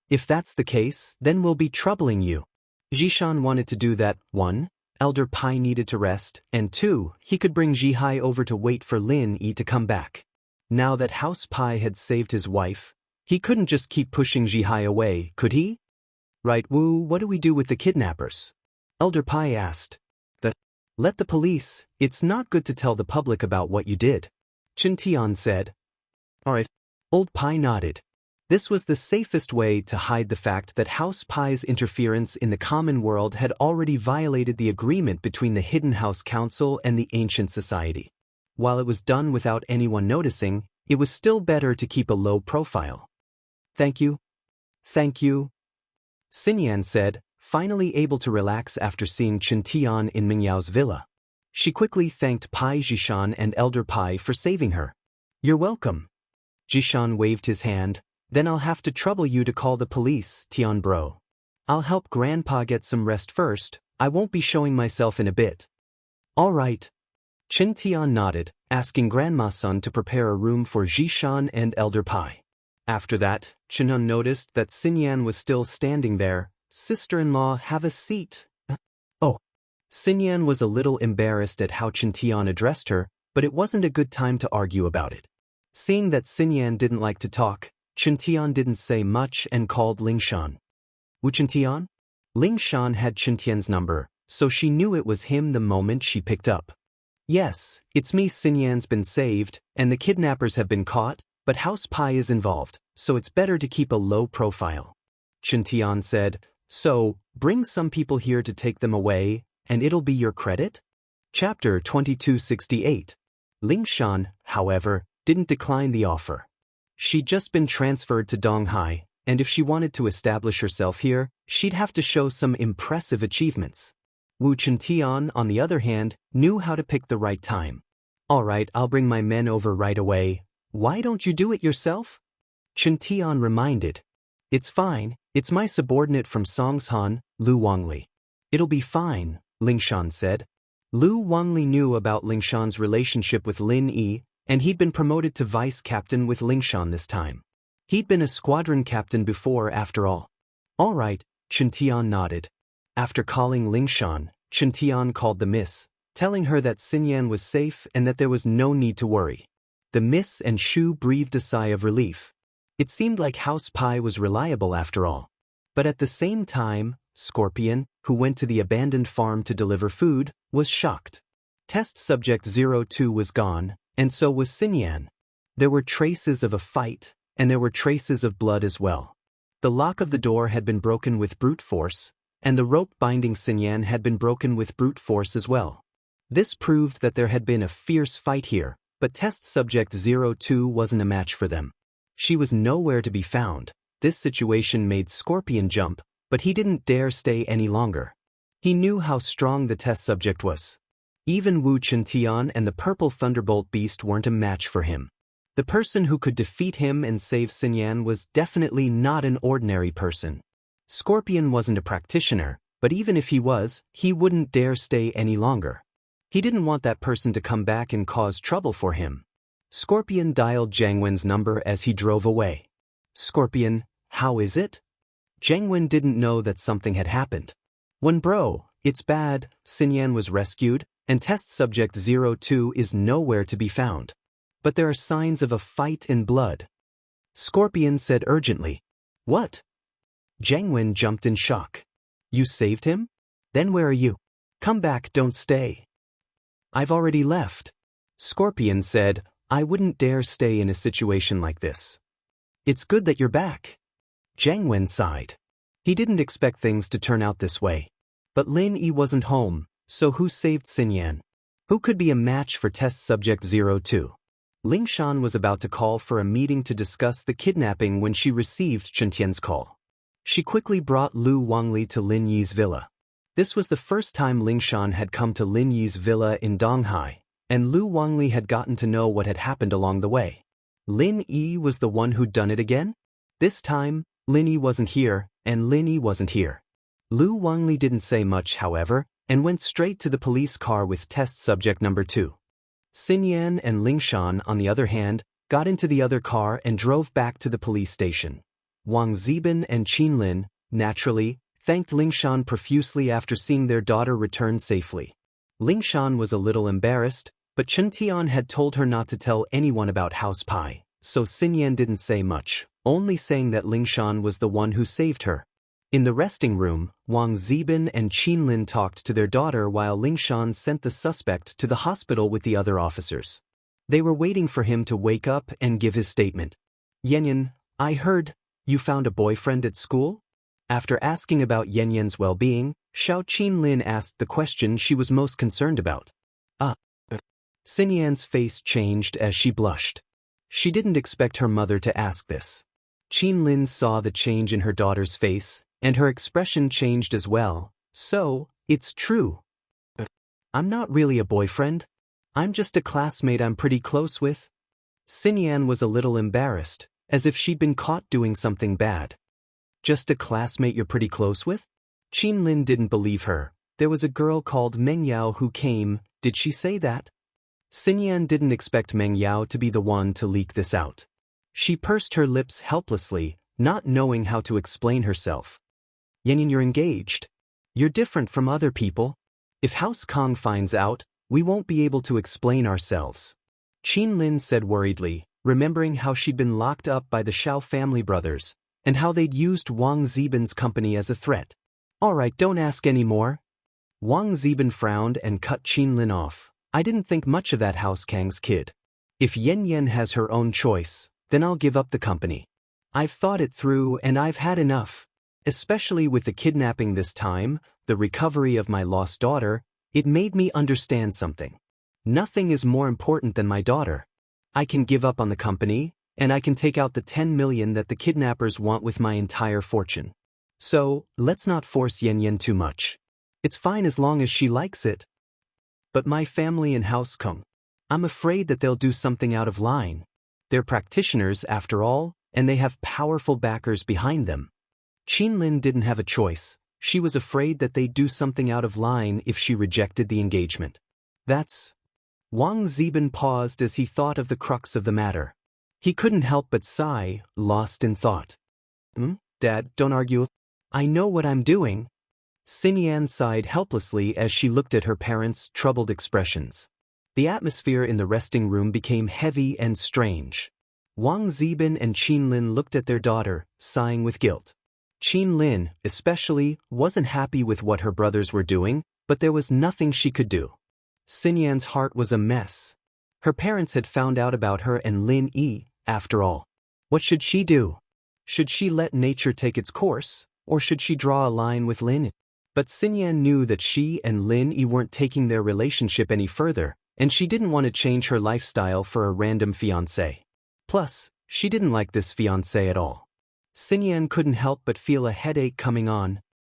If that's the case, then we'll be troubling you." Zhishan wanted to do that. 1. Elder Pai needed to rest, and 2. He could bring Zhihai over to wait for Lin Yi to come back. Now that House Pai had saved his wife, he couldn't just keep pushing Zhihai away, could he? "Right, Wu, what do we do with the kidnappers?" Elder Pai asked. Let the police, it's not good to tell the public about what you did," Chen Tian said. "All right." Old Pai nodded. This was the safest way to hide the fact that House Pai's interference in the common world had already violated the agreement between the Hidden House Council and the Ancient Society. While it was done without anyone noticing, it was still better to keep a low profile. "Thank you. Thank you," Xinyan said, finally able to relax after seeing Chen Tian in Mingyao's villa. She quickly thanked Pai Jishan and Elder Pai for saving her. "You're welcome." Jishan waved his hand. "Then I'll have to trouble you to call the police, Tian bro. I'll help Grandpa get some rest first. I won't be showing myself in a bit." "All right." Chen Tian nodded, asking Grandma's son to prepare a room for Jishan and Elder Pai. After that, Chenun noticed that Xinyan was still standing there. "Sister-in-law, have a seat." "Oh." Xinyan was a little embarrassed at how Chen Tian addressed her, but it wasn't a good time to argue about it. Seeing that Xinyan didn't like to talk, Chen Tian didn't say much and called Lingshan. "Wu Chen Tian?" Lingshan had Chen Tian's number, so she knew it was him the moment she picked up. "Yes, it's me. Xinyan's been saved, and the kidnappers have been caught, but House Pai is involved, so it's better to keep a low profile." Chen Tian said, "So, bring some people here to take them away, and it'll be your credit?" Chapter 2268. Lingshan, however, didn't decline the offer. She'd just been transferred to Donghai, and if she wanted to establish herself here, she'd have to show some impressive achievements. Wu Chentian, on the other hand, knew how to pick the right time. "All right, I'll bring my men over right away. Why don't you do it yourself?" Chentian reminded. "It's fine, it's my subordinate from Songshan, Lu Wangli." "It'll be fine," Lingshan said. Lu Wangli knew about Lingshan's relationship with Lin Yi, and he'd been promoted to vice captain with Lingshan this time. He'd been a squadron captain before, after all. "All right," Chen Tian nodded. After calling Lingshan, Chen Tian called the miss, telling her that Xinyan was safe and that there was no need to worry. The miss and Shu breathed a sigh of relief. It seemed like House Pai was reliable after all. But at the same time, Scorpion, who went to the abandoned farm to deliver food, was shocked. Test subject 02 was gone, and so was Xinyan. There were traces of a fight, and there were traces of blood as well. The lock of the door had been broken with brute force, and the rope binding Xinyan had been broken with brute force as well. This proved that there had been a fierce fight here, but test subject 02 wasn't a match for them. She was nowhere to be found. This situation made Scorpion jump, but he didn't dare stay any longer. He knew how strong the test subject was. Even Wu Chentian and the purple thunderbolt beast weren't a match for him. The person who could defeat him and save Xinyan was definitely not an ordinary person. Scorpion wasn't a practitioner, but even if he was, he wouldn't dare stay any longer. He didn't want that person to come back and cause trouble for him. Scorpion dialed Jiang Wen's number as he drove away. "Scorpion, how is it?" Jiang Wen didn't know that something had happened. "When bro, it's bad. Xinyan was rescued, and test subject 02 is nowhere to be found. But there are signs of a fight and blood." Scorpion said urgently. "What?" Jiang Wen jumped in shock. "You saved him? Then where are you? Come back, don't stay." "I've already left." Scorpion said, "I wouldn't dare stay in a situation like this." "It's good that you're back." Jiang Wen sighed. He didn't expect things to turn out this way. But Lin Yi wasn't home, so who saved Xinyan? Who could be a match for test subject 02? Lingshan was about to call for a meeting to discuss the kidnapping when she received Chen Tian's call. She quickly brought Lu Wangli to Lin Yi's villa. This was the first time Lingshan had come to Lin Yi's villa in Donghai, and Lu Wangli had gotten to know what had happened along the way. Lin Yi was the one who'd done it again? This time, Lin Yi wasn't here, and Lin Yi wasn't here. Lu Wangli didn't say much, however, and went straight to the police car with test subject number 2. Xinyan and Lingshan, on the other hand, got into the other car and drove back to the police station. Wang Ziban and Qinlin, naturally, thanked Lingshan profusely after seeing their daughter return safely. Lingshan was a little embarrassed, but Chen Tian had told her not to tell anyone about House Pai, so Xinyan didn't say much, only saying that Lingshan was the one who saved her. In the resting room, Wang Ziban and Qinlin talked to their daughter while Lingshan sent the suspect to the hospital with the other officers. They were waiting for him to wake up and give his statement. "Yanyan, I heard you found a boyfriend at school? After asking about Yanyan's well-being, Xiao Qinlin asked the question she was most concerned about. Ah. Xinyan's face changed as she blushed. She didn't expect her mother to ask this. Qinlin saw the change in her daughter's face, and her expression changed as well. So, it's true. I'm not really a boyfriend. I'm just a classmate I'm pretty close with. Xinyan was a little embarrassed, as if she'd been caught doing something bad. Just a classmate you're pretty close with? Qinlin didn't believe her. There was a girl called Meng Yao who came. Did she say that? Xinyan didn't expect Meng Yao to be the one to leak this out. She pursed her lips helplessly, not knowing how to explain herself. Yanyan, you're engaged. You're different from other people. If House Kong finds out, we won't be able to explain ourselves. Qinlin said worriedly, remembering how she'd been locked up by the Xiao family brothers, and how they'd used Wang Ziban's company as a threat. All right, don't ask any more. Wang Ziban frowned and cut Qinlin off. I didn't think much of that House Kang's kid. If Yanyan has her own choice, then I'll give up the company. I've thought it through and I've had enough. Especially with the kidnapping this time, the recovery of my lost daughter, it made me understand something. Nothing is more important than my daughter. I can give up on the company, and I can take out the 10 million that the kidnappers want with my entire fortune. So, let's not force Yanyan too much. It's fine as long as she likes it. But my family and House Kong, I'm afraid that they'll do something out of line. They're practitioners, after all, and they have powerful backers behind them. Qinlin didn't have a choice. She was afraid that they'd do something out of line if she rejected the engagement. That's... Wang Ziban paused as he thought of the crux of the matter. He couldn't help but sigh, lost in thought. Dad, don't argue. I know what I'm doing. Xinyan sighed helplessly as she looked at her parents' troubled expressions. The atmosphere in the resting room became heavy and strange. Wang Ziban and Qinlin looked at their daughter, sighing with guilt. Qinlin, especially, wasn't happy with what her brothers were doing, but there was nothing she could do. Xinyan's heart was a mess. Her parents had found out about her and Lin Yi, after all. What should she do? Should she let nature take its course, or should she draw a line with Lin? But Xinyan knew that she and Lin Yi weren't taking their relationship any further, and she didn't want to change her lifestyle for a random fiancé. Plus, she didn't like this fiancé at all. Xinyan couldn't help but feel a headache coming on.